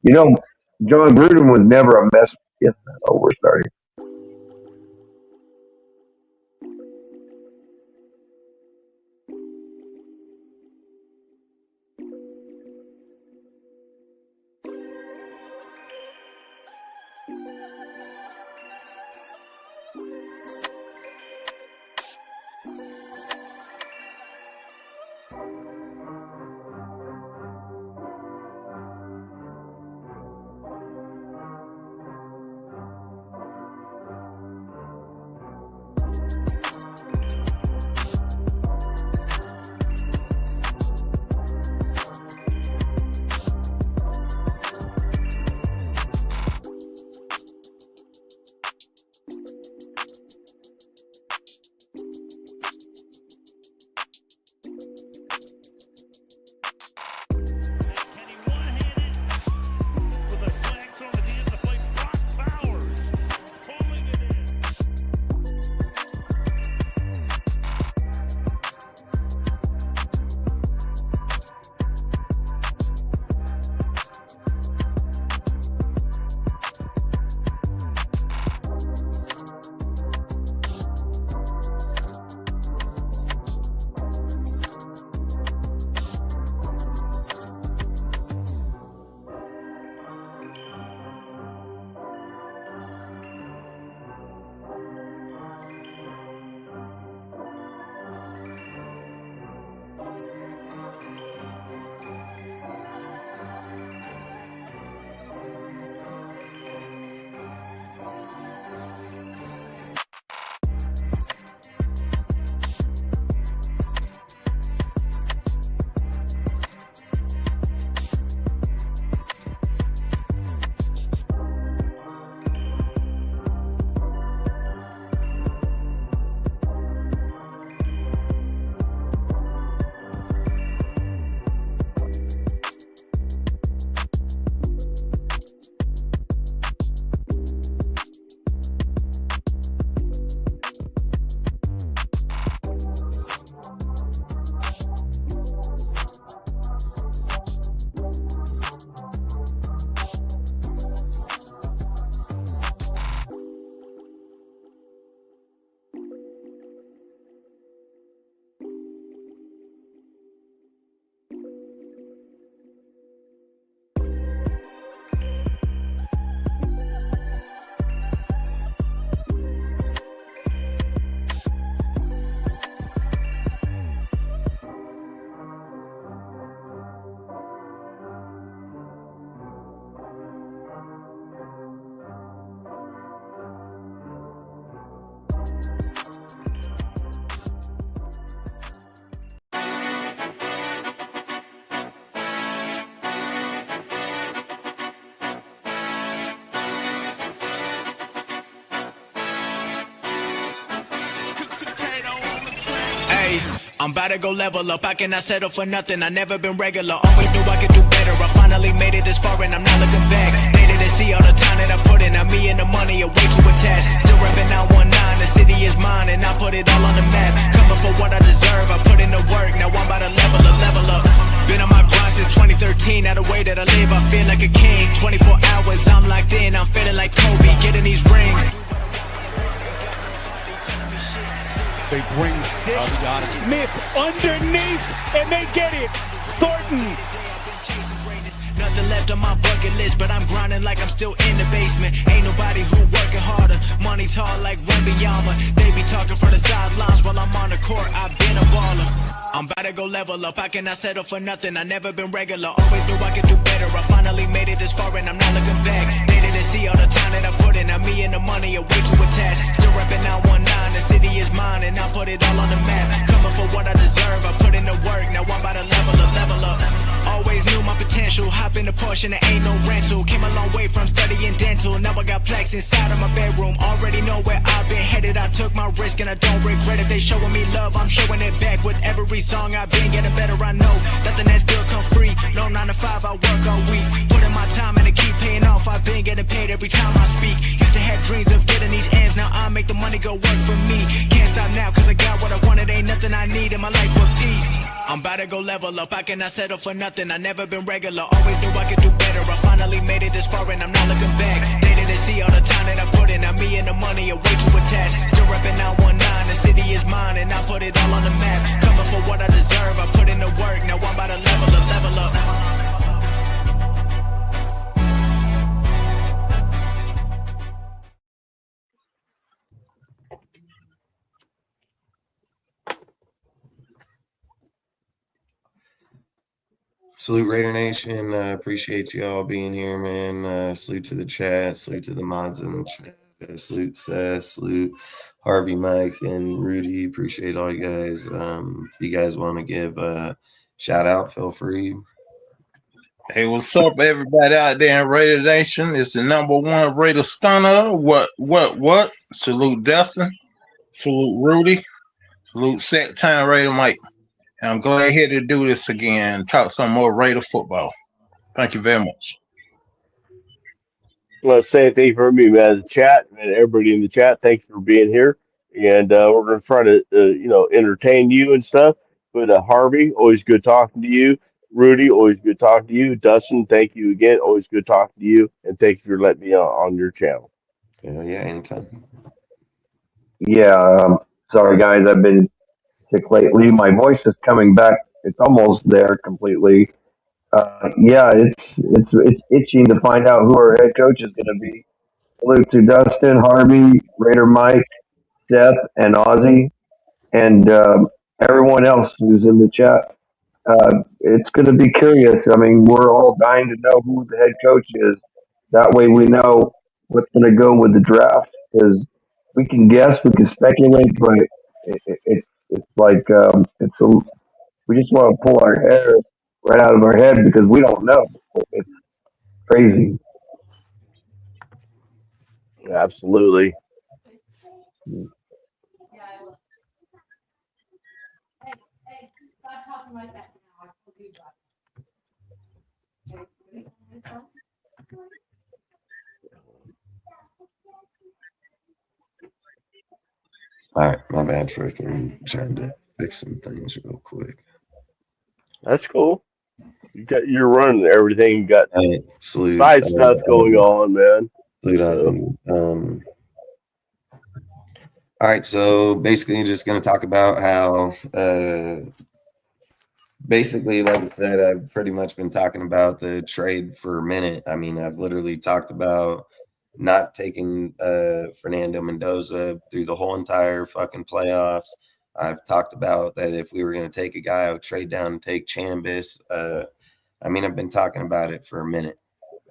You know, John Gruden was never a mess. Yes, oh, we're starting. I'm about to go level up, I cannot settle for nothing, I never been regular. Always knew I could do better, I finally made it this far and I'm not looking back. Made it to see all the time that I put in, now me and the money are way too attached. Still reppin' 919, the city is mine and I put it all on the map. Coming for what I deserve, I put in the work, now I'm about to level up. Been on my grind since 2013, now the way that I live, I feel like a king. 24 hours, I'm locked in, I'm feeling like Kobe, getting these rings. They bring six, Smith underneath, and they get it. Thornton. Nothing left on my bucket list, but I'm grinding like I'm still in the basement. Ain't nobody who working harder. Money tall like Wembanyama. They be talking from the sidelines while I'm on the court. I've been a baller. I'm about to go level up, I cannot settle for nothing, I never been regular. Always knew I could do better, I finally made it this far and I'm not looking back. They didn't see all the time that I put in, now me and the money are way too attached. Still reppin' 919, the city is mine and I put it all on the map. Coming for what I deserve, I put in the work, now I'm about to level up. Always knew my potential, hop in the Porsche and there ain't no rental. Came a long way from studying dental, now I got plaques inside of my bedroom. Already know where I've been headed, I took my risk and I don't regret it. They showing me love, I'm showing it back with every song I've been getting better. I know nothing that's good come free. No 9 to 5, I work all week, put in my time and it keep paying off. I've been getting paid every time I speak. Used to have dreams of getting these ends, now I make the money go work for me. Can't stop now cause I got what I wanted, ain't nothing I need in my life but peace. I'm about to go level up, I cannot settle for nothing, I never been regular. Always knew I could do better, I finally made it Salute Raider Nation. Appreciate you all being here, man. Salute to the chat. Salute to the mods in the chat. Salute Seth. Salute Harvey, Mike, and Rudy. Appreciate all you guys. If you guys want to give a shout out, feel free. Hey, what's up, everybody out there in Raider Nation? It's the #1 Raider stunner. What? Salute Dustin. Salute Rudy. Salute Set Time Raider Mike. And I'm glad here to do this again. Talk some more Raider football. Thank you very much. I want to say thank you for me, man. The chat and everybody in the chat, thanks for being here. And we're going to try to, entertain you and stuff. But Harvey, always good talking to you. Rudy, always good talking to you. Dustin, thank you again. Always good talking to you. And thank you for letting me on your channel. Yeah, anytime. Yeah, sorry guys, I've been sick lately. My voice is coming back. It's almost there completely. Yeah, it's itching to find out who our head coach is going to be. Salute to Dustin, Harvey, Raider Mike, Seth, and Ozzy, and everyone else who's in the chat. It's going to be curious. I mean, we're all dying to know who the head coach is. That way, we know what's going to go with the draft. Because we can guess, we can speculate, but it's like we just want to pull our hair right out of our head because we don't know. It's crazy. Absolutely. All right, my bad for trying to fix some things real quick. That's cool. You're running everything. You got Salute. side stuff going on, man. Salute, all right, so basically just going to talk about how basically, like I said, I've pretty much been talking about the trade for a minute. I mean, I've literally talked about not taking Fernando Mendoza through the whole entire fucking playoffs. I've talked about that if we were going to take a guy, I would trade down and take Chambis. I mean, I've been talking about it for a minute.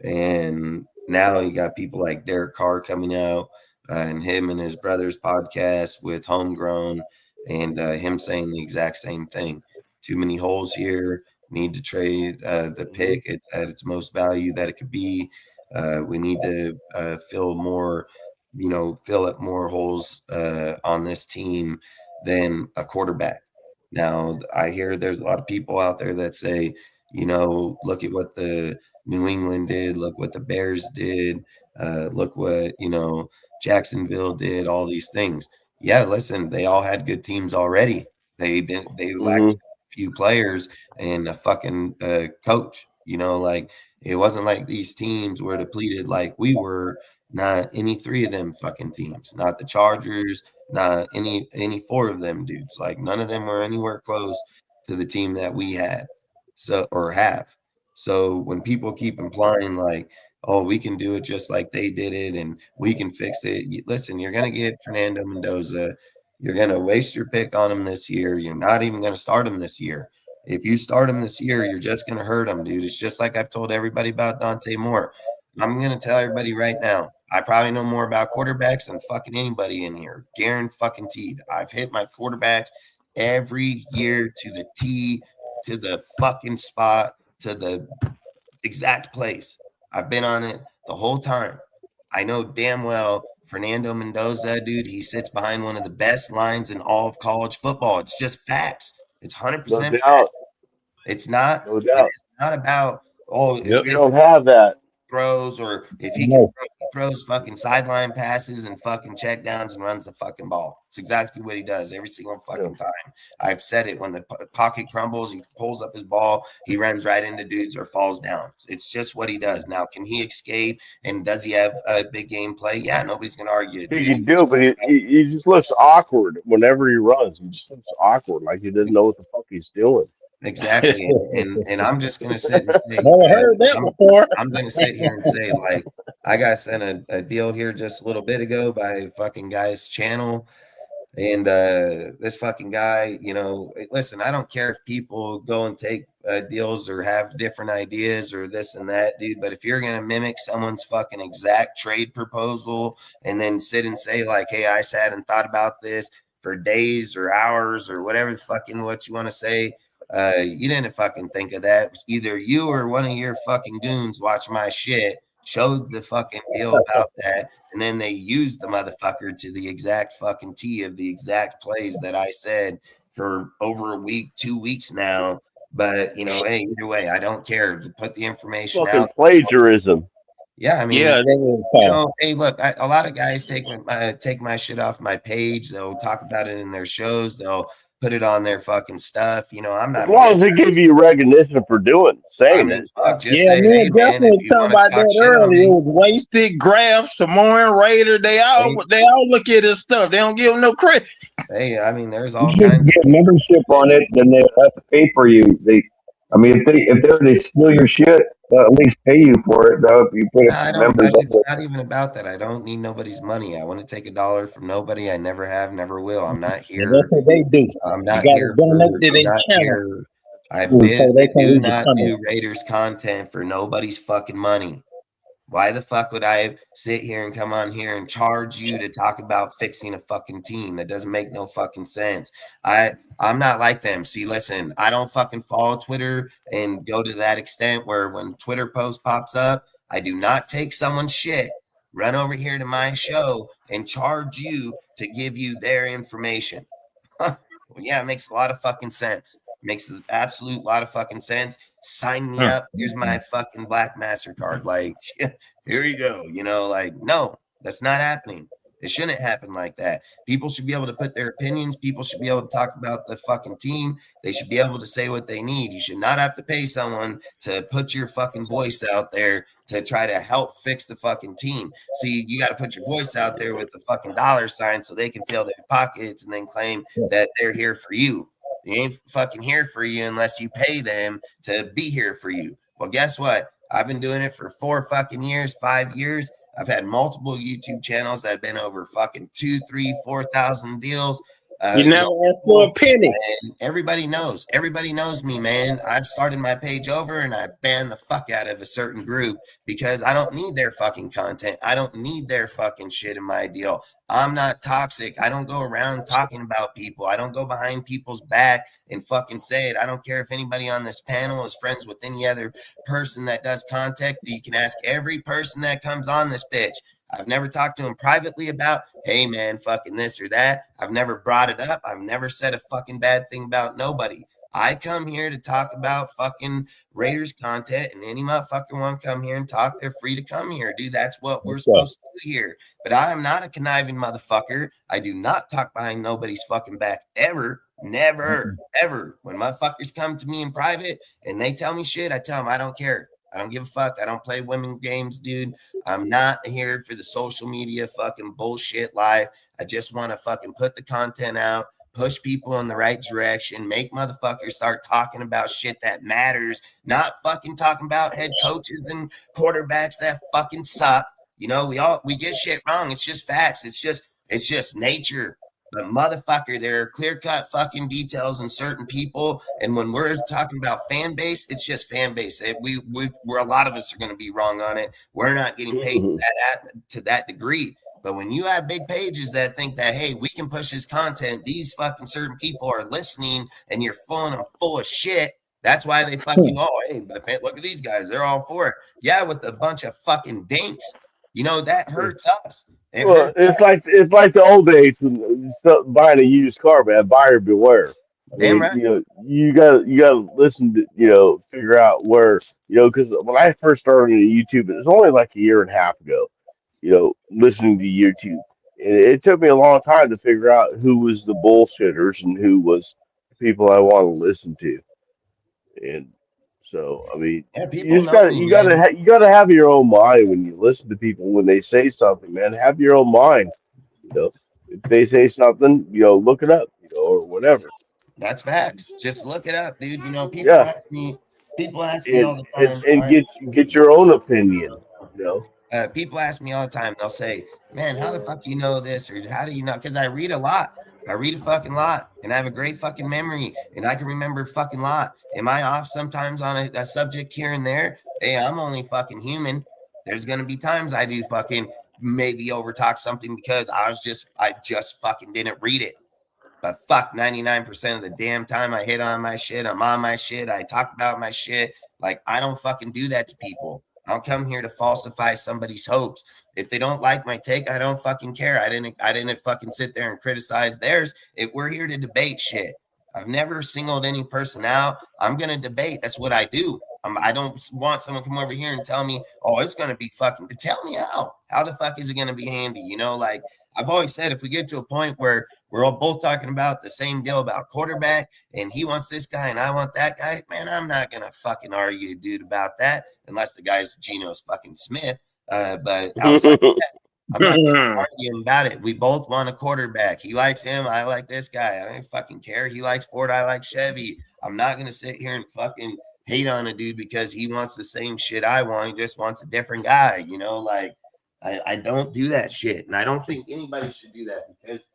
And now you got people like Derek Carr coming out and him and his brother's podcast with Homegrown and him saying the exact same thing. Too many holes here. Need to trade the pick. It's at its most value that it could be. We need to fill up more holes on this team than a quarterback. Now, I hear there's a lot of people out there that say, look at what the New England did. Look what the Bears did. Look what, Jacksonville did, all these things. Yeah, listen, they all had good teams already. They lacked a few players and a fucking coach. It wasn't like these teams were depleted like we were. Not any three of them fucking teams. Not the Chargers. Not any four of them dudes. Like none of them were anywhere close to the team that we had. Or have. So when people keep implying like, oh, we can do it just like they did it and we can fix it. Listen, you're going to get Fernando Mendoza. You're going to waste your pick on him this year. You're not even going to start him this year. If you start him this year, you're just going to hurt him, dude. It's just like I've told everybody about Dante Moore. I'm going to tell everybody right now. I probably know more about quarterbacks than fucking anybody in here. Guaranteed. I've hit my quarterbacks every year to the T, to the fucking spot, to the exact place. I've been on it the whole time. I know damn well Fernando Mendoza, dude, he sits behind one of the best lines in all of college football. It's just facts. It's 100% No facts. doubt. It's not. No doubt. It's not about, We don't have that. Throws, or if he can throw, he throws fucking sideline passes and fucking check downs and runs the fucking ball. It's exactly what he does every single fucking time. I've said it. When the pocket crumbles, he pulls up his ball, he runs right into dudes or falls down. It's just what he does. Now, can he escape and does he have a big game play? Yeah, nobody's gonna argue it. He can do it, but he just looks awkward whenever he runs. He just looks awkward, like he doesn't know what the fuck he's doing. Exactly. and I'm just gonna sit and say, heard that before. I'm gonna sit here and say, like, I got sent a deal here just a little bit ago by fucking guy's channel. And this fucking guy, listen, I don't care if people go and take deals or have different ideas or this and that, dude. But if you're going to mimic someone's fucking exact trade proposal and then sit and say, like, hey, I sat and thought about this for days or hours or whatever fucking what you want to say, you didn't fucking think of that. Either you or one of your fucking goons watch my shit, showed the fucking deal about that, and then they used the motherfucker to the exact fucking T of the exact plays that I said for over a week, 2 weeks now. But hey, either way, I don't care. To put the information Fucking out. plagiarism. Yeah, I mean, Yeah, that is hey, look, a lot of guys take my shit off my page. They'll talk about it in their shows. They'll put it on their fucking stuff. I'm As not long as against. they give you recognition for I saying mean, it. fuck, just Yeah, say, me hey, and man, Justin if was you talking want to about talk that shit on earlier. It me, was wasted Graf, Samoan Raider. They hey, all look at this stuff. They don't give them no credit. hey, I mean, there's You all should kinds of get people. membership on it, then they have to pay for you. I mean, if they steal your shit, they'll at least pay you for it. Though, if you put it I for don't. members It's only. not even about that. I don't need nobody's money. I want to take a dollar from nobody. I never have, never will. I'm not And here. that's what they do. I'm You not got to here donate for. to I'm their not channel here. I so they can do read your not comment. do Raiders content for nobody's fucking money. Why the fuck would I sit here and come on here and charge you to talk about fixing a fucking team? That doesn't make no fucking sense. I'm not like them. See, listen, I don't fucking follow Twitter and go to that extent where when Twitter post pops up, I do not take someone's shit, run over here to my show and charge you to give you their information. Huh. Well, yeah, it makes a lot of fucking sense. Makes an absolute lot of fucking sense. Sign me up. Here's my fucking black MasterCard. Like, here you go. Like, no, that's not happening. It shouldn't happen like that. People should be able to put their opinions. People should be able to talk about the fucking team. They should be able to say what they need. You should not have to pay someone to put your fucking voice out there to try to help fix the fucking team. See, you got to put your voice out there with the fucking dollar sign so they can fill their pockets and then claim that they're here for you. They ain't fucking here for you unless you pay them to be here for you. Well, guess what? I've been doing it for 4 fucking years, 5 years. I've had multiple YouTube channels that have been over fucking 2, 3, 4,000 deals. You never asked for a penny. And everybody knows. Everybody knows me, man. I've started my page over and I banned the fuck out of a certain group because I don't need their fucking content. I don't need their fucking shit in my deal. I'm not toxic. I don't go around talking about people. I don't go behind people's back and fucking say it. I don't care if anybody on this panel is friends with any other person that does content. You can ask every person that comes on this bitch. I've never talked to him privately about, hey man, fucking this or that. I've never brought it up. I've never said a fucking bad thing about nobody. I come here to talk about fucking Raiders content, and any motherfucker want to come here and talk, they're free to come here, dude. That's what we're supposed to do here. But I am not a conniving motherfucker. I do not talk behind nobody's fucking back ever. Never, ever. When motherfuckers come to me in private and they tell me shit, I tell them I don't care. I don't give a fuck. I don't play women games, dude. I'm not here for the social media fucking bullshit life. I just want to fucking put the content out, push people in the right direction, make motherfuckers start talking about shit that matters, not fucking talking about head coaches and quarterbacks that fucking suck. We get shit wrong. It's just facts. It's just nature. But motherfucker, there are clear-cut fucking details in certain people, and when we're talking about fan base, it's just fan base. We're a lot of us are going to be wrong on it. We're not getting paid to that degree. But when you have big pages that think that, hey, we can push this content, these fucking certain people are listening, and you're filling them full of shit. That's why they fucking, hey, look at these guys. They're all for it. Yeah, with a bunch of fucking dinks. That hurts us. It Well, hurts. it's like the old days when buying a used car, man. Buyer beware. I Damn mean, right. you gotta listen to figure out where because when I first started in YouTube, it was only like a year and a half ago. Listening to YouTube, and it took me a long time to figure out who was the bullshitters and who was the people I want to listen to. And so, I mean, Yeah, you people just know got to me, you got to man. you got to have your own mind when you listen to people when they say something, man. Have your own mind. You know, if they say something, look it up, or whatever. That's facts. Just look it up, dude. Yeah, People ask me all and the and, time. All and right. get your own opinion. You know, People ask me all the time. They'll say, "Man, how the fuck do you know this?" Or "How do you know?" Because I read a lot. I read a fucking lot and I have a great fucking memory and I can remember a fucking lot. Am I off sometimes on a subject here and there? Hey, I'm only fucking human. There's gonna be times I do fucking maybe overtalk something because I just fucking didn't read it. But fuck, 99% of the damn time I hit on my shit, I'm on my shit, I talk about my shit. Like, I don't fucking do that to people. I don't come here to falsify somebody's hopes. If they don't like my take, I don't fucking care. I didn't fucking sit there and criticize theirs. If we're here to debate shit. I've never singled any person out. I'm gonna debate. That's what I do. I don't want someone to come over here and tell me, oh, it's gonna be fucking. Tell me how. How the fuck is it gonna be handy? You know, like I've always said, if we get to a point where we're all both talking about the same deal about quarterback, and he wants this guy and I want that guy. Man, I'm not gonna fucking argue, dude, about that unless the guy's Geno fucking Smith. But outside, I'm not gonna argue about it. We both want a quarterback. He likes him. I like this guy. I don't fucking care. He likes Ford. I like Chevy. I'm not gonna sit here and fucking hate on a dude because he wants the same shit I want. He just wants a different guy. You know, like I don't do that shit, and I don't think anybody should do that because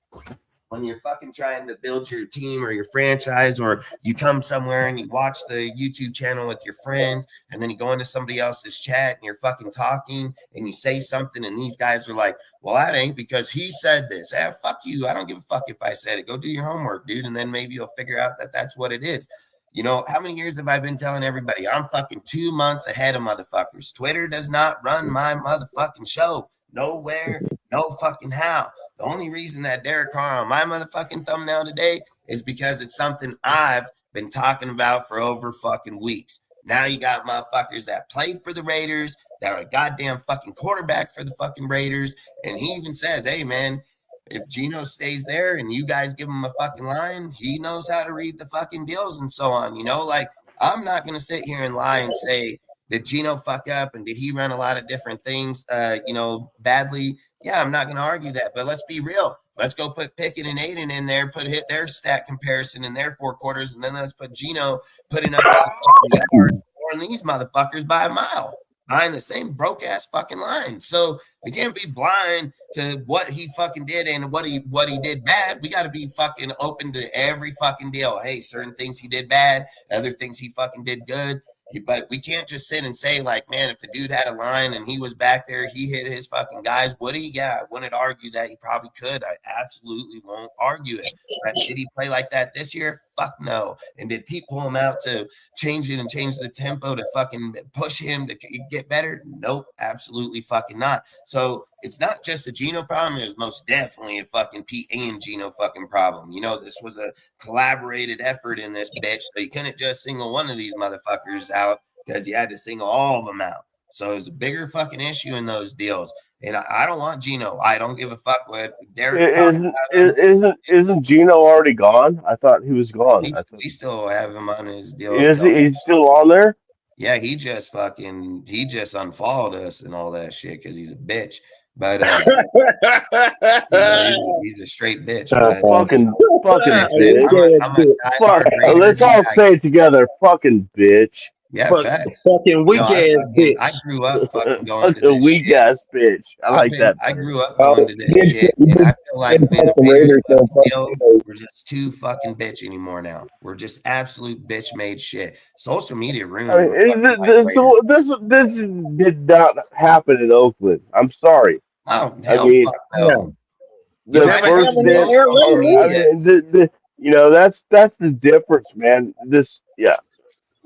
when you're fucking trying to build your team or your franchise, or you come somewhere and you watch the YouTube channel with your friends, and then you go into somebody else's chat and you're fucking talking and you say something, and these guys are like, well, that ain't because he said this. Fuck you. I don't give a fuck if I said it. Go do your homework, dude. And then maybe you'll figure out that that's what it is. You know, how many years have I been telling everybody I'm fucking 2 months ahead of motherfuckers? Twitter does not run my motherfucking show. Nowhere, no fucking how. The only reason that Derek Carr on my motherfucking thumbnail today is because it's something I've been talking about for over fucking weeks. Now you got motherfuckers that played for the Raiders, that are a goddamn fucking quarterback for the fucking Raiders. And he even says, hey, man, if Geno stays there and you guys give him a fucking line, he knows how to read the fucking deals and so on. You know, like I'm not going to sit here and lie and say, did Geno fuck up and did he run a lot of different things, badly? Yeah, I'm not going to argue that, but let's be real. Let's go put Pickett and Aiden in there, hit their stat comparison in their 4 quarters, and then let's put Geno putting up the yards more than these motherfuckers by a mile behind the same broke ass fucking line. So we can't be blind to what he fucking did and what he did bad. We got to be fucking open to every fucking deal. Hey, certain things he did bad, other things he fucking did good. But we can't just sit and say, like, man, if the dude had a line and he was back there, he hit his fucking guys. Would he? Yeah, I wouldn't argue that he probably could. I absolutely won't argue it. But did he play like that this year? Fuck no. And did Pete pull him out to change it and change the tempo to fucking push him to get better? Nope, absolutely fucking not. So it's not just a Geno problem. It was most definitely a fucking Pete and Geno fucking problem. You know, this was a collaborated effort in this bitch. So you couldn't just single one of these motherfuckers out because you had to single all of them out. So it's a bigger fucking issue in those deals. And I don't want Geno. I don't give a fuck what Derek talked Isn't about him. isn't Gino already gone? I thought he was gone. I thought, We still have him on his deal is until he still on there? yeah, he just unfollowed us and all that shit because he's a bitch. But he's a straight bitch. But Fucking I said, bitch. I'm a Fuck. diehard Raider. Let's all say it together. Fucking bitch. Yeah, Fuck, facts. fucking weak ass I bitch. grew up fucking going to Fucking this weak shit. ass bitch. I like that. I better. grew up Well, going to this shit, you and I did, feel like did man, fuck the the Raiders Raiders, so fucking fuck deal, you. we're just too fucking bitch anymore now. We're just absolute bitch made shit. Social media I ruined mean, the fucking white Raiders. this did not happen in Oakland. I'm sorry. Oh I hell, mean, fuck Yeah. no. You the might Never be able first to happened in bit. tell social LA I neither. media. mean, that's the difference, man. This, yeah.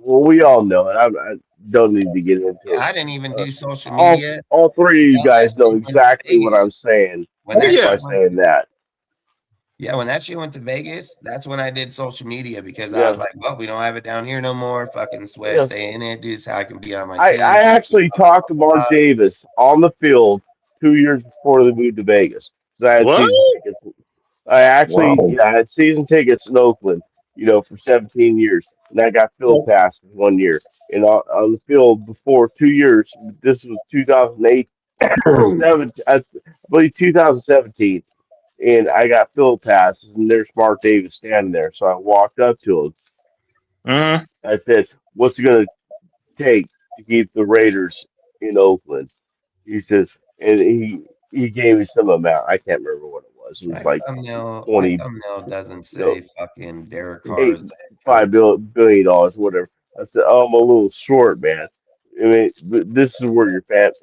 Well, we all know it. I don't need to get into Yeah, it. I didn't even Uh, do social media all three of you until that guys know shit went to exactly what Vegas. I'm saying When Oh that yeah. by shit went saying that. Yeah, when that shit went to Vegas, that's when I did social media because I was Yeah, like, well, we don't have it down here no more. Fucking sweat, yeah. stay in it. This is how I can be on my I team. actually talked to Mark Davis on the field 2 years before they moved to Vegas. 'Cause I had What? season tickets. I actually, Wow. yeah, I had season tickets in Oakland, for 17 years, and I got field pass in 1 year. And on the field before 2 years, this was 2008, I believe 2017, and I got field passes, and there's Mark Davis standing there. So I walked up to him. Mm. I said, "What's it going to take to keep the Raiders in Oakland?" He says, and he gave me some amount. I can't remember what it was. It was like My 20, thumbnail doesn't you know, say fucking Derek Carr eight, is the head five coach. billion dollars, whatever. I said, oh, I'm a little short, man. I mean, this is where your fans.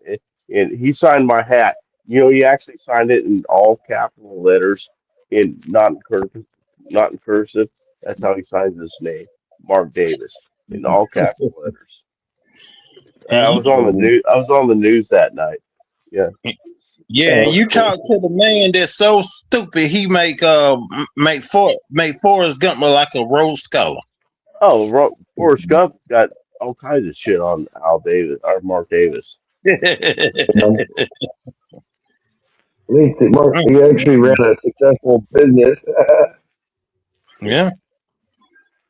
And he signed my hat. You know, he actually signed it in all capital letters, in not in cursive, not in cursive. That's how he signs his name, Mark Davis, in all capital letters. And I you, was on the news. I was on the news that night. Yeah. yeah, and you talk to the man that's so stupid he make Forrest Gump look like a Rose Scholar. Oh, Forrest Gump got all kinds of shit on Al Davis or Mark Davis. At least he actually ran a successful business. Yeah.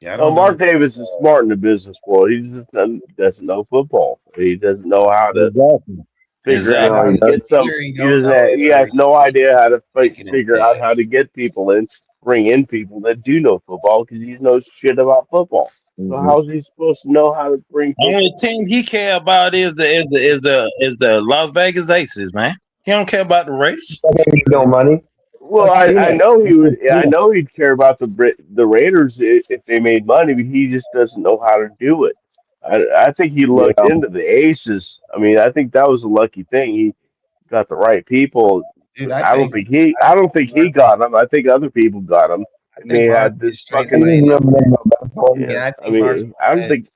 Yeah, I No, don't Mark know. Davis is smart in the business world. He just doesn't know football. He doesn't know how to Exactly. figure out No, how Exactly. he to get doesn't. some. Either he He don't doesn't. know Have, it he or has no he's just idea how to thinking his figure out head. how to get people in, bring in people that do know football because he knows shit about football. So Mhm. how's he supposed to know how to bring Only people? team he care about is the Las Vegas Aces, man. He don't care about the race. That ain't no money. Well, I've seen I it. know he would. I Yeah. know he'd care about the Raiders if they made money, but he just doesn't know how to do it. I think he lucked Yeah. into the Aces. I mean, I think that was a lucky thing. He got the right people. Dude, I don't think he got them. I think other people got them, I and they think Mark had is this straight He fucking. just playing. never made no best one. Yeah, Yeah, I I think Mark's mean, I don't playing. think.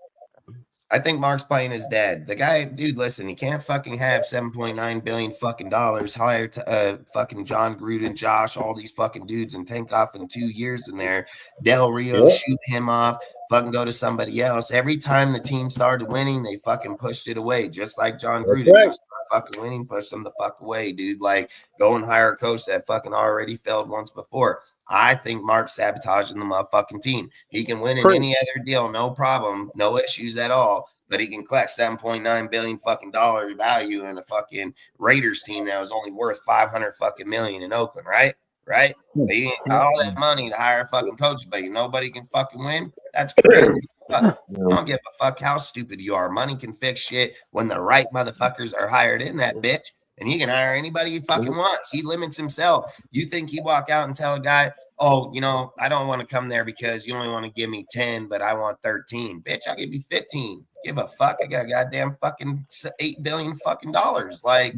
I think Mark's playing his dad. The guy, dude, listen, he can't fucking have 7.9 billion fucking dollars hired to fucking John Gruden, Josh, all these fucking dudes and tank off in 2 years in there. Del Rio Yeah, shoot him off, fucking go to somebody else. Every time the team started winning, they fucking pushed it away, just like John that's Gruden. They right. start fucking winning, push them the fuck away, dude. Like, go and hire a coach that fucking already failed once before. I think Mark's sabotaging the motherfucking team. He can win in any Preach. other deal, no problem, no issues at all. But he can collect 7.9 billion fucking dollar value in a fucking Raiders team that was only worth 500 fucking million in Oakland, right? Right? But he ain't got all that money to hire a fucking coach, but nobody can fucking win. That's crazy. Fuck. I Yeah. don't give a fuck how stupid you are. Money can fix shit when the right motherfuckers are hired in that bitch. And he can hire anybody you fucking want. He limits himself. You think he walk out and tell a guy, oh, I don't want to come there because you only want to give me 10, but I want 13. Bitch, I'll give you 15. Give a fuck. I got goddamn fucking 8 billion fucking dollars. Like,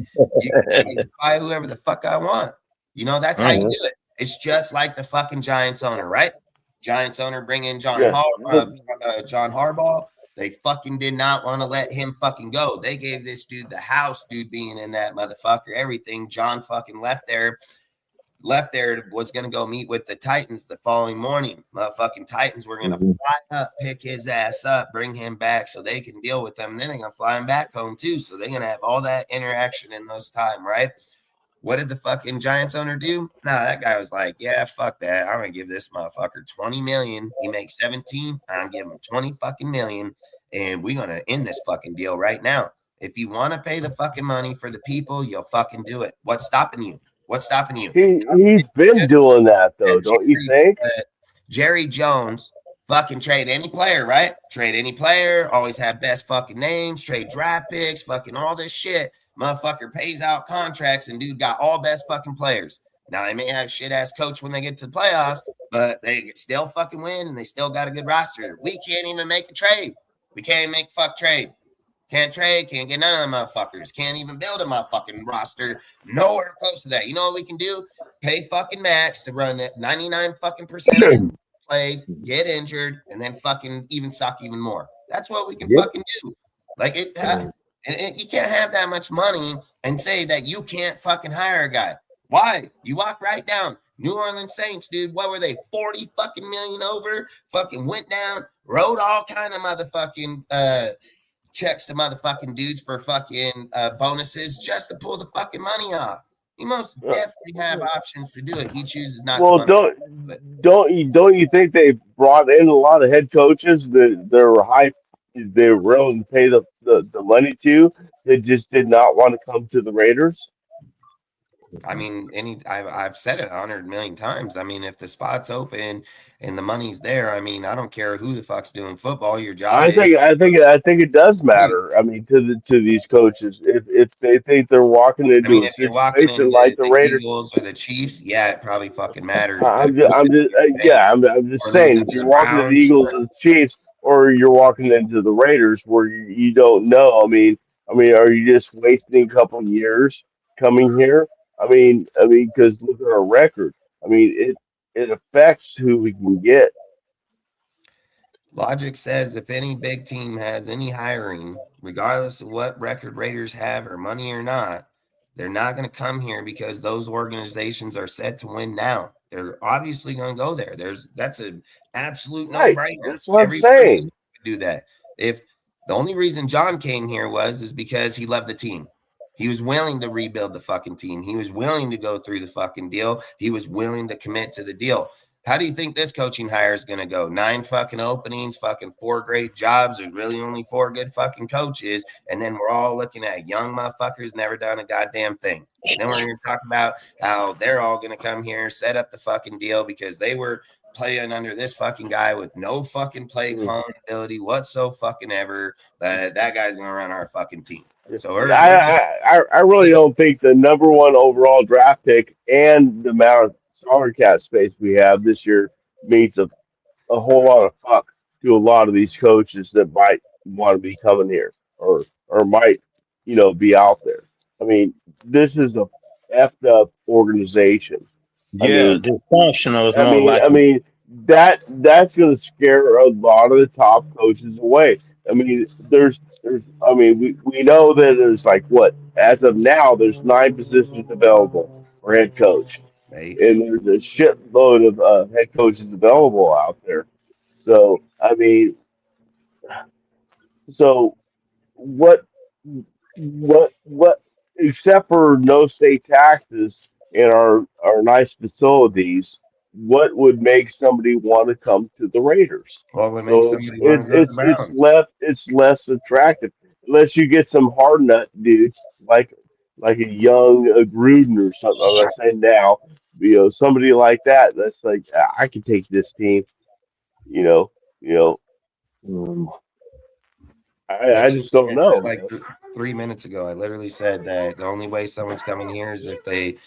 I can buy whoever the fuck I want. That's how you Mhm. do it. It's just like the fucking Giants owner, right? Giants owner bring in Yeah, John Harbaugh. They fucking did not want to let him fucking go. They gave this dude the house, dude being in that motherfucker, everything. John fucking left there, was going to go meet with the Titans the following morning. Motherfucking Titans were going to Mhm. fly up, pick his ass up, bring him back so they can deal with him. And then they're going to fly him back home too. So they're going to have all that interaction in those time, right? What did the fucking Giants owner do? Nah, that guy was like, yeah, fuck that. I'm going to give this motherfucker 20 million. He makes 17. I'm giving him 20 fucking million. And we're going to end this fucking deal right now. If you want to pay the fucking money for the people, you'll fucking do it. What's stopping you? What's stopping you? he's been Just doing that though, had don't you think? Jerry Jones fucking trade any player, right? Trade any player, always have best fucking names, trade draft picks, fucking all this shit. Motherfucker pays out contracts and dude got all best fucking players. Now they may have shit ass coach when they get to the playoffs, but they still fucking win and they still got a good roster. We can't even make a trade. We can't even make fuck trade. Can't trade, can't get none of them motherfuckers. Can't even build a motherfucking roster. Nowhere close to that. You know what we can do? Pay fucking max to run it 99 fucking percent of his plays, get injured, and then fucking even suck even more. That's what we can Yep. fucking do. Like Mhm. you can't have that much money and say that you can't fucking hire a guy. Why? You walk right down. New Orleans Saints, dude. What were they? 40 fucking million over. Fucking went down, wrote all kind of motherfucking checks to motherfucking dudes for fucking bonuses just to pull the fucking money off. He most Uh, definitely have options to do it. He chooses not to Well, want to do it. don't you think they brought in a lot of head coaches that they were willing to pay the money to that just did not want to come to the Raiders? I mean, I've said it 100 million times. I mean, if the spot's open and the money's there, I mean, I don't care who the fuck's doing football. Your job I is think I think I think it does matter. I mean, to these coaches, if they think they're walking I into mean, a if you're walking situation into like the the Raiders, Eagles or the Chiefs, yeah, it probably fucking matters. But if you're I'm sitting just here saying, I'm just or saying, losing if to you're the walking to the Browns, Eagles and the Chiefs, or you're walking into the Raiders, where you don't know. I mean, are you just wasting a couple years coming here? Because look at our record. I mean, it affects who we can get. logic says if any big team has any hiring, regardless of what record Raiders have or money or not, they're not going to come here because those organizations are set to win now. They're obviously going to go there. That's an absolute Right. no-brainer. That's what I'm Every person saying. would do that. If the only reason John came here is because he loved the team. He was willing to rebuild the fucking team. He was willing to go through the fucking deal. He was willing to commit to the deal. How do you think this coaching hire is going to go? 9 fucking openings, fucking 4 great jobs. There's really only 4 good fucking coaches. And then we're all looking at young motherfuckers never done a goddamn thing. Then we're going to talk about how they're all going to come here, set up the fucking deal because they were playing under this fucking guy with no fucking play Mm. calling ability whatsoever fucking ever. That guy's going to run our fucking team. So I, we're just I really don't think the number one overall draft pick and the amount of salary cap space we have this year means a whole lot of fuck to a lot of these coaches that might want to be coming here or might be out there. I mean, this is a effed up organization. I Yeah, mean, dysfunctional is more like I it. mean that's going to scare a lot of the top coaches away. I mean, I mean, we know that there's like what as of now there's 9 positions available for head coach, right. and there's a shitload of head coaches available out there. So I mean, so what what except for no state taxes in our nice facilities, what would make somebody want to come to the Raiders? What would make So somebody want to go to the Browns? it's less attractive unless you get some hard nut dude like a young Gruden or something. I'm not saying now, somebody like that. That's like, I can take this team. You know, you know. Um, I Literally, just don't I said know, like man. 3 minutes ago. I literally said that the only way someone's coming here is if they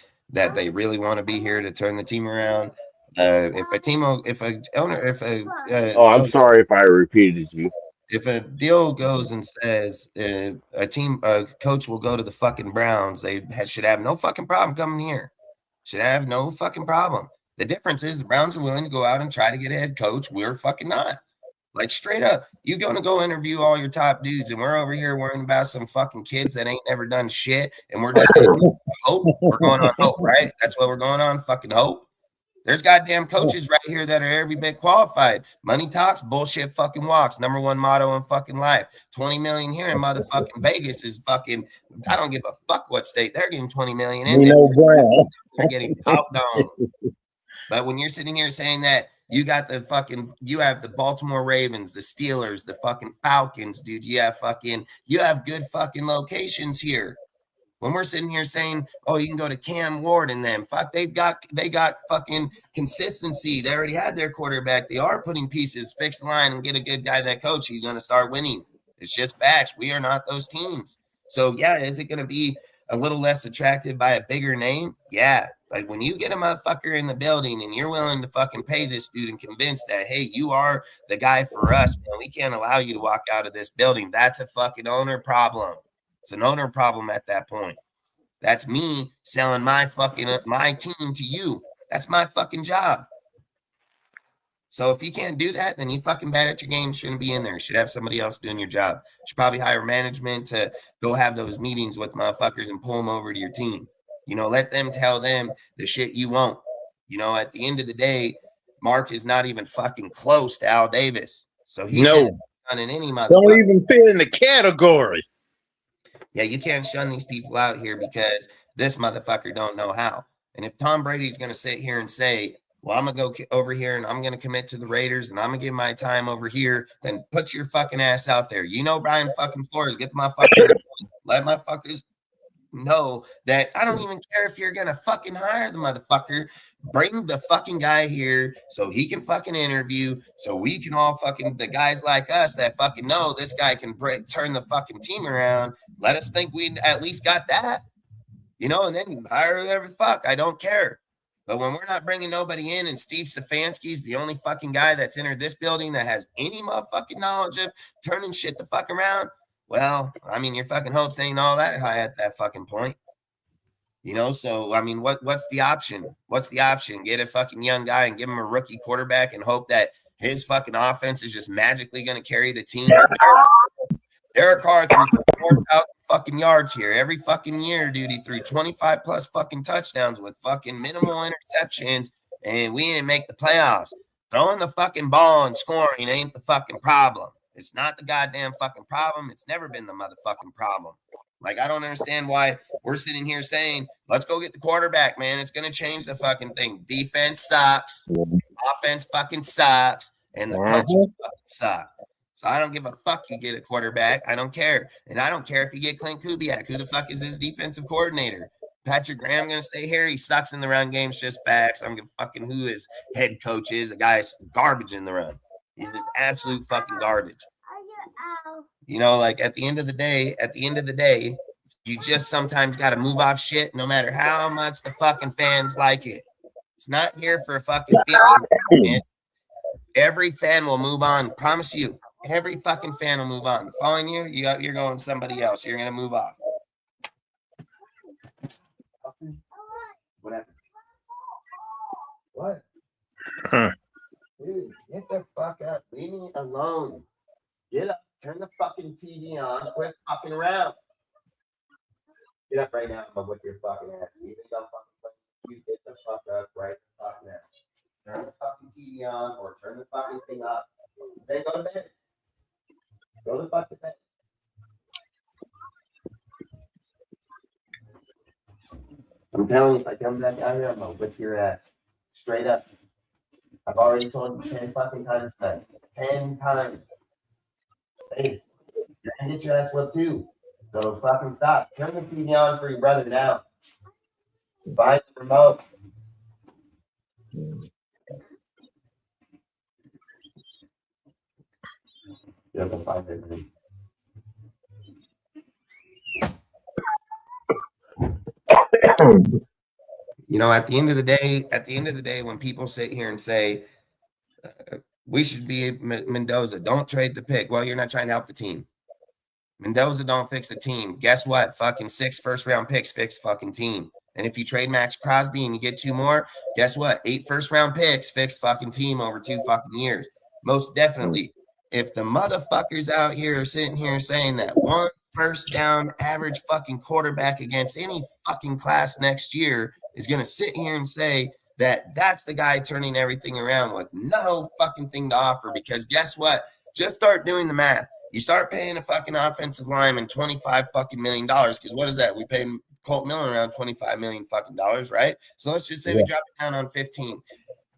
really want to be here to turn the team around. If a owner, Oh, I'm sorry if I repeated you. if a deal goes and says a coach will go to the fucking Browns, should have no fucking problem coming here. Should have no fucking problem. The difference is the Browns are willing to go out and try to get a head coach. We're fucking not. Like straight up, you're gonna go interview all your top dudes, and we're over here worrying about some fucking kids that ain't never done shit, and we're just gonna hope. We're going on hope, right? That's what we're going on, fucking hope. There's goddamn coaches right here that are every bit qualified. Money talks, bullshit fucking walks. Number one motto in fucking life. 20 million here in motherfucking Vegas is fucking. I don't give a fuck what state they're getting 20 million in. Nino Brown. They're getting popped on. But when you're sitting here saying that you have the Baltimore Ravens, the Steelers, the fucking Falcons, dude, you have good fucking locations here. When we're sitting here saying, oh, you can go to Cam Ward and them, fuck, they got fucking consistency. They already had their quarterback. They are putting pieces, fix the line, and get a good guy that coach. He's going to start winning. It's just facts. We are not those teams. So yeah, is it going to be a little less attractive by a bigger name? Yeah. Like when you get a motherfucker in the building and you're willing to fucking pay this dude and convince that, hey, you are the guy for us, man. We can't allow you to walk out of this building. That's a fucking owner problem. It's an owner problem at that point. That's me selling my team to you. That's my fucking job. So if you can't do that, then you fucking bad at your game. Shouldn't be in there. Should have somebody else doing your job. Should probably hire management to go have those meetings with motherfuckers and pull them over to your team. Let them tell them the shit you want. At the end of the day, Mark is not even fucking close to Al Davis. So he shouldn't No, be running any don't motherfucker. even fit in the category. Yeah, you can't shun these people out here because this motherfucker don't know how. And if Tom Brady's going to sit here and say, well, I'm going to go over here and I'm going to commit to the Raiders and I'm going to give my time over here, then put your fucking ass out there. Brian fucking Flores, get my fucking let my fuckers know that I don't even care if you're gonna fucking hire the motherfucker. Bring the fucking guy here so he can fucking interview, so we can all fucking the guys like us that fucking know this guy can turn the fucking team around. Let us think we at least got that, and then hire whoever the fuck. I don't care. But when we're not bringing nobody in and Steve Stefanski's the only fucking guy that's entered this building that has any motherfucking knowledge of turning shit the fuck around, well, I mean, your fucking hopes ain't all that high at that fucking point. So I mean, what's the option? What's the option? Get a fucking young guy and give him a rookie quarterback and hope that his fucking offense is just magically going to carry the team. Derek Carr threw 4,000 fucking yards here every fucking year, dude. He threw 25 plus fucking touchdowns with fucking minimal interceptions, and we didn't make the playoffs. Throwing the fucking ball and scoring ain't the fucking problem. It's not the goddamn fucking problem. It's never been the motherfucking problem. Like, I don't understand why we're sitting here saying, let's go get the quarterback, man. It's going to change the fucking thing. Defense sucks. Offense fucking sucks. And the coaches fucking suck. So I don't give a fuck you get a quarterback. I don't care. And I don't care if you get Clint Kubiak. Who the fuck is his defensive coordinator? Patrick Graham going to stay here? He sucks in the run game. It's just facts. I'm going to fucking who his head coach is. The guy's garbage in the run. He's just absolute fucking garbage. Like at the end of the day, you just sometimes got to move off shit no matter how much the fucking fans like it. It's not here for a fucking feeling. Every fan will move on. Promise you. Every fucking fan will move on. The following year, you're going somebody else. You're going to move off. What happened? What? Dude, get the fuck up. Leave me alone. Get up. Turn the fucking TV on. Quit fucking around. Get up right now. I'm gonna whip your fucking ass. You think I'm fucking playing? You get the fuck up right the fuck now. Turn the fucking TV on or turn the fucking thing up. Then go to bed. Go the fuck to bed. I'm telling you, if I come back out here, I'm gonna whip your ass. Straight up. I've already told you 10 fucking times tonight. 10 times. Hey, you're gonna get your ass whipped too. So fucking stop. Turn the TV on for your brother now. Buy the remote. You have to find it. At the end of the day, when people sit here and say we should be Mendoza, don't trade the pick. Well, you're not trying to help the team. Mendoza don't fix the team. Guess what? Fucking 6 first-round picks fix fucking team. And if you trade Max Crosby and you get 2 more, guess what? 8 first-round picks fix fucking team over 2 fucking years. Most definitely. If the motherfuckers out here are sitting here saying that 1 first down average fucking quarterback against any fucking class next year is going to sit here and say that that's the guy turning everything around with no fucking thing to offer, because guess what? Just start doing the math. You start paying a fucking offensive lineman $25 fucking million, because what is that? We paid Colt Miller around $25 million fucking dollars, right? So let's just say we drop it down on 15.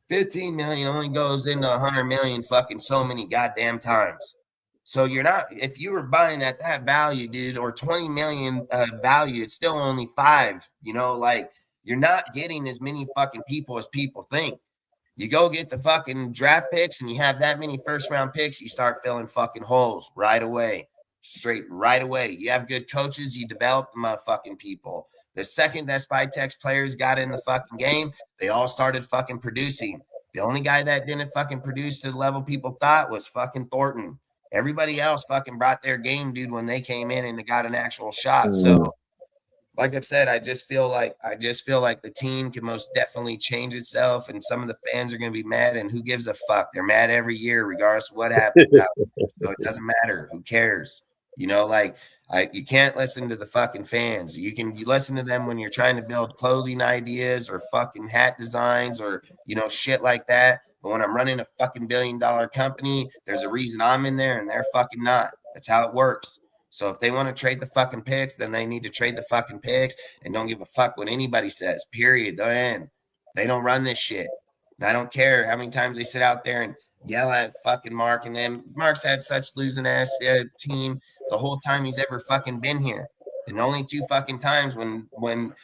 15 million only goes into 100 million fucking so many goddamn times. So you're not, if you were buying at that value, dude, or 20 million value, it's still only 5, like you're not getting as many fucking people as people think. You go get the fucking draft picks and you have that many first round picks, you start filling fucking holes right away. Straight right away. You have good coaches, you develop the motherfucking people. The second that Spytex players got in the fucking game, they all started fucking producing. The only guy that didn't fucking produce to the level people thought was fucking Thornton. Everybody else fucking brought their game, dude, when they came in and they got an actual shot. So, like I've said, I just feel like the team can most definitely change itself, and some of the fans are going to be mad, and who gives a fuck? They're mad every year, regardless of what happens. So it doesn't matter. Who cares? You can't listen to the fucking fans. You listen to them when you're trying to build clothing ideas or fucking hat designs or, shit like that. But when I'm running a fucking $1 billion company, there's a reason I'm in there and they're fucking not. That's how it works. So if they want to trade the fucking picks, then they need to trade the fucking picks and don't give a fuck what anybody says, period. The end. They don't run this shit. And I don't care how many times they sit out there and yell at fucking Mark. And then Mark's had such losing ass team the whole time he's ever fucking been here. And the only 2 fucking times when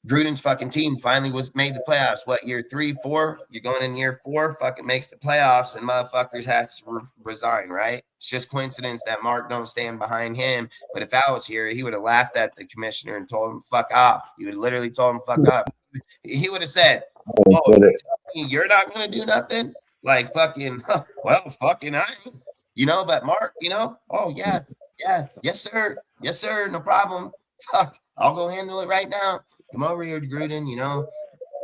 Gruden's fucking team finally was made the playoffs. What, year 3, 4? You're going in year 4, fucking makes the playoffs, and motherfuckers has to resign, right? It's just coincidence that Mark don't stand behind him. But if Al was here, he would have laughed at the commissioner and told him fuck off. He would have literally told him fuck off. He would have said, "Oh, you're not gonna do nothing." Like fucking, well, fucking I ain't. But Mark, oh yeah, yes sir, no problem. Fuck, I'll go handle it right now. Come over here, Gruden,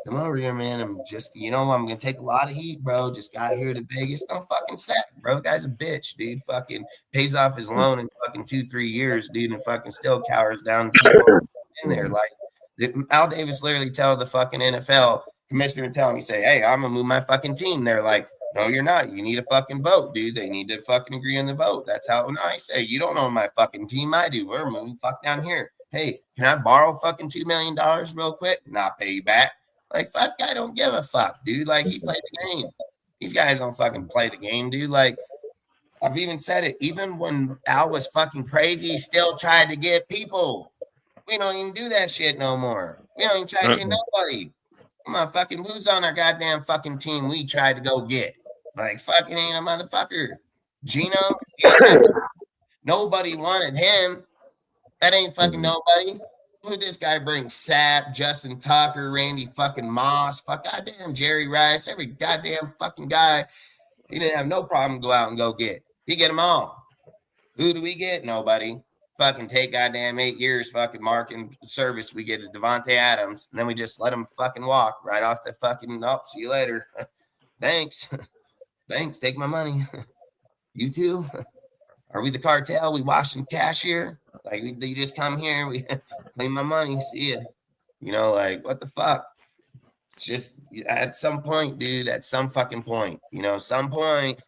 come over here, man. I'm just, I'm gonna take a lot of heat, bro. Just got here to Vegas. Don't fucking sack, bro. Guy's a bitch, dude. Fucking pays off his loan in fucking 2-3 years, dude, and fucking still cowers down to keep on in there. Like Al Davis literally tell the fucking NFL commissioner and tell him, he say, hey, I'm gonna move my fucking team. They're like, no, you're not. You need a fucking vote, dude. They need to fucking agree on the vote. That's how I say, you don't own my fucking team. I do. We're moving fuck down here. Hey, can I borrow fucking $2 million real quick? Not pay you back. Like, fuck, I don't give a fuck, dude. Like, he played the game. These guys don't fucking play the game, dude. Like, I've even said it. Even when Al was fucking crazy, he still tried to get people. We don't even do that shit no more. We don't even try to get nobody. Come on, fucking who's on our goddamn fucking team we tried to go get? Like, fucking ain't a motherfucker. Gino, nobody wanted him. That ain't fucking nobody. Who did this guy bring? Sapp, Justin Tucker, Randy fucking Moss, fuck goddamn Jerry Rice, every goddamn fucking guy. He didn't have no problem go out and go get. He get them all. Who do we get? Nobody. Fucking take goddamn 8 years fucking marking service. We get a Devontae Adams, and then we just let him fucking walk right off the fucking, see you later. Thanks. Thanks. Take my money. You too? Are we the cartel? We washing cashier? Like, they just come here, we claim my money, see ya. Like, what the fuck? Just at some point, dude, at some fucking point, some point,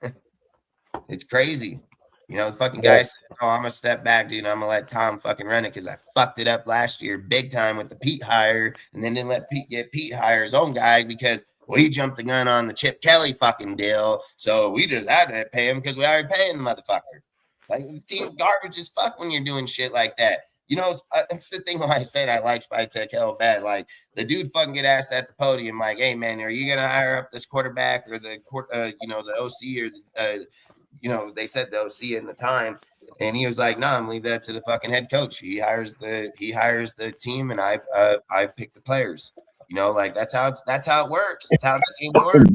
it's crazy. The fucking guy said, oh, I'm going to step back, dude. I'm going to let Tom fucking run it because I fucked it up last year big time with the Pete hire and then didn't let Pete hire his own guy because he jumped the gun on the Chip Kelly fucking deal. So we just had to pay him because we already paying the motherfucker. Like, the team garbage as fuck when you're doing shit like that. That's the thing why I said I like Spytek hell bad. Like, the dude fucking get asked at the podium, like, hey, man, are you going to hire up this quarterback or the OC or the, they said the OC in the time. And he was like, no, I'm leave that to the fucking head coach. He hires the team and I pick the players. Like, that's how it works. That's how the game works.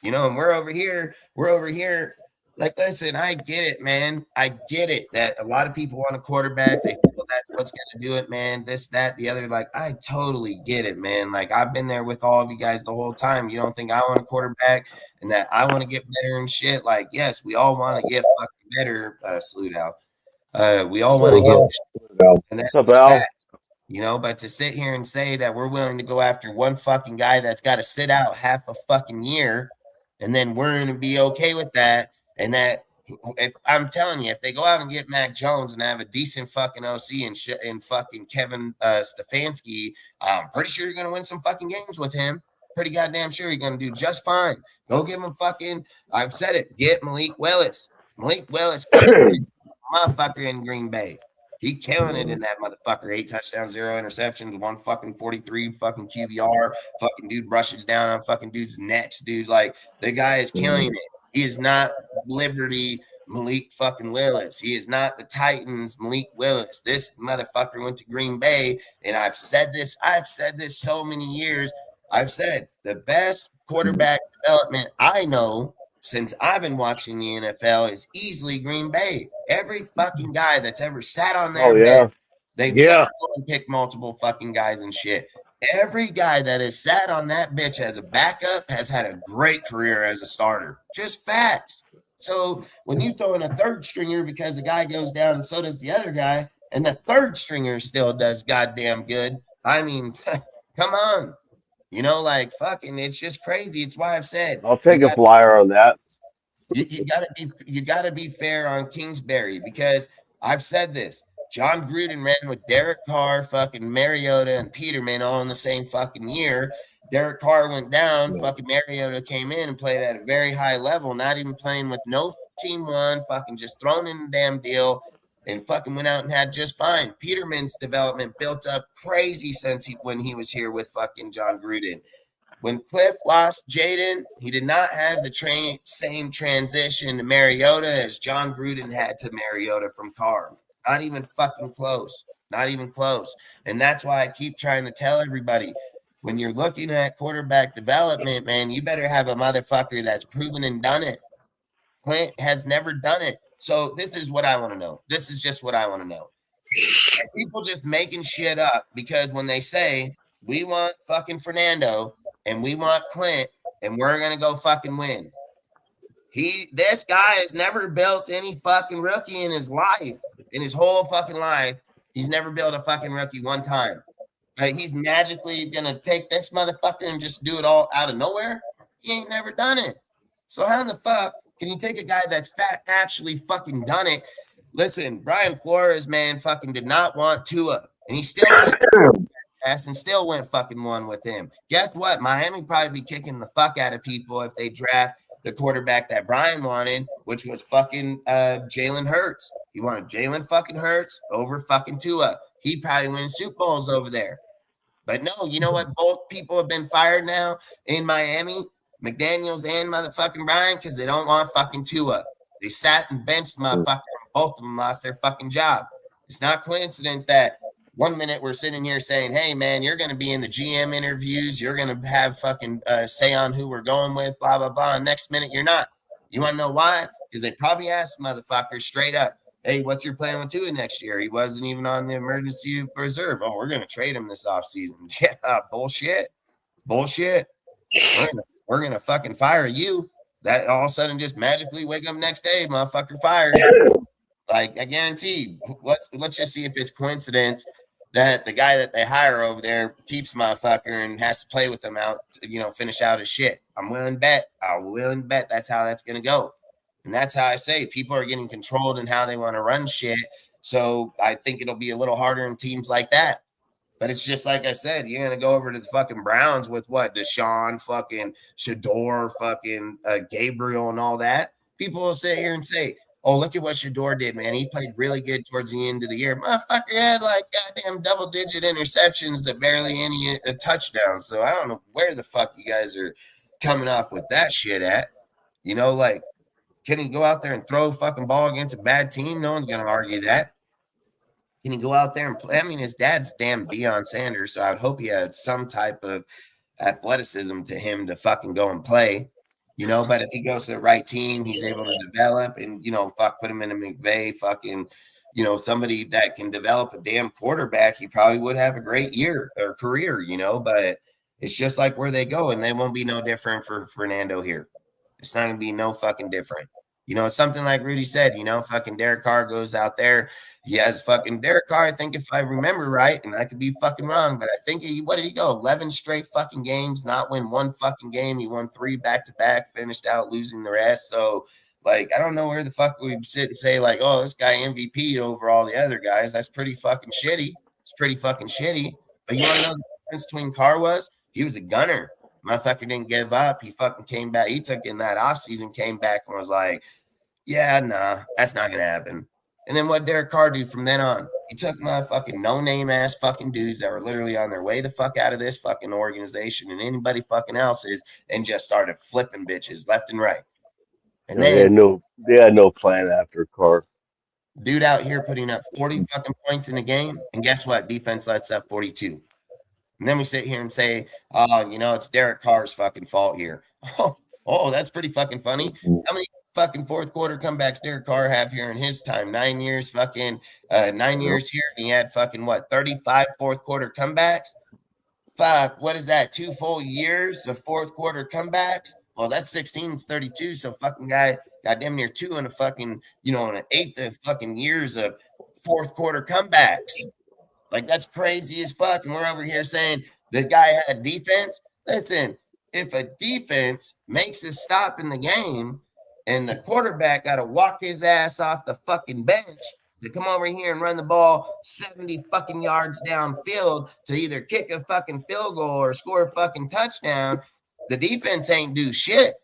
And we're over here. Like, listen, I get it, man. I get it that a lot of people want a quarterback. They feel that's what's going to do it, man. This, that, the other. Like, I totally get it, man. Like, I've been there with all of you guys the whole time. You don't think I want a quarterback and that I want to get better and shit? Like, yes, we all want to get fucking better, Salute Al. We all want to get and that's facts, but to sit here and say that we're willing to go after one fucking guy that's got to sit out half a fucking year and then we're going to be okay with that. And that, if I'm telling you, if they go out and get Mac Jones and have a decent fucking OC and fucking Kevin Stefanski, I'm pretty sure you're going to win some fucking games with him. Pretty goddamn sure you're going to do just fine. Go give him fucking, I've said it, get Malik Willis. Malik Willis, motherfucker in Green Bay. He killing it in that motherfucker. 8 touchdowns, 0 interceptions, 143 fucking QBR. Fucking dude brushes down on fucking dude's nets, dude. Like, the guy is killing it. He is not Liberty Malik fucking Willis. He is not the Titans Malik Willis. This motherfucker went to Green Bay, and I've said this so many years. I've said the best quarterback development I know since I've been watching the NFL is easily Green Bay. Every fucking guy that's ever sat on their bed, they've picked multiple fucking guys and shit. Every guy that has sat on that bitch as a backup has had a great career as a starter. Just facts. So when you throw in a third stringer because the guy goes down and so does the other guy, and the third stringer still does goddamn good, I mean, come on. Like, fucking, it's just crazy. It's why I've said I'll take a flyer on that. You gotta be fair on Kingsbury because I've said this. John Gruden ran with Derek Carr, fucking Mariota, and Peterman all in the same fucking year. Derek Carr went down. Fucking Mariota came in and played at a very high level, not even playing with no team one, fucking just thrown in the damn deal. and fucking went out and had just fine. Peterman's development built up crazy since when he was here with fucking John Gruden. When Cliff lost Jaden, he did not have the same transition to Mariota as John Gruden had to Mariota from Carr. Not even fucking close. Not even close. And that's why I keep trying to tell everybody, when you're looking at quarterback development, man, you better have a motherfucker that's proven and done it. Clint has never done it. So this is what I want to know. This is just what I want to know. Are people just making shit up because when they say we want fucking Fernando and we want Clint and we're gonna go fucking win? This guy has never built any fucking rookie in his life, in his whole fucking life. He's never built a fucking rookie one time. Like, he's magically gonna take this motherfucker and just do it all out of nowhere? He ain't never done it. So how in the fuck can you take a guy that's actually fucking done it? Listen, Brian Flores, man, fucking did not want Tua, and he still took ass and still went fucking one with him. Guess what? Miami probably be kicking the fuck out of people if they draft the quarterback that Brian wanted, which was fucking Jalen Hurts. He wanted Jalen fucking Hurts over fucking Tua. He probably wins Super Bowls over there. But no, you know what? Both people have been fired now in Miami, McDaniels and motherfucking Brian, because they don't want fucking Tua. They sat and benched motherfucker. Both of them lost their fucking job. It's not coincidence that 1 minute we're sitting here saying, hey, man, you're going to be in the GM interviews. You're going to have fucking say on who we're going with, blah, blah, blah. And next minute, you're not. You want to know why? Because they probably asked motherfuckers straight up, hey, what's your plan with Tua next year? He wasn't even on the emergency reserve. Oh, we're going to trade him this offseason. Yeah, bullshit. Bullshit. We're gonna fucking fire you. That all of a sudden just magically wake up next day, motherfucker fired. Like, I guarantee. Let's just see if it's coincidence that the guy that they hire over there keeps motherfucker and has to play with them out, finish out his shit. I'm willing to bet. That's how that's gonna go. And that's how I say people are getting controlled in how they want to run shit. So I think it'll be a little harder in teams like that. But it's just like I said, you're going to go over to the fucking Browns with what? Deshaun, fucking Shador, fucking Gabriel and all that. People will sit here and say, oh, look at what Shador did, man. He played really good towards the end of the year. Motherfucker had like goddamn double-digit interceptions to barely any touchdowns. So I don't know where the fuck you guys are coming up with that shit at. Like, can he go out there and throw a fucking ball against a bad team? No one's going to argue that. Can he go out there and play? I mean, his dad's damn Deion Sanders, so I'd hope he had some type of athleticism to him to fucking go and play, But if he goes to the right team, he's able to develop and, put him in a McVay, fucking, somebody that can develop a damn quarterback. He probably would have a great year or career, But it's just like where they go, and they won't be no different for Fernando here. It's not going to be no fucking different. It's something like Rudy said, fucking Derek Carr goes out there. He has fucking Derek Carr, I think if I remember right, and I could be fucking wrong, but I think what did he go? 11 straight fucking games, not win one fucking game. He won 3 back-to-back, finished out losing the rest. So, like, I don't know where the fuck we sit and say, like, oh, this guy MVP over all the other guys. That's pretty fucking shitty. It's pretty fucking shitty. But you want to know the difference between Carr was? He was a gunner. Motherfucker didn't give up. He fucking came back. He took in that offseason, came back and was like, yeah, nah, that's not going to happen. And then what Derek Carr do from then on? He took my fucking no-name ass fucking dudes that were literally on their way the fuck out of this fucking organization and anybody fucking else's and just started flipping bitches left and right. And then they had no plan after Carr. Dude out here putting up 40 fucking points in a game, and guess what? Defense lets up 42. And then we sit here and say, it's Derek Carr's fucking fault here. Oh, that's pretty fucking funny. How many fucking fourth quarter comebacks Derek Carr have here in his time? 9 years fucking 9 years here, and he had fucking 35 fourth quarter comebacks? Fuck, what is that? 2 full years of fourth quarter comebacks? Well, that's 16, it's 32. So fucking guy got damn near 2 in a fucking, in an eighth of fucking years of fourth quarter comebacks. Like, that's crazy as fuck. And we're over here saying the guy had defense. Listen, if a defense makes a stop in the game and the quarterback got to walk his ass off the fucking bench to come over here and run the ball 70 fucking yards downfield to either kick a fucking field goal or score a fucking touchdown, the defense ain't do shit.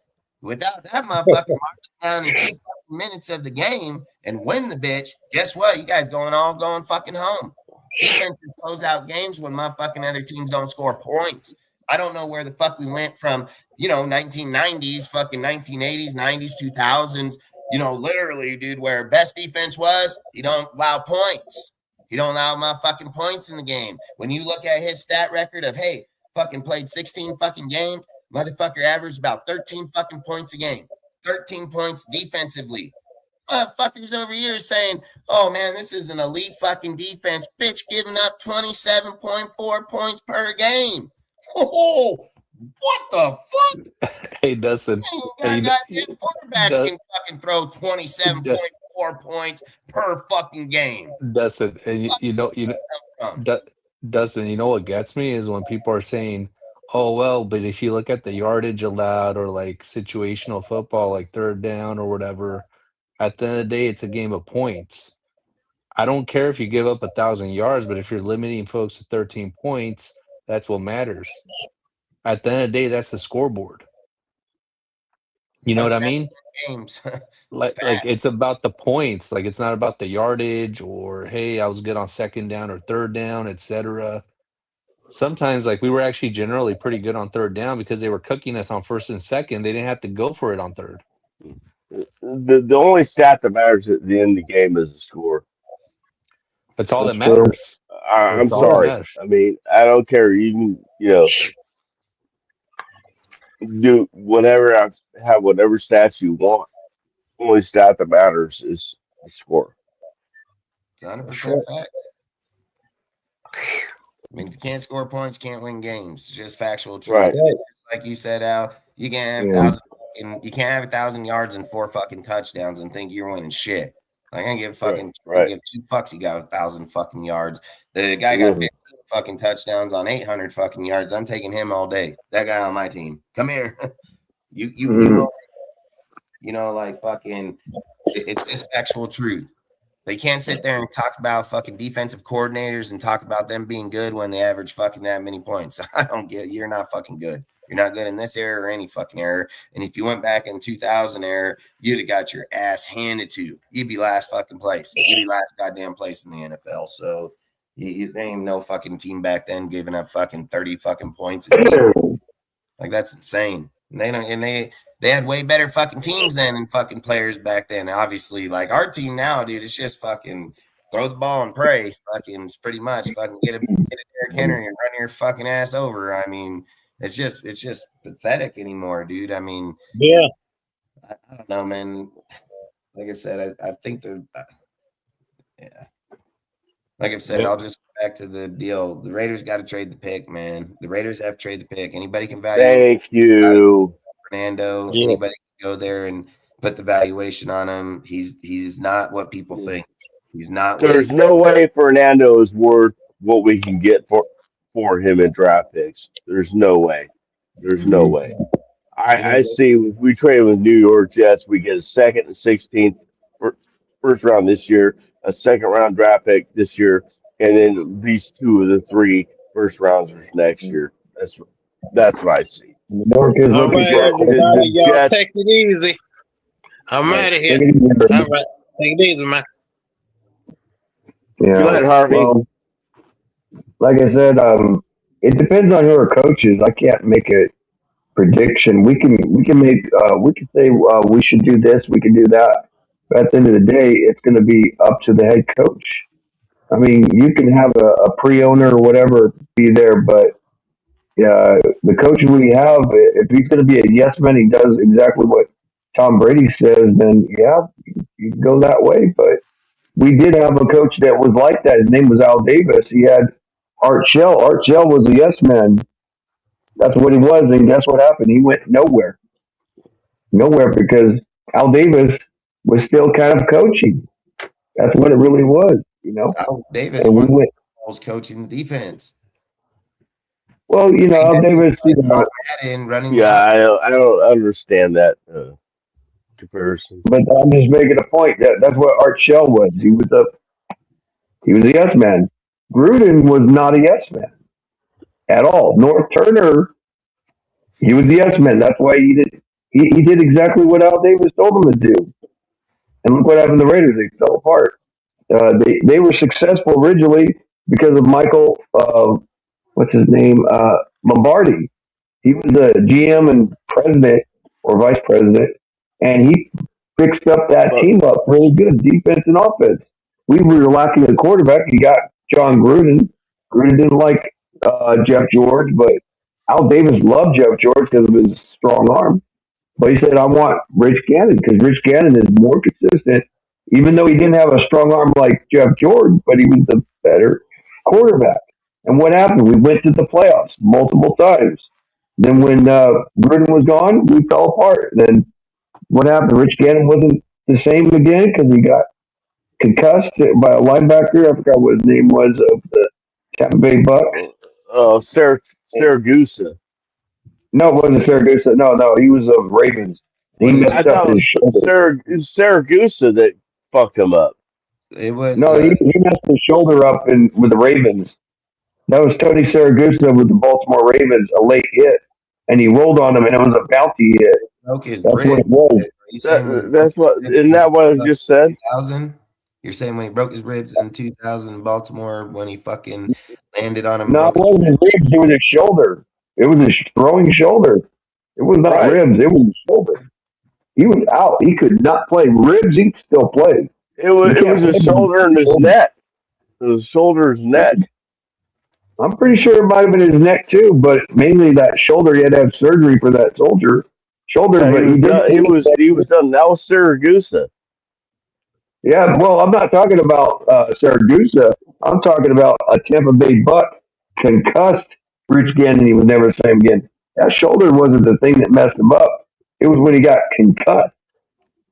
Without that motherfucker marching down and 2 minutes of the game and win the bitch, guess what? You guys going fucking home. Defenses close out games when my fucking other teams don't score points. I don't know where the fuck we went from, 1990s, fucking 1980s, 90s, 2000s, literally, dude, where best defense was, you don't allow points. You don't allow my fucking points in the game. When you look at his stat record of, hey, fucking played 16 fucking games, motherfucker averaged about 13 fucking points a game. 13 points defensively. Motherfuckers over here saying, oh man, this is an elite fucking defense. Bitch giving up 27.4 points per game. Oh, what the fuck? Hey, Dustin. Hey, Goddamn quarterbacks can fucking throw 27.4 points per fucking game. Dustin, and Dustin, you know what gets me is when people are saying, "Oh well," but if you look at the yardage allowed or like situational football, like third down or whatever, at the end of the day, it's a game of points. I don't care if you give up 1,000 yards, but if you're limiting folks to 13 points, that's what matters. At the end of the day, that's the scoreboard. You know what I mean? Games. Like it's about the points. Like it's not about the yardage or hey, I was good on second down or third down, etc. Sometimes like we were actually generally pretty good on third down because they were cooking us on first and second. They didn't have to go for it on third. The only stat that matters at the end of the game is the score. That's all that matters. I'm sorry. I mean, I don't care. You can, do whatever. Have whatever stats you want. Only stat that matters is the score. 100% fact. I mean, if you can't score points, you can't win games. It's just factual truth. Right. Like you said, Al, you can't have 1,000 yards and 4 fucking touchdowns and think you're winning shit. Like, I give fucking give 2 fucks. You got 1,000 fucking yards. The guy got 15 fucking touchdowns on 800 fucking yards. I'm taking him all day. That guy on my team. Come here. You know, like fucking. It's just factual truth. They can't sit there and talk about fucking defensive coordinators and talk about them being good when they average fucking that many points. I don't get it. You're not fucking good. You're not good in this era or any fucking era. And if you went back in 2000 era, you'd have got your ass handed to you. You'd be last fucking place. You'd be last goddamn place in the NFL. So there ain't no fucking team back then giving up fucking 30 fucking points. Like that's insane. And they had way better fucking teams then and fucking players back then. Obviously, like our team now, dude, it's just fucking throw the ball and pray. Fucking it's pretty much fucking get a Derrick Henry and run your fucking ass over. I mean, it's just pathetic anymore, dude. I mean, yeah, I don't know, man. Like I've said, I think like I've said, I'll just go back to the deal. The Raiders got to trade the pick, man. The Raiders have to trade the pick. Anybody can value. Thank you, Fernando. Yeah. Anybody can go there and put the valuation on him. He's not what people think. He's not. There's no way Fernando is worth what we can get for him in draft picks. There's no way. There's no way. I see if we trade with New York Jets, we get a second and 16th first round this year, a second round draft pick this year, and then at least 2 of the 3 first rounders next year. That's what I see. All right, everybody, y'all take it easy. I'm out of here. All right, take it easy, man. Yeah. Go ahead, Harvey. Well, like I said, it depends on who our coach is. I can't make a prediction. We can say we should do this, we can do that. But at the end of the day, it's going to be up to the head coach. I mean, you can have a pre-owner or whatever be there, but the coach we have, if he's going to be a yes man, he does exactly what Tom Brady says, then you can go that way. But we did have a coach that was like that. His name was Al Davis. He had Art Shell. Art Shell was a yes man. That's what he was, and guess what happened? He went nowhere. Nowhere because Al Davis was still kind of coaching. That's what it really was, you know. Al Davis was coaching the defense. Well, you know, Al Davis, I don't understand that comparison. But I'm just making a point that's what Art Shell was. He was a yes man. Gruden was not a yes man at all. North Turner, he was a yes man. That's why he did exactly what Al Davis told him to do. And look what happened to the Raiders. They fell apart. They were successful originally because of Michael, what's his name? Lombardi. He was the GM and president or vice president, and he fixed up that But team up really good, defense and offense. We were lacking a quarterback. He got John Gruden. Gruden didn't like Jeff George, but Al Davis loved Jeff George because of his strong arm. But he said, I want Rich Gannon because Rich Gannon is more consistent, even though he didn't have a strong arm like Jeff George, but he was the better quarterback. And what happened? We went to the playoffs multiple times. Then when Gruden was gone, we fell apart. Then what happened? Rich Gannon wasn't the same again because he got concussed by a linebacker. I forgot what his name was of the Tampa Bay Bucks. Saragusa. No, it wasn't Saragusa. No, he was of Ravens. He What is I messed it? up thought it his was shoulder. Saragusa that fucked him up. It was No, he messed his shoulder up with the Ravens. That was Tony Saragusa with the Baltimore Ravens, a late hit, and he rolled on him, and it was a bounty hit. broke his That's what ribs. it was. Are you saying when he broke That's his what. ribs Isn't in that what I just said? 2000? You're saying when he broke his ribs in 2000 in Baltimore when he fucking landed on him and No, it broke his wasn't his ribs. It was his shoulder. It was his throwing shoulder. It was not Right. ribs. It was his shoulder. He was out. He could not play. Ribs, he could still play. It was You it was can't his play with shoulder and his his shoulder. neck. It was shoulder and neck. I'm pretty sure it might have been his neck too, but mainly that shoulder. He had to have surgery for that shoulder, Yeah, he but he was did. done. He was done. That was Saragusa. Yeah, well, I'm not talking about Saragusa. I'm talking about a Tampa Bay Buck concussed Rich Gannon. He was never the same again. That shoulder wasn't the thing that messed him up. It was when he got concussed.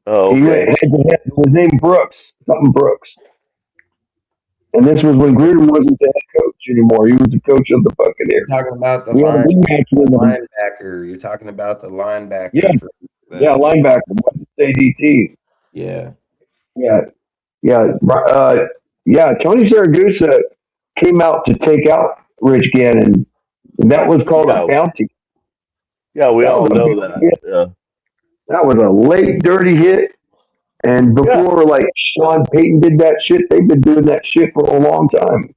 Oh, He went okay. head to head. It was named Brooks, something Brooks. And this was when Gruden wasn't the head coach anymore. He was the coach of the You're Buccaneers. talking about We had a rematch with him. linebacker. You're talking about the Yeah, linebacker for yeah, the linebacker, wasn't ADT. yeah. Yeah, yeah, yeah. Tony Saragusa came out to take out Rich Gannon. That was called a Yeah, bounty. yeah. We That all was a know big that. hit. Yeah, That was a late dirty hit. And yeah. before like Sean Payton did that shit, they've been doing that shit for a long time.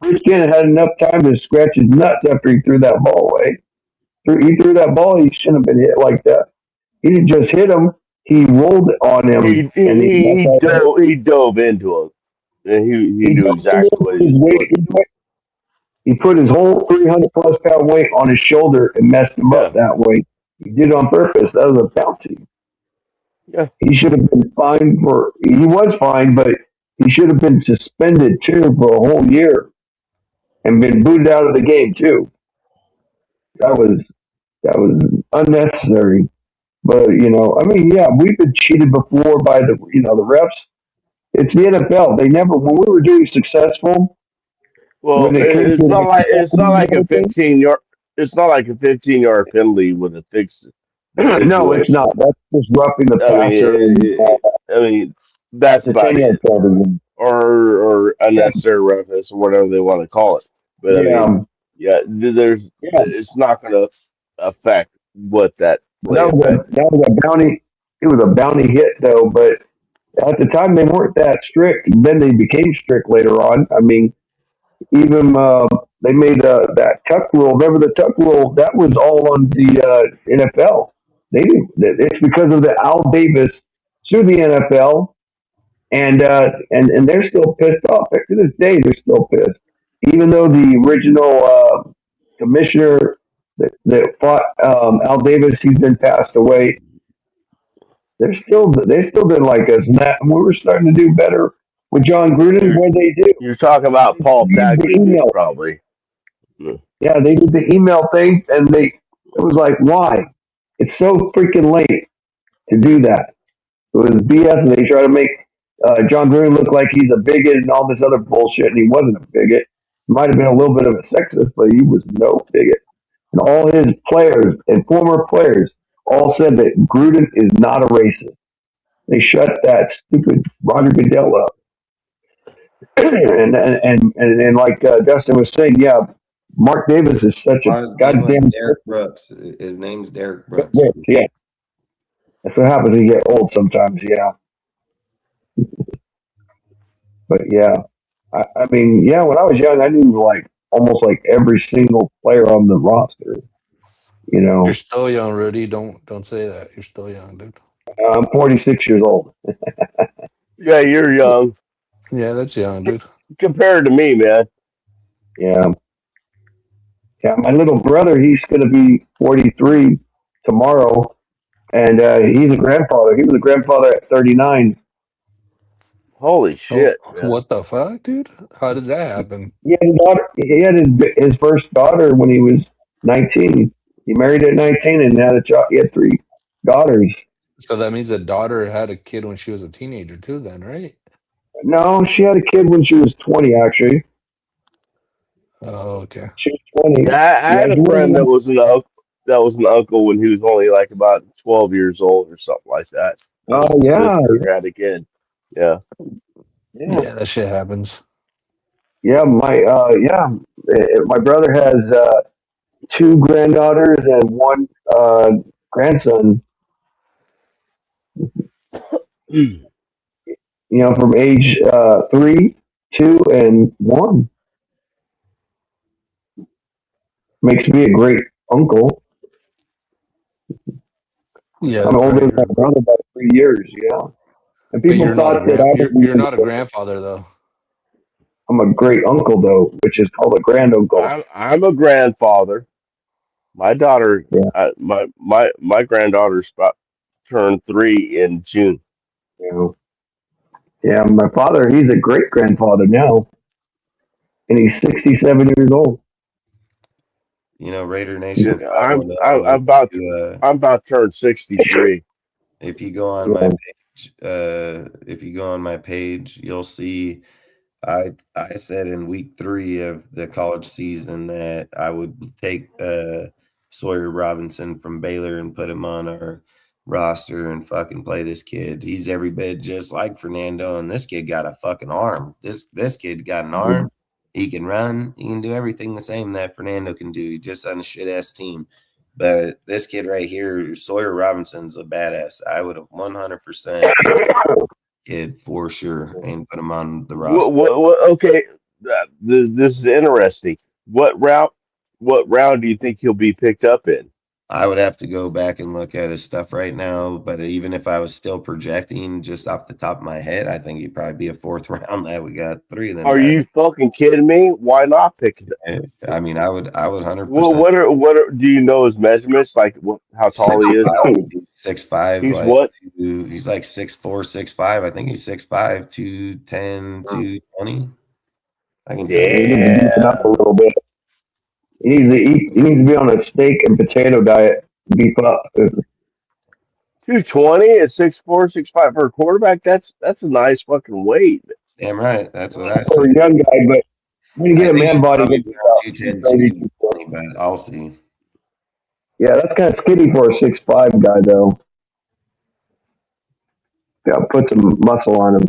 Rich Gannon had enough time to scratch his nuts after he threw that ball away. He threw that ball. He shouldn't have been hit like that. He didn't just hit him. He rolled on him, and that's how it hurt. He dove into it, and he He knew jumped in there, exactly what put he his was weight doing. into it. He put his whole 300 plus pound weight on his shoulder and messed him up Yeah, that way. He did it on purpose. That was a bounty. yeah. He should have been fined for. He was fined, but he should have been suspended too for a whole year and been booted out of the game too. That was unnecessary. But I mean, yeah, we've been cheated before by the refs. It's the NFL. They never when we were doing successful Well, when it came to like it's not and like a everything. 15 yard. It's not like a 15-yard penalty would have fixed the No, it's situation. not. That's just roughing the I mean, passer and I mean that's that's a about 10 yard it, penalty. or Yeah, unnecessary roughness or whatever they want to call it. But I yeah, mean, yeah, yeah. it's not going to affect what that play affected. That was a bounty. It was a bounty hit though, but at the time they weren't that strict. Then they became strict later on. I mean, even they made that tuck rule. Remember the tuck rule? That was all on the NFL. They didn't. It's because of the Al Davis sued the NFL, and they're still pissed off. To this day, they're still pissed, even though the original commissioner that fought Al Davis, he's been passed away. They still didn't like us, and we were starting to do better with John Gruden. You're What they do? you're talking about Paul They did the Tagliabue, email. probably. Mm. Yeah, they did the email thing, and it was like, why? It's so freaking late to do that. It was BS, and they try to make John Gruden look like he's a bigot and all this other bullshit, and he wasn't a bigot. He might have been a little bit of a sexist, but he was no bigot. And all his players and former players all said that Gruden is not a racist. They shut that stupid Roger Goodell up. And like Dustin was saying, yeah, Mark Davis is such a His name was goddamn Derek Brooks. His name's Derek Brooks. bitch. Yeah, that's what happens when you get old sometimes. Yeah, But yeah, I mean, yeah, when I was young, I knew like almost like every single player on the roster. You You're know, still young, Rudy. Don't say that. You're still young, dude. I'm 46 years old. Yeah, you're young Yeah, that's young, dude. compared to me, man. Yeah, yeah. My little brother, he's going to be 43 tomorrow, and he's a grandfather. He was a grandfather at 39. Holy Oh, shit, man. what the fuck, dude? How does that happen? He had his first daughter when he was 19. He married at 19 and had a child. He had three daughters. So that means the daughter had a kid when she was a teenager too, then, right? No, she had a kid when she was 20. Actually, Oh, okay. she was 20. Yeah, I Yeah, had a she friend wasn't. that was an uncle when he was only like about 12 years old or something like that. Oh His yeah, sister had a kid. Yeah. yeah, Yeah, that shit happens. yeah. My brother has two granddaughters and one grandson. You know, from age 3, 2, and 1. Makes me a great uncle. Yeah, I'm that's older right. than my brother by 3 years. Yeah, and But people thought that I would you're be. not a grandfather though. I'm a great uncle though, which is called a grand uncle. I'm a grandfather. My daughter, Yeah, my granddaughter's about turned 3 in June. you know. Yeah, my father, he's a great grandfather now, and he's 67 years old. Raider Yeah, Nation 510. I'm about to turn 63. If you go on my Yeah, page, if you go on my page, you'll see I said in week 3 of the college season that I would take Sawyer Robinson from Baylor and put him on our roster and fucking play this kid. He's every bit just like Fernando, and this kid got a fucking arm. This kid got an arm. He can run. He can do everything the same that Fernando can do. He's just on a shit ass team. But this kid right here, Sawyer Robinson's a badass. I would have 100% kid for sure and put him on the roster. Okay, this is interesting. What route what round do you think he'll be picked up in? I would have to go back and look at his stuff right now, but even if I was still projecting just off the top of my head, I think he'd probably be a fourth round. That we got 3 of them Are guys. you fucking kidding me? Why not pick it? I mean, I would 100% Do you know his measurements? Like how tall he is? 6'5", 6'5", He's like what? he's like 6'4", 6'5". I think he's 6'5", 210, 220. I can tell he you. needs to beef it up a Damn. little bit. He needs to eat. He needs to be on a steak and potato diet. To beef up. 220 at 6'4", 6'5" for a quarterback. That's a nice fucking weight. Damn right. That's what I For said. a young guy, but when you I get a think man he's body, probably he'll be around about 210, 230, 220, but I'll see. Yeah, that's kind of skinny for a 6'5" guy, though. Got to put some muscle on him.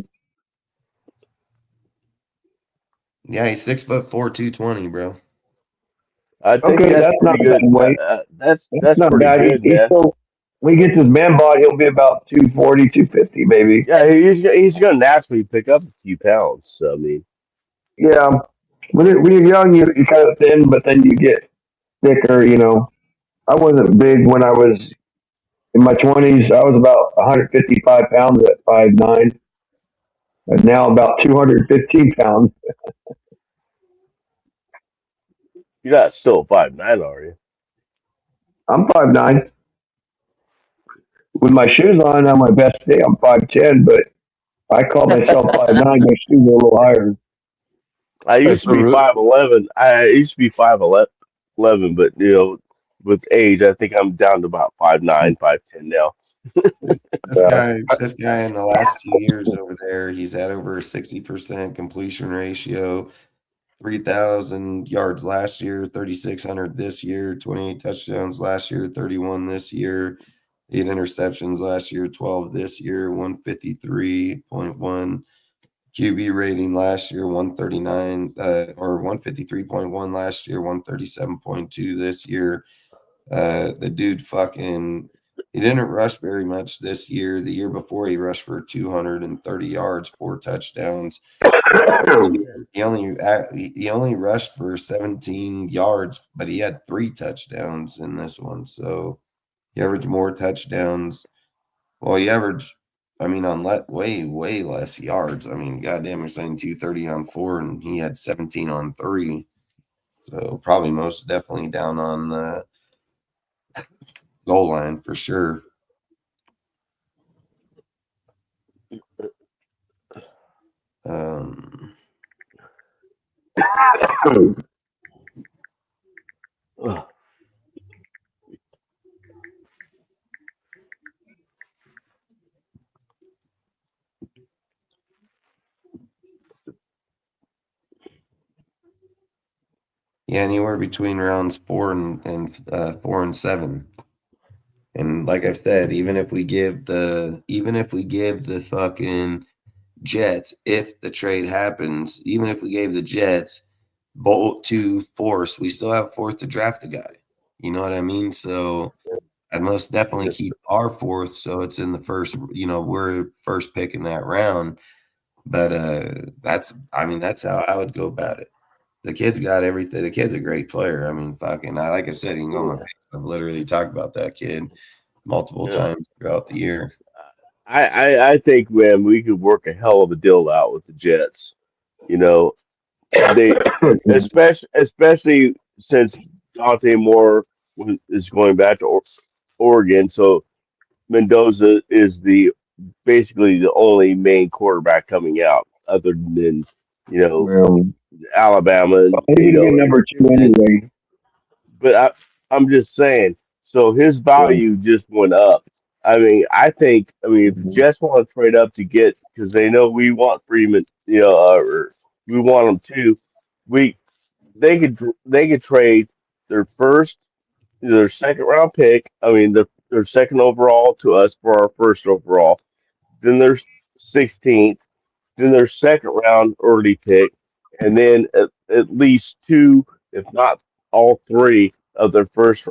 Yeah, he's 6'4", 220, bro. I think Okay, that's that's not pretty a bad good. weight. That's That's not pretty bad. good, He's man. still, when he gets his man body, he'll be about 240, 250, maybe. Yeah, he's gonna naturally pick up a few pounds. So, I mean, Yeah. When you're young, you're kind of thin, but then you get thicker, you know. I wasn't big when I was in my 20s. I was about 155 pounds at 5'9", and now about 215 pounds. you're not still 5'9", are you? I'm 5'9". With my shoes on my best day, I'm 5'10", but I call myself 5'9". My shoes are a little higher. I Hey, used to so be 5'11". I used to be 5'11", but with age, I think I'm down to about 5'9", 5'10" now. This this Yeah. guy this guy in the last 2 years over there, he's had over a 60% completion ratio, 3,000 yards last year, 3,600 this year, 28 touchdowns last year, 31 this year, 8 interceptions last year, 12 this year, 153.1 QB rating last year, 139 or 153.1 last year, 137.2 this year. The dude fucking He didn't rush very much this year. The year before, he rushed for 230 yards, 4 touchdowns. This year, he only rushed for 17 yards, but he had 3 touchdowns in this one. So he averaged more touchdowns. Well, he averaged, I mean, on way less yards. I mean, goddamn, you're saying 230 on 4, and he had 17 on 3. So probably most definitely down on the goal line for sure. Um, yeah, anywhere between rounds 4 and 7. And like I said, even if we give the fucking Jets, if the trade happens, even if we gave the Jets bolt to fourth, we still have fourth to draft the guy. You know what I mean? So I'd most definitely keep our fourth, so it's in the first. We're first pick in that round. But that's how I would go about it. The kid's got everything. The kid's a great player. I mean, like I said, you can go on my page. I've literally talked about that kid multiple times throughout the year. I think, man, we could work a hell of a deal out with the Jets. You know, they especially since Dante Moore is going back to Oregon, so Mendoza is the basically the only main quarterback coming out, other than you know Well, Alabama. he would get number two And anyway. but I'm just saying. So his Yeah. value just went up. I mean, if the Mhm. Jets want to trade up to get, because they know we want Freeman, or we want them to, we they could trade their their second round pick. I mean, their second overall to us for our first overall. Then their 16th, then their second round early pick, and then at least two, if not all three, of their first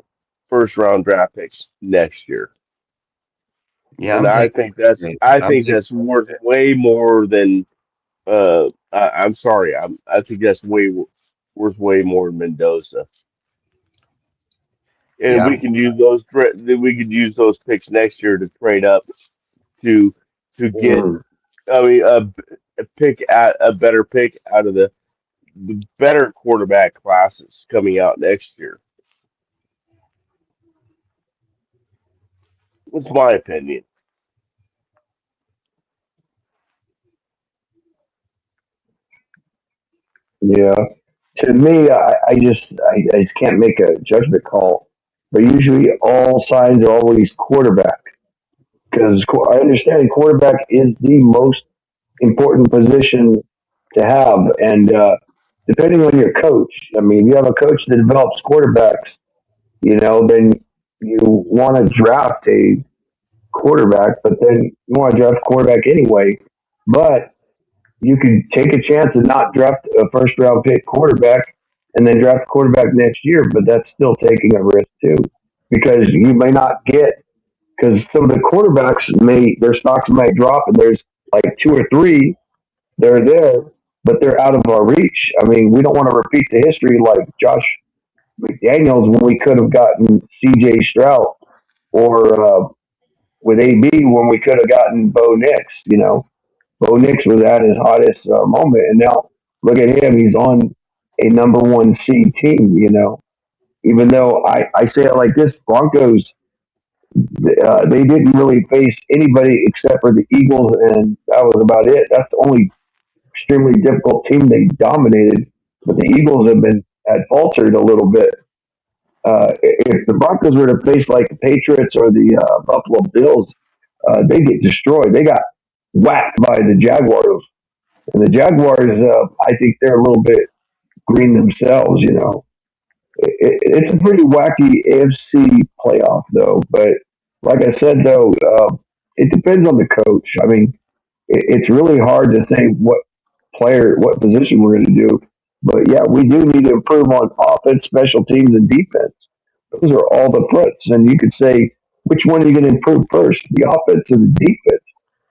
round draft picks next year. Yeah, And I'm I taking. think that's I think that's worth way more than I'm sorry, I think that's worth way more than Mendoza. And Yeah, we can use we could use those picks next year to trade up to get Mhm. I mean a better pick out of the better quarterback classes coming out next year. That's my opinion. Yeah. To me, I just can't make a judgment call. But usually, all signs are always quarterback because I understand quarterback is the most important position to have, and depending on your coach, I mean, if you have a coach that develops quarterbacks, then you want to draft a quarterback, but then you want to draft a quarterback anyway. But you could take a chance and not draft a first round pick quarterback and then draft a quarterback next year, but that's still taking a risk too. Because you may not get because some of the quarterbacks their stocks might drop and there's like two or three they're there, but they're out of our reach. I mean, we don't want to repeat the history like Josh McDaniels when we could have gotten CJ Stroud or with AB when we could have gotten Bo Nix. Bo Nix was at his hottest moment, and now look at him. He's on a number one seed team. Even though I say it like this, Broncos they didn't really face anybody except for the Eagles, and that was about it. That's the only extremely difficult team they dominated. But the Eagles had faltered a little bit. If the Broncos were to face like the Patriots or the Buffalo Bills, they get destroyed. They got whacked by the Jaguars. And the Jaguars, I think they're a little bit green themselves. It's a pretty wacky AFC playoff, though. But like I said, though, it depends on the coach. I mean, it's really hard to say what position we're going to do. But yeah, we do need to improve on offense, special teams, and defense. Those are all the fronts. And you could say which one are you going to improve first, the offense or the defense?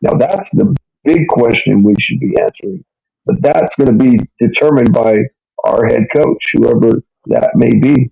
Now that's the big question we should be answering. But that's going to be determined by our head coach, whoever that may be.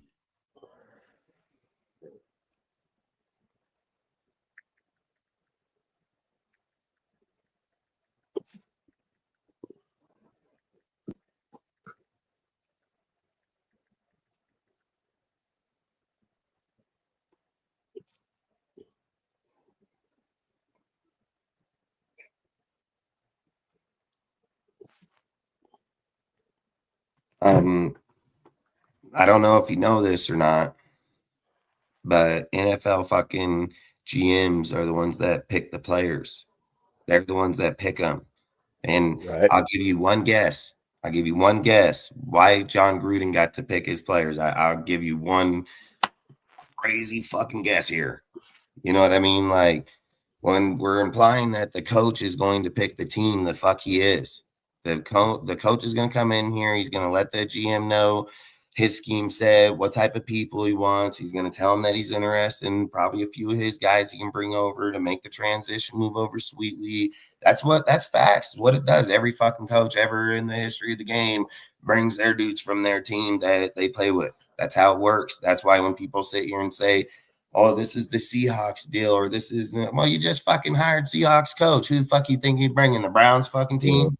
Um, I don't know if you know this or not, but NFL fucking GMs are the ones that pick the players. They're the ones that pick them. And Right. I'll give you one guess. I'll give you one guess why John Gruden got to pick his players. I'll give you one crazy fucking guess here. You know what I mean? Like when we're implying that the coach is going to pick the team, the fuck he is. The coach is going to come in here. He's going to let the GM know his scheme said, what type of people he wants. He's going to tell him that he's interested in probably a few of his guys he can bring over to make the transition move over sweetly. That's facts. What it does. Every fucking coach ever in the history of the game brings their dudes from their team that they play with. That's how it works. That's why when people sit here and say, oh, this is the Seahawks deal, or this is, well, you just fucking hired Seahawks coach. Who the fuck you think you'd bring in, the Browns fucking Yeah. team?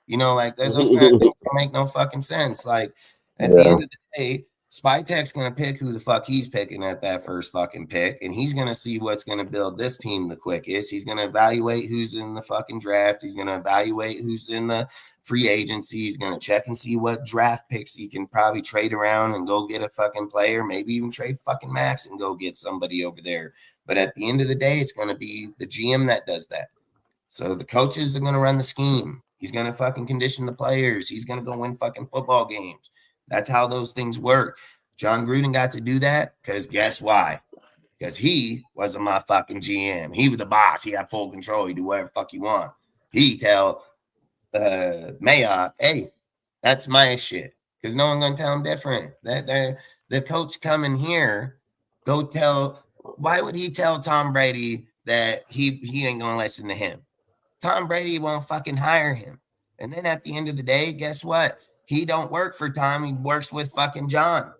You know, like those kind of things don't make no fucking sense. Like at the Yeah. end of the day, Spytek's going to pick who the fuck he's picking at that first fucking pick, and he's going to see what's going to build this team the quickest. He's going to evaluate who's in the fucking draft. He's going to evaluate who's in the free agency. He's going to check and see what draft picks he can probably trade around and go get a fucking player, maybe even trade fucking Max and go get somebody over there. But at the end of the day, it's going to be the GM that does that. So the coaches are going to run the scheme. He's going to fucking condition the players. He's going to go win fucking football games. That's how those things work. John Gruden got to do that because guess why? Because he was a motherfucking GM. He was the boss. He had full control. He do whatever fuck he want. He tell Mayock, hey, that's my shit. Because no one gonna tell him different. That they're the coach coming here, go tell. Why would he tell Tom Brady that he ain't gonna listen to him? Tom Brady won't fucking hire him. And then at the end of the day, guess what? He don't work for Tom. He works with fucking John.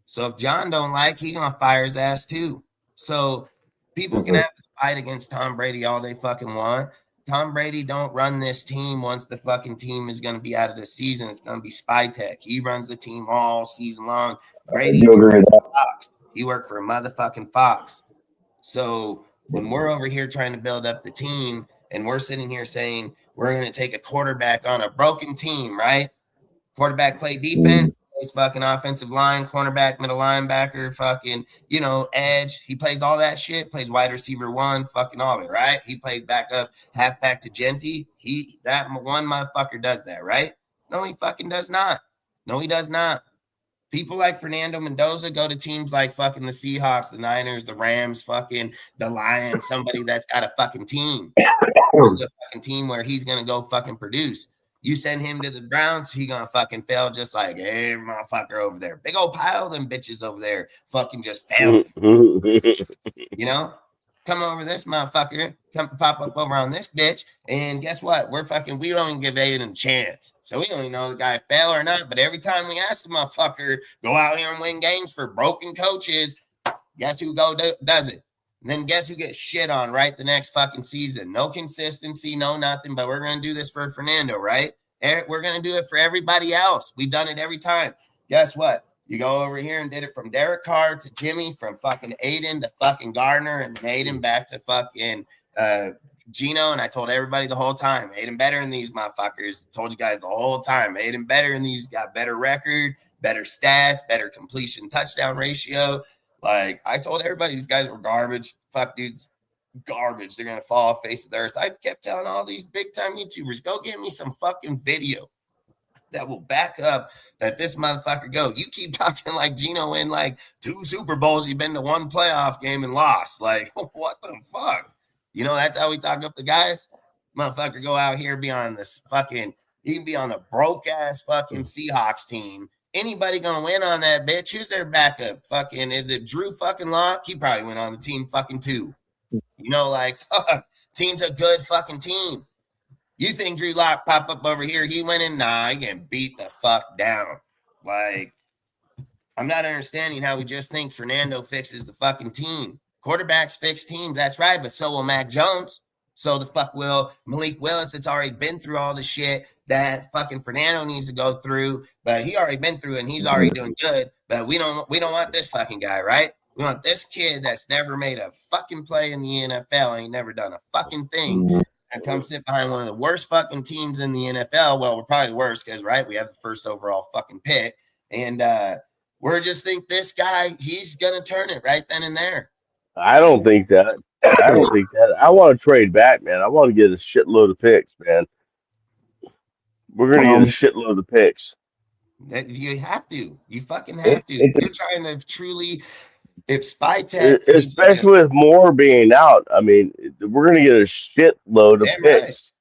So if John don't like, he gonna fire his ass too. So people can Mhm. have this fight against Tom Brady all they fucking want. Tom Brady don't run this team once the fucking team is gonna be out of the season. It's gonna be Spytek. He runs the team all season long. I Brady do agree with that. Fox. He worked for a motherfucking Fox. So when we're over here trying to build up the team and we're sitting here saying we're going to take a quarterback on a broken team, right? Quarterback play defense, Mm. plays fucking offensive line, cornerback, middle linebacker, fucking, edge. He plays all that shit, plays wide receiver one, fucking all of it, right? He played back up, halfback to Genty. That one motherfucker does that, right? No, he fucking does not. No, he does not. People like Fernando Mendoza go to teams like fucking the Seahawks, the Niners, the Rams, fucking the Lions, somebody that's got a fucking team. Goes to a fucking team where he's gonna go fucking produce. You send him to the Browns, he gonna fucking fail just like every motherfucker over there. Big old pile of them bitches over there fucking just failing. You know? Come over this motherfucker, come pop up over on this bitch, and guess what? We don't even give Aiden a chance. So we don't even know the guy fail or not. But every time we ask the motherfucker, go out here and win games for broken coaches, guess who does it? And then guess who gets shit on right the next fucking season? No consistency, no nothing, but we're going to do this for Fernando, right? We're going to do it for everybody else. We've done it every time. Guess what? You go over here and did it from Derek Carr to Jimmy, from fucking Aiden to fucking Gardner, and then Aiden back to fucking Gino. And I told everybody the whole time, Aiden better than these motherfuckers. Told you guys the whole time, Aiden better than these, got better record, better stats, better completion touchdown ratio. Like I told everybody, these guys were garbage. Fuck dudes, garbage. They're gonna fall off face of the earth. I kept telling all these big time YouTubers, go get me some fucking video that will back up that this motherfucker go. You keep talking like Gino in like 2 Super Bowls. You've been to 1 playoff game and lost. Like, what the fuck? You know, that's how we talk up the guys. Motherfucker go out here, be on this fucking, he can be on a broke ass fucking Seahawks team anybody gonna win on that bitch? Who's their backup? Fucking is it Drew fucking Lock? He probably went on the team fucking too. You know, like fuck, team's a good fucking team. You think Drew Lock pop up over here? He went in, nah, he getting beat the fuck down. Like, I'm not understanding how we just think Fernando fixes the fucking team. Quarterbacks fix teams, that's right, but so will Mac Jones. So the fuck will Malik Willis, that's already been through all the shit that fucking Fernando needs to go through, but he already been through and he's already doing good. But we don't want this fucking guy, right? We want this kid that's never made a fucking play in the NFL, ain't never done a fucking thing, and come sit behind one of the worst fucking teams in the NFL. Well, we're probably the worst because, right, we have the first overall fucking pick. And we're just think this guy, he's going to turn it right then and there. I don't think that. I don't think that. I want to trade back, man. I want to get a shitload of picks, man. We're going to get a shitload of picks. You have to. You fucking have to. You're trying to truly, if Spytech, especially with Moore being out, I mean, we're going to get a shitload of picks.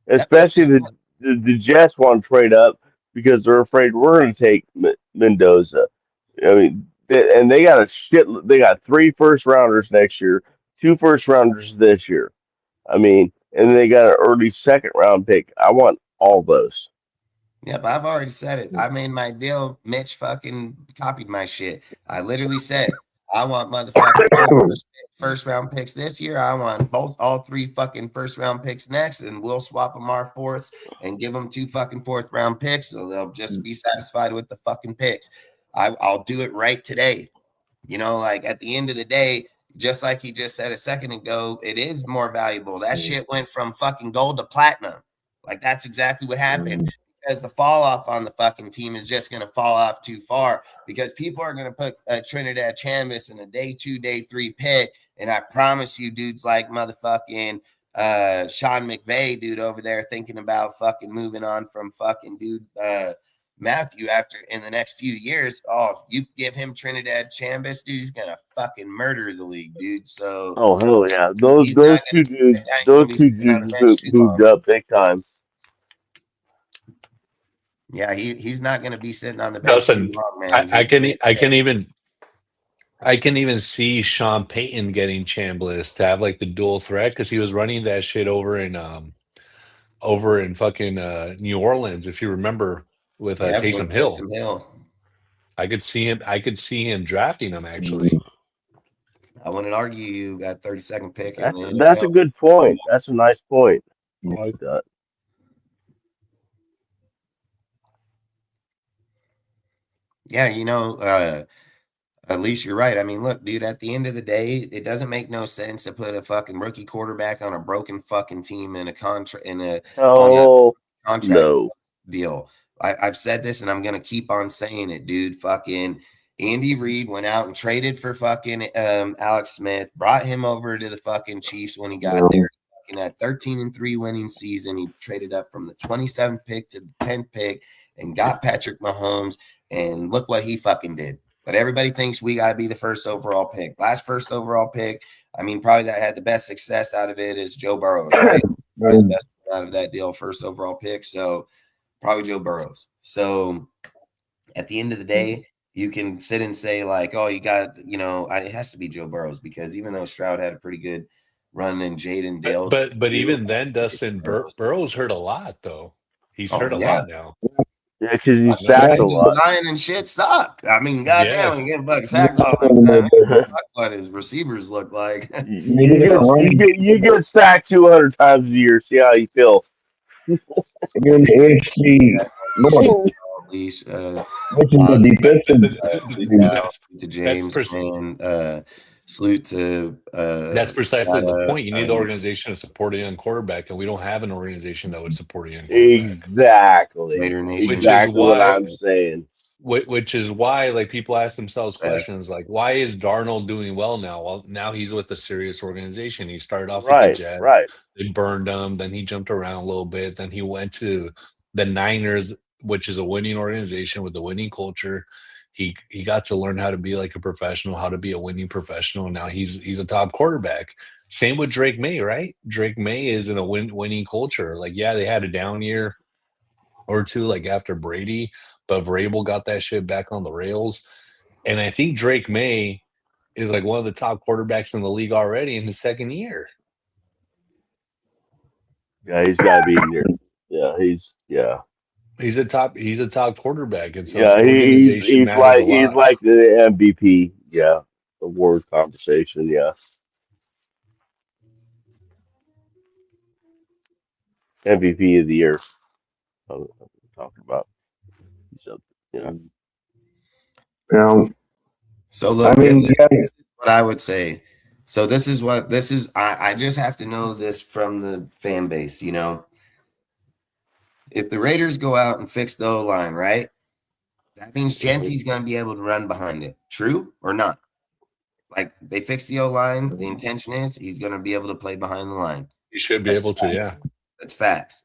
Right. Especially the Jets want to trade up because they're afraid we're going to take Mendoza. I mean, and they got they got 3 first rounders next year, 2 first rounders this year. I mean, and they got an early second round pick. I want all those. Yep, I've already said it. I made my deal. Mitch fucking copied my shit. I literally said, I want motherfucking first round picks this year. I want all 3 fucking first round picks next, and we'll swap them our fourths and give them 2 fucking fourth round picks, so they'll just be satisfied with the fucking picks. I'll do it right today. You know, like at the end of the day, just like he just said a second ago, it is more valuable. That shit went from fucking gold to platinum. Like that's exactly what happened. Because the fall off on the fucking team is just going to fall off too far, because people are going to put Trinidad Chambers in a day 2, day 3 pick. And I promise you, dudes like motherfucking Sean McVay, dude, over there thinking about fucking moving on from fucking dude Matthew after in the next few years. Oh, you give him Trinidad Chambers, dude, he's going to fucking murder the league, dude. So, oh, hell yeah. Those two dudes moved up big time. Yeah, he's not going to be sitting on the bench too long, man. I can even see Sean Payton getting Chambliss to have like the dual threat, because he was running that shit over in fucking New Orleans, if you remember, with Taysom Hill. I could see him drafting him actually. I wouldn't argue you got 32nd pick. That's a good point. That's a nice point. I like that. Yeah, you know, at least you're right. I mean, look, dude, at the end of the day, it doesn't make no sense to put a fucking rookie quarterback on a broken fucking team in a contract deal. I've said this and I'm going to keep on saying it, dude. Fucking Andy Reid went out and traded for fucking Alex Smith, brought him over to the fucking Chiefs when he got there. Fucking had 13-3 winning season. He traded up from the 27th pick to the 10th pick and got Patrick Mahomes. And look what he fucking did. But everybody thinks we got to be the first overall pick. Last first overall pick, I mean, probably that had the best success out of it is Joe Burrows, right? Probably the best out of that deal, first overall pick. So probably Joe Burrows. So at the end of the day, you can sit and say like, oh, you got, you know, it has to be Joe Burrows, because even though Stroud had a pretty good run in Jaden Dale. But even then, Dustin, Burrows hurt a lot, though. He's hurt a lot now. Yeah, because he's sacked a lot. Lion and shit suck. I mean, goddamn, he getting fucking sacked all the time. What his receivers look like. You get sacked 200 times a year. See how you feel. You're in the AFC North. Which is the defensive. to James and salute to. That's precisely the point. You need the organization to support a young quarterback, and we don't have an organization that would support a young quarterback. Exactly what I'm saying. Which is why, like, people ask themselves questions like, why is Darnold doing well now? Well, now he's with a serious organization. He started off with the Jets. Right. They burned him. Then he jumped around a little bit. Then he went to the Niners, which is a winning organization with a winning culture. He got to learn how to be like a professional, how to be a winning professional. Now he's a top quarterback. Same with Drake May, right? Drake May is in a winning culture. Like, yeah, they had a down year or two, like after Brady, but Vrabel got that shit back on the rails. And I think Drake May is like one of the top quarterbacks in the league already in his second year. Yeah, he's got to be near. Yeah, He's a top quarterback, and so yeah. organization matters a He's lot. like the MVP. Yeah, award conversation. Yeah, MVP of the year. I'm talking about something. Yeah, You know, So I look, mean, yeah, this is what I would say. So this is I just have to know this from the fan base, you know. If the Raiders go out and fix the O line, right? That means hmm Genty's gonna be able to run behind it. True or not? Like they fixed the O line. The intention is he's gonna be able to play behind the line. He should be That's able to, fact. yeah. That's facts.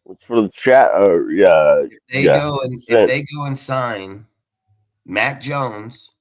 it's for the chat. Yeah, yeah. If Sent. they go and sign Mac Jones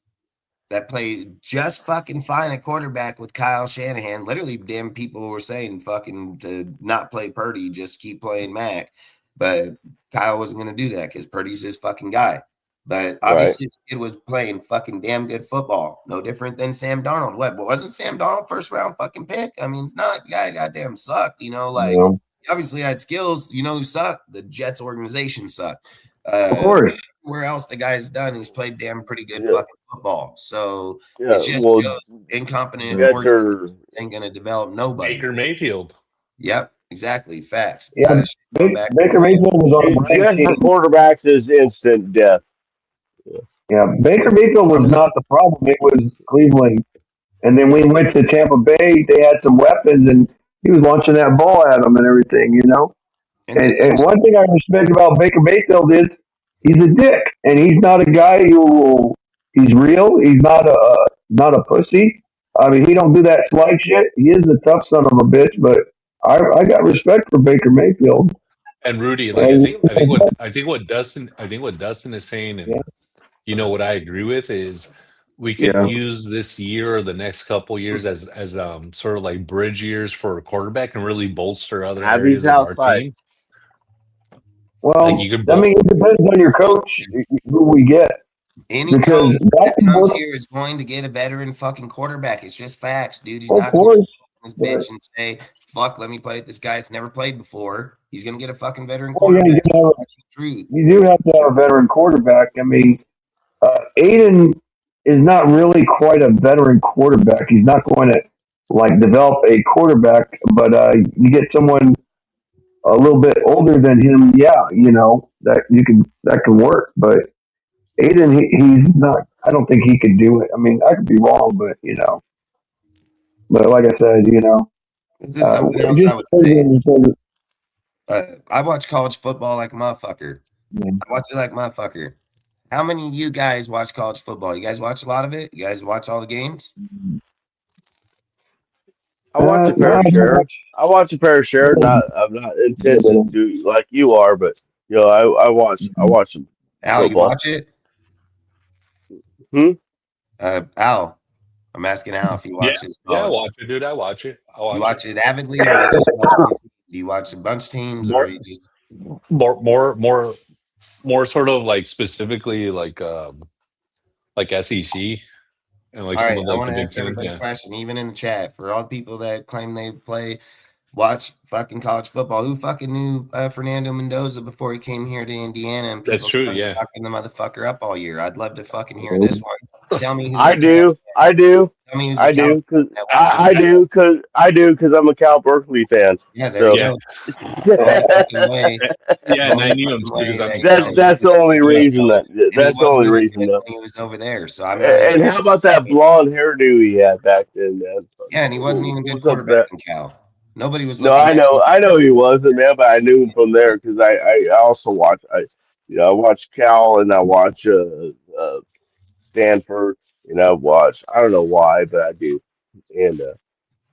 that played just fucking fine at quarterback with Kyle Shanahan. Literally, damn people were saying fucking to not play Purdy, just keep playing Mac. But Kyle wasn't going to do that because Purdy's his fucking guy. But Right. obviously, the kid was playing fucking damn good football. No different than Sam Darnold. What? Wasn't Sam Darnold first round fucking pick? I mean, it's not. The guy goddamn sucked. You know, you like know, he obviously had skills. You know who sucked? The Jets organization sucked. of course. Where else the guy's done, he's played damn pretty good Yeah, fucking football. So yeah. it just Well, shows incompetent Jets organization are. ain't gonna develop nobody. Baker Mayfield. Yep, exactly. Facts. Yeah, Got to going back to Baker the way. Mayfield was on a winning Jets team. quarterbacks is instant death. Yeah. Yeah, Baker Mayfield was not the problem. It was Cleveland. And then we went to Tampa Bay. They had some weapons, and he was launching that ball at them and everything, you know. And one thing I respect about Baker Mayfield is he's a dick, and he's not a guy who will. He's real. He's not a pussy. I mean, he don't do that slight shit. He is a tough son of a bitch, but I got respect for Baker Mayfield. And Rudy, like Uh, I think what Dustin is saying, yeah, and what I agree with is we could yeah. use this year or the next couple years as sort of like bridge years for a quarterback and really bolster other Abby's areas of our outside. team. Like you Well, could I bolt mean, it depends on your coach who we get Any because coach that that can comes work, here is going to get a veteran fucking quarterback. It's just facts, dude. He's of not going to course. this But bitch and say, "Fuck, let me play with this guy that's never played before." He's going to get a fucking veteran well, yeah, quarterback. That's the truth. you do have to have a veteran quarterback. I mean, Aiden is not really quite a veteran quarterback. He's not going to like develop a quarterback, but you get someone a little bit older than him. Yeah, you know that can work. But Aiden, he's not. I don't think he could do it. I mean, I could be wrong, but but like I said, This is something it else I just would depends say. on I watch college football like a motherfucker. I watch it like a motherfucker. How many of you guys watch college football? You guys watch a lot of it? You guys watch all the games? I watch a fair not as share. much. I watch a fair share. I'm not intensive to like you are, but I watch some Al, you football. watch it? Hmm? Al, I'm asking Al if he Yeah, watches yeah, I college. watch it, dude. I watch it. You watch it avidly, or you just watch one team? Do you watch a bunch of teams, or More, you just more sort of like specifically like SEC and like all some right? of I like want the to Big ask Ten. everybody a Yeah, question, even in the chat, for all the people that claim they watch fucking college football. Who fucking knew Fernando Mendoza before he came here to Indiana and that's people true. started Yeah, talking the motherfucker up all year? I'd love to fucking hear this one. Tell me who's I a Cal. do. I do. Tell me who's a I do California because that watches I it. do because I'm a Cal Berkeley fan. Yeah, there you So yeah, go. The only fucking way. That's yeah. the And I only knew him fucking too way because I'm that a you Cal. know he that's was the only I'm a reason Cal. and he that's the wasn't only even reason good though. when he was over there. So I'm not even And how about that blonde hairdo he had back then, man? yeah, and he wasn't even a good What's up with quarterback that? in Cal. Nobody was No, looking at him. I know he wasn't, man, but I knew him from there because I also watch I watch Cal and I watch Stanford and I watch I don't know why, but I do. And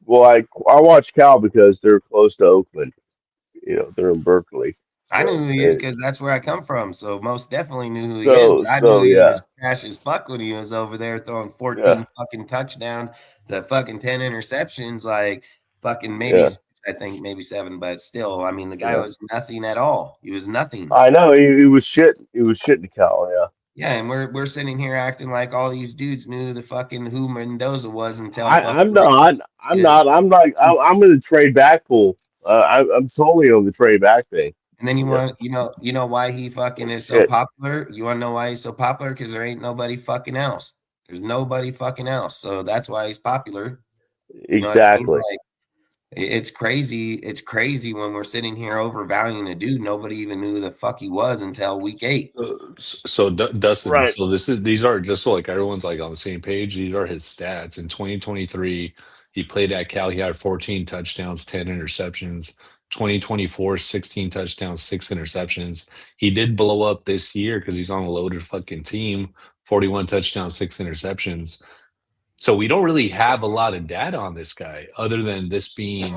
well, I watch Cal because they're close to Oakland. They're in Berkeley. I knew So who he is and because that's where I come from. So most definitely knew who he is. But I knew so he yeah, was trash as fuck when he was over there throwing yeah. 14 fucking touchdowns to fucking 10 interceptions. Like fucking maybe Yeah, 6, I think, maybe 7, but still, I mean, the guy yeah. was nothing at all. He was nothing. I know he was shit. He was shit to Cal. Yeah. Yeah, and we're sitting here acting like all these dudes knew the fucking who Mendoza was until fucking I'm not. I'm not. I'm like. I'm in the trade back pool. I'm totally on the trade back thing. And then Yeah. you know why he fucking Holy is so shit. popular? You want to know why he's so popular? Because there ain't nobody fucking else. There's nobody fucking else. So that's why he's popular. You know what I mean? Exactly. Like it's crazy. It's crazy when we're sitting here overvaluing a dude. Nobody even knew who the fuck he was until week 8. Dustin, Right. so these are just so like everyone's like on the same page. These are his stats in 2023. He played at Cal. He had 14 touchdowns, 10 interceptions. 2024, 16 touchdowns, 6 interceptions. He did blow up this year because he's on a loaded fucking team. 41 touchdowns, 6 interceptions. So we don't really have a lot of data on this guy other than this being,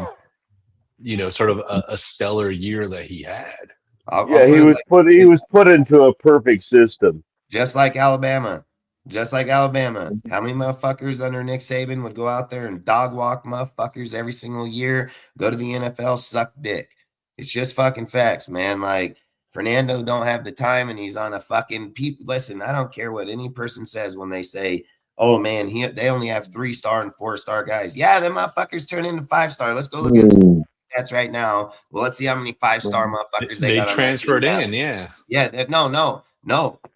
sort of a stellar year that he had. I'll Yeah. put He it was like put. He this. was put into a perfect system. Just like Alabama. Just like Alabama. How many motherfuckers under Nick Saban would go out there and dog walk motherfuckers every single year, go to the NFL, suck dick? It's just fucking facts, man. Like Fernando don't have the time and he's on a fucking listen, I don't care what any person says when they say, oh man, they only have 3-star and 4-star guys. Yeah, them motherfuckers turn into 5-star. Let's go look at the stats right now. Well, let's see how many 5-star motherfuckers they They got on that team transferred now. in, yeah. Yeah, no.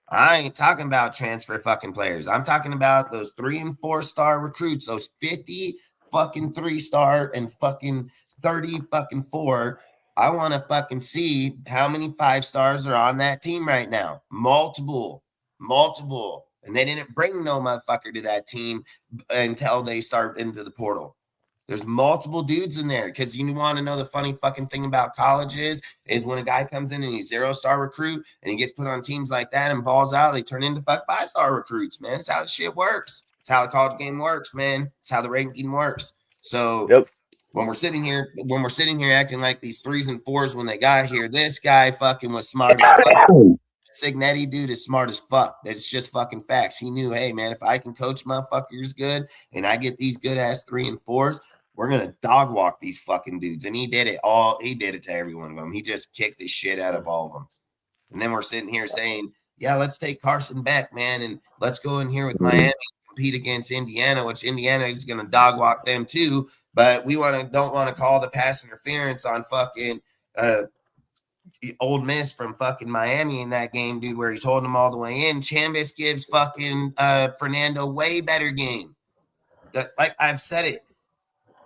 I ain't talking about transfer fucking players. I'm talking about those 3 and 4-star recruits, those 50 fucking 3-star and fucking 30 fucking 4. I want to fucking see how many 5-stars are on that team right now. Multiple. And they didn't bring no motherfucker to that team until they start into the portal. There's multiple dudes in there because you want to know the funny fucking thing about college is when a guy comes in and he's 0-star recruit and he gets put on teams like that and balls out, they turn into 5-star recruits, man. That's how the shit works. It's how the college game works, man. It's how the ranking works. So Yep. when we're sitting here acting like these 3s and 4s when they got here, this guy fucking was smart as fuck. Signetti dude is smart as fuck. That's just fucking facts. He knew, hey man, if I can coach motherfuckers good and I get these good ass 3 and 4s, we're gonna dog walk these fucking dudes. And he did it all. He did it to every one of them. He just kicked the shit out of all of them. And then we're sitting here saying, yeah, let's take Carson back, man, and let's go in here with Miami, compete against Indiana, which Indiana is gonna dog walk them too. But we don't want to call the pass interference on fucking Old Miss from fucking Miami in that game, dude, where he's holding them all the way in. Chambis gives fucking Fernando way better game. Like I've said it.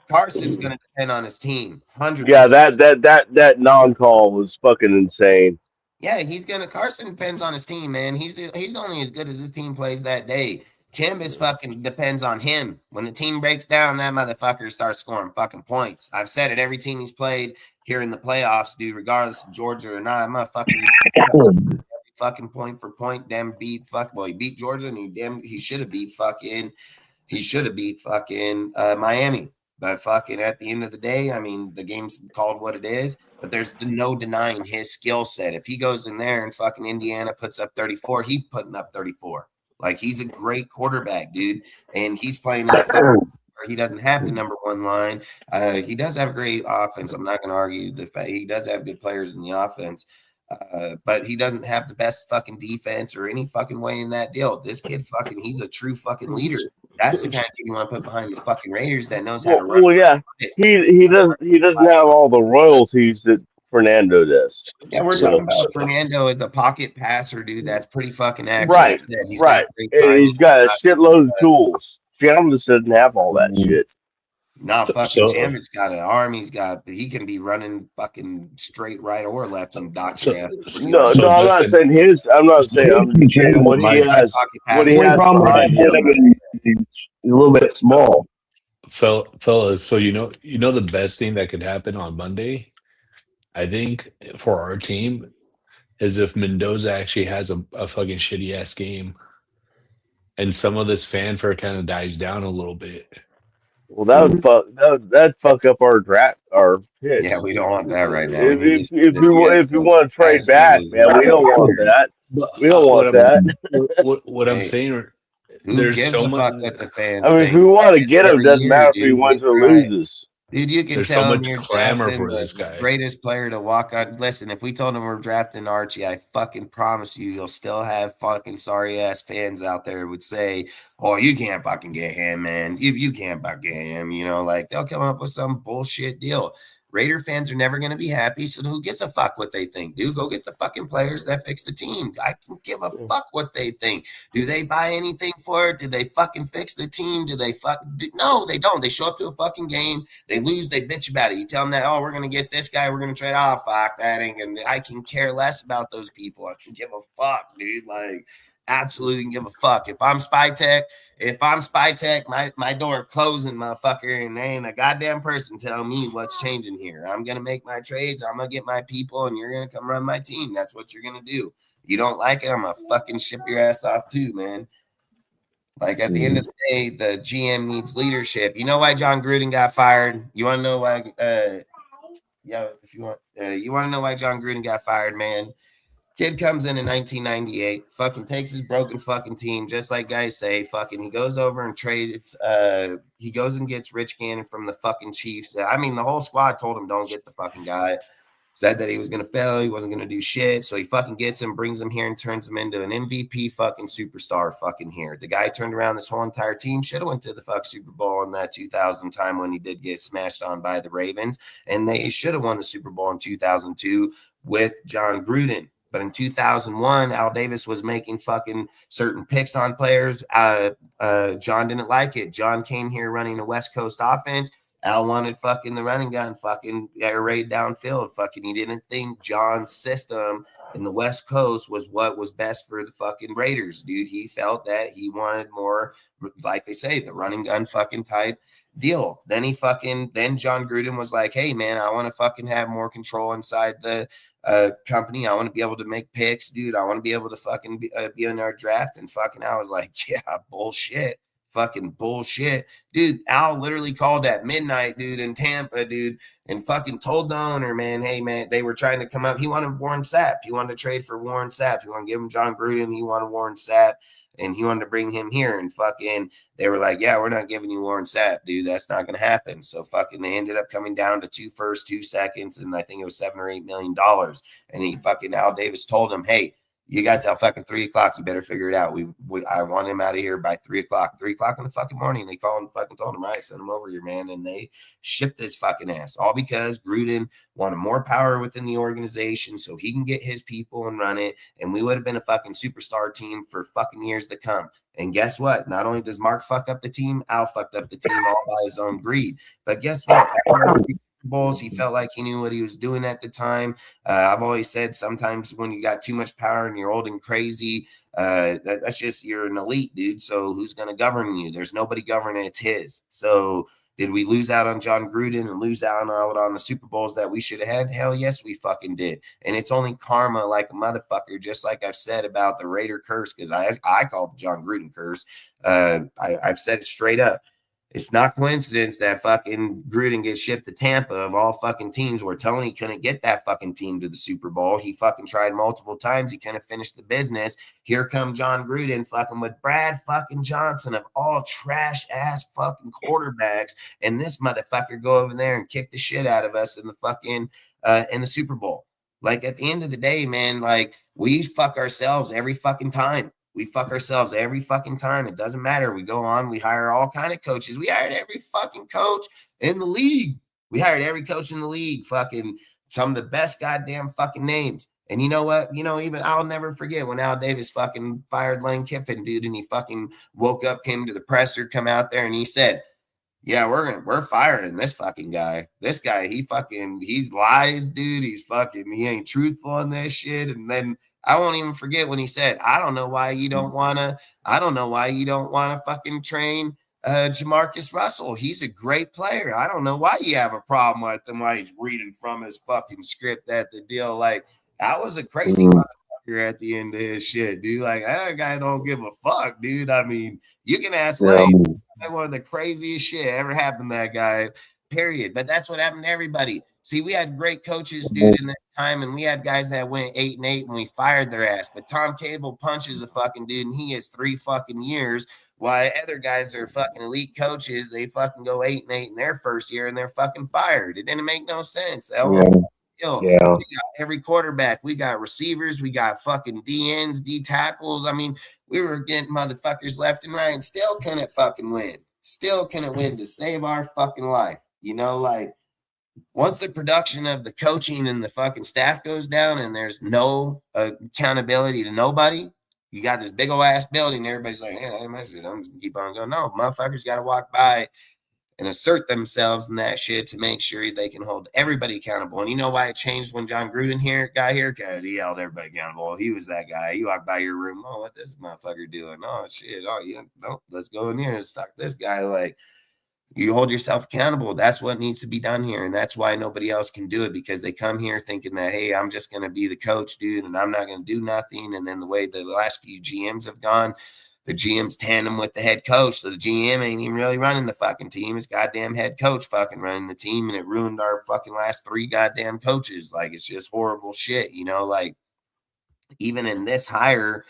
Carson's going to depend on his team, 100%. Yeah. That non-call was fucking insane. Yeah, Carson depends on his team, man. He's only as good as his team plays that day. Chambis fucking depends on him. When the team breaks down, that motherfucker starts scoring fucking points. I've said it every team he's played here in the playoffs, dude, regardless of Georgia or not. Motherfucker, fucking point for point, damn beat he beat Georgia and he should have beat fucking Miami. But fucking at the end of the day, I mean, the game's called what it is, but there's no denying his skill set. If he goes in there and fucking Indiana puts up 34, he's putting up 34. Like, he's a great quarterback, dude. And he's playing in a where he doesn't have the number 1 line. He does have a great offense. I'm not going to argue the fact he does have good players in the offense. But he doesn't have the best fucking defense or any fucking way in that deal. This kid he's a true fucking leader. That's the kind of kid you want to put behind the fucking Raiders that knows how to run. Well, yeah, he doesn't have all the royalties that Fernando does. Yeah, we're talking about Fernando as a pocket passer, dude. That's pretty fucking accurate. Right. He's got a shitload of tools. Chambers doesn't have all that shit. No, fucking Chambers got an arm. He can be running fucking straight right or left and doctor ass. No, I'm not saying his. I'm just saying what he has. What he has behind him. He's a little bit small. Fellas, so you know the best thing that could happen on Monday, I think, for our team is if Mendoza actually has a fucking shitty ass game and some of this fanfare kind of dies down a little bit. Well, that'd fuck up our draft, our picks. Yeah, we don't want that right now. If we want to trade back, man, we don't want that. We don't want that. What I'm saying, there's so much with the fans. I mean, if we want to get him, doesn't matter if he wins or loses. Dude, you can There's so tell him much you're clamor drafting for the this guy. greatest player to walk on. Listen, if we told him we're drafting Archie, I fucking promise you, you'll still have fucking sorry ass fans out there who would say, "Oh, you can't fucking get him, man. You can't fucking get him." You know, like they'll come up with some bullshit deal. Raider fans are never going to be happy, so who gives a fuck what they think, dude? Go get the fucking players that fix the team. I can give a fuck what they think. Do they buy anything for it? Do they fucking fix the team? Do they fuck? No, they don't. They show up to a fucking game. They lose, they bitch about it. You tell them that, oh, we're going to get this guy, we're going to trade. Oh, fuck, that ain't going to. I can care less about those people. I can give a fuck, dude. Like, absolutely can give a fuck. If I'm Spy Tech, my door closing, motherfucker, and there ain't a goddamn person telling me what's changing here. I'm going to make my trades. I'm going to get my people, and you're going to come run my team. That's what you're going to do. You don't like it, I'm going to fucking ship your ass off too, man. Like at the end of the day, the GM needs leadership. You know why John Gruden got fired? You want to know why? Yeah, if you want, you want to know why John Gruden got fired, man? Kid comes in 1998, fucking takes his broken fucking team, just like guys say. Fucking, he goes over and trades. He goes and gets Rich Gannon from the fucking Chiefs. I mean, the whole squad told him don't get the fucking guy. Said that he was going to fail. He wasn't going to do shit. So he fucking gets him, brings him here, and turns him into an MVP fucking superstar fucking here. The guy turned around this whole entire team. Should have went to the fuck Super Bowl in that 2000 time when he did get smashed on by the Ravens. And they should have won the Super Bowl in 2002 with John Gruden. But in 2001, Al Davis was making fucking certain picks on players. John didn't like it. John came here running a West Coast offense. Al wanted fucking the running gun, fucking air raid downfield. Fucking, he didn't think John's system in the West Coast was what was best for the fucking Raiders, dude. He felt that he wanted more, like they say, the running gun fucking type deal. Then John Gruden was like, hey, man, I want to fucking have more control inside the company. I want to be able to make picks, dude. I want to be able to fucking be in our draft. And fucking, I was like, yeah, bullshit. Fucking bullshit. Dude, Al literally called at midnight, dude, in Tampa, dude, and fucking told the owner, man, hey, man, they were trying to come up. He wanted Warren Sapp. He wanted to trade for Warren Sapp. He wanted to give him John Gruden. He wanted Warren Sapp, and he wanted to bring him here. And fucking, they were like, yeah, we're not giving you Warren Sapp, dude. That's not going to happen. So fucking, they ended up coming down to 2 firsts, 2 seconds, and I think it was $7 or $8 million. And he fucking, Al Davis told him, hey, you got till fucking 3 o'clock. You better figure it out. I want him out of here by 3 o'clock. 3 o'clock in the fucking morning. They called and fucking told him, right, send him over here, man. And they shipped his fucking ass. All because Gruden wanted more power within the organization so he can get his people and run it. And we would have been a fucking superstar team for fucking years to come. And guess what? Not only does Mark fuck up the team, Al fucked up the team all by his own greed. But guess what? Bulls, he felt like he knew what he was doing at the time. I've always said sometimes when you got too much power and you're old and crazy, that's just, you're an elite, dude. So who's going to govern you? There's nobody governing. It's his. So did we lose out on John Gruden and lose out on the Super Bowls that we should have had? Hell yes, we fucking did. And it's only karma like a motherfucker, just like I've said about the Raider curse, because I call it John Gruden curse. I've said it straight up. It's not coincidence that fucking Gruden gets shipped to Tampa of all fucking teams, where Tony couldn't get that fucking team to the Super Bowl. He fucking tried multiple times. He couldn't finish the business. Here come John Gruden fucking with Brad fucking Johnson of all trash ass fucking quarterbacks. And this motherfucker go over there and kick the shit out of us in the fucking in the Super Bowl. Like at the end of the day, man, like we fuck ourselves every fucking time. We fuck ourselves every fucking time. It doesn't matter. We go on. We hire all kind of coaches. We hired every fucking coach in the league. We hired every coach in the league. Fucking some of the best goddamn fucking names. And you know what? Even I'll never forget when Al Davis fucking fired Lane Kiffin, dude, and he fucking woke up, came to the presser, come out there, and he said, yeah, we're firing this fucking guy. This guy, he's lies, dude. He ain't truthful on this shit. And then I won't even forget when he said, I don't know why you don't want to fucking train Jamarcus Russell. He's a great player. I don't know why you have a problem with him, why he's reading from his fucking script at the deal. Like, that was a crazy motherfucker at the end of his shit, dude. Like, that guy don't give a fuck, dude. I mean, you can ask Lane. One of the craziest shit ever happened to that guy, period. But that's what happened to everybody. See, we had great coaches, dude, in this time, and we had guys that went 8-8 and we fired their ass. But Tom Cable punches a fucking dude, and he has 3 fucking years Why other guys are fucking elite coaches, they fucking go 8-8 in their first year and they're fucking fired. It didn't make no sense. Yeah. Yeah. We got every quarterback, we got receivers, we got fucking DNs, D tackles. I mean, we were getting motherfuckers left and right and still couldn't fucking win. Still couldn't win to save our fucking life. Like once the production of the coaching and the fucking staff goes down and there's no accountability to nobody, you got this big old ass building. Everybody's like, hey, my shit, I'm just gonna keep on going. No, motherfuckers got to walk by and assert themselves in that shit to make sure they can hold everybody accountable. And you know why it changed when John Gruden got here? Because he held everybody accountable. He was that guy. You walk by your room, oh, what this motherfucker doing? Oh shit, oh yeah, no, let's go in here and suck this guy. Like, you hold yourself accountable. That's what needs to be done here. And that's why nobody else can do it, because they come here thinking that, hey, I'm just going to be the coach, dude, and I'm not going to do nothing. And then the way the last few GMs have gone, the GM's tandem with the head coach. So the GM ain't even really running the fucking team. It's goddamn head coach fucking running the team. And it ruined our fucking last 3 goddamn coaches. Like, it's just horrible shit, like even in this hire,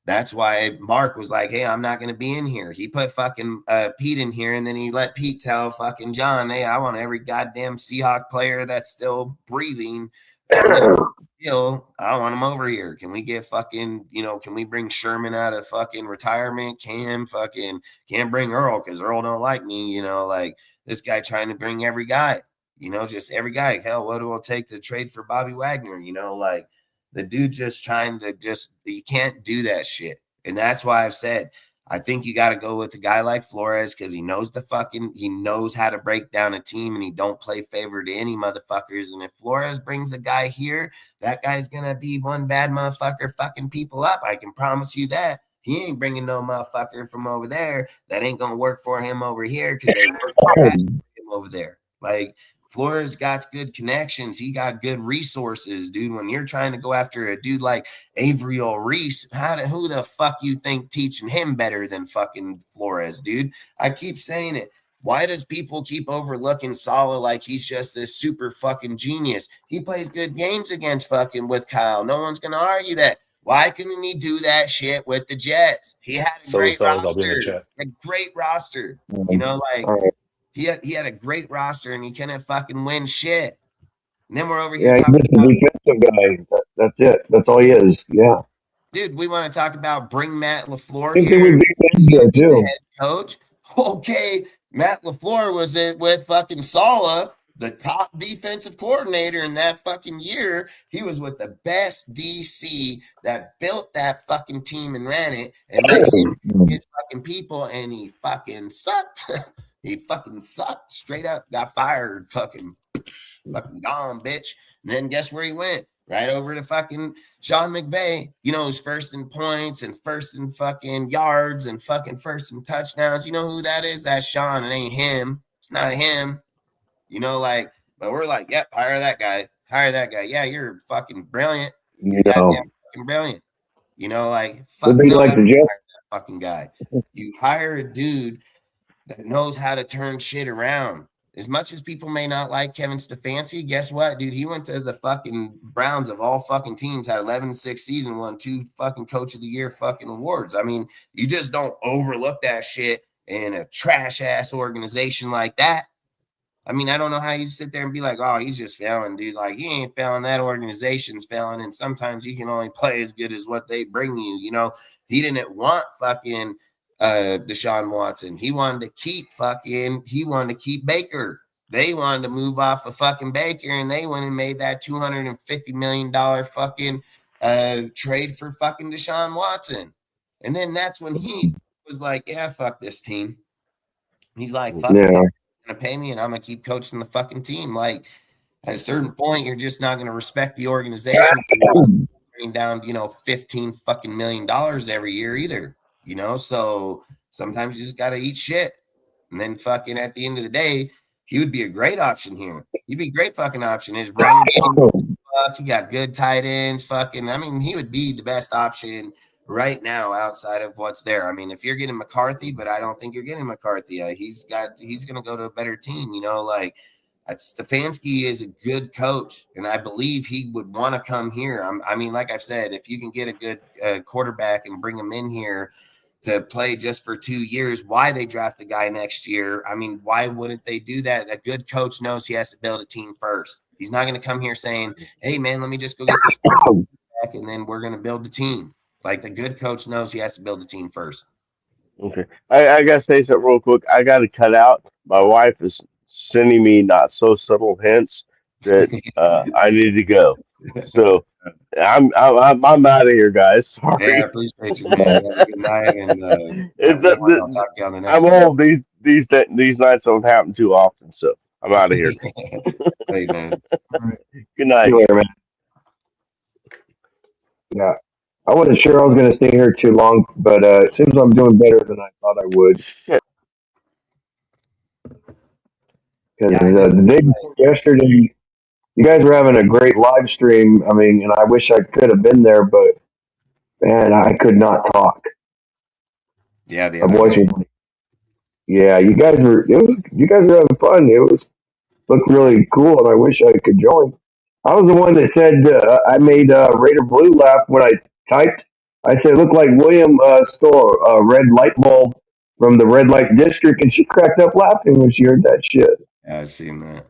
that's why Mark was like, hey, I'm not going to be in here. He put fucking Pete in here, and then he let Pete tell fucking John, hey, I want every goddamn Seahawk player that's still breathing. I want him over here. Can we get fucking, can we bring Sherman out of fucking retirement? Can't bring Earl because Earl don't like me, like this guy trying to bring every guy, just every guy. Hell, what do it take to trade for Bobby Wagner? Like, the dude just trying to you can't do that shit. And that's why I've said, I think you got to go with a guy like Flores because he knows how to break down a team and he don't play favor to any motherfuckers. And if Flores brings a guy here, that guy's going to be one bad motherfucker fucking people up. I can promise you that. He ain't bringing no motherfucker from over there that ain't going to work for him over here because they work for him over there. Like, Flores got good connections. He got good resources, dude. When you're trying to go after a dude like Avery Reese, who the fuck you think teaching him better than fucking Flores, dude? I keep saying it. Why does people keep overlooking Saleh like he's just this super fucking genius? He plays good games against fucking with Kyle. No one's going to argue that. Why couldn't he do that shit with the Jets? He had a great fellas, I'll be in the roster. chat. A great roster. Like, he had a great roster and he couldn't fucking win shit. And then we're over here he's talking just a defensive guy. That's it. That's all he is. Yeah. dude, we want to talk about bring Matt LaFleur Same thing here. with He's Big going to Ben be the too. head coach. Okay, Matt LaFleur was it with fucking Saleh, the top defensive coordinator in that fucking year. He was with the best DC that built that fucking team and ran it and let him his fucking people, and he fucking sucked. He fucking sucked. Straight up got fired. Fucking gone, bitch. And then guess where he went? Right over to fucking Sean McVay. Who's first in points and first in fucking yards and fucking first in touchdowns. You know who that is? That's Sean. It ain't him. It's not him. But we're like, yep, hire that guy. Hire that guy. Yeah, you're fucking brilliant. You're goddamn fucking brilliant. Fuck It'd be no, like the Jets. hire that fucking guy. You hire a dude that knows how to turn shit around. As much as people may not like Kevin Stefanski, guess what, dude? He went to the fucking Browns of all fucking teams, had 11-6 season, won 2 fucking Coach of the Year fucking awards. I mean, you just don't overlook that shit in a trash ass organization like that. I mean, I don't know how you sit there and be like, oh, he's just failing, dude. Like, he ain't failing. That organization's failing. And sometimes you can only play as good as what they bring you. He didn't want fucking Deshaun Watson. He wanted to keep Baker. They wanted to move off of fucking Baker, and they went and made that $250 million fucking trade for fucking Deshaun Watson. And then that's when he was like, yeah, fuck this team. He's like, fuck it. You're gonna pay me and I'm gonna keep coaching the fucking team. Like, at a certain point, you're just not gonna respect the organization turning down, $15 fucking million every year either. So sometimes you just gotta eat shit. And then fucking at the end of the day, he would be a great option here. He'd be a great fucking option. His running game, he got good tight ends, fucking. I mean, he would be the best option right now outside of what's there. I mean, if you're getting McCarthy, but I don't think you're getting McCarthy. He's gonna go to a better team. Stefanski is a good coach, and I believe he would want to come here. I mean, like I've said, if you can get a good quarterback and bring him in here, to play just for 2 years, why they draft a guy next year. I mean, why wouldn't they do that? A good coach knows he has to build a team first. He's not going to come here saying, hey, man, let me just go get this back and then we're going to build the team. Like the good coach knows he has to build the team first. Okay. I gotta say something real quick. I gotta cut out. My wife is sending me not so subtle hints that I need to go. So I'm out of here, guys. Yeah, I Sorry. appreciate you, man. Have a good night and have a It's good one. I'll talk to you on the next I'm one. old. These nights don't happen too often. So I'm out of here. Hey, man. Good See night. you later, man. Yeah. I wasn't sure I was going to stay here too long, but it seems I'm doing better than I thought I would. Shit. Because Yeah, I just the day before yesterday, you guys were having a great live stream. I mean, and I wish I could have been there, but man, I could not talk. the My other voice day. was like, yeah, you guys were having fun. It was looked really cool, and I wish I could join. I was the one that said I made Raider Blue laugh when I typed. I said, "Look like William stole a red light bulb from the red light district," and she cracked up laughing when she heard that shit. Yeah, I've seen that.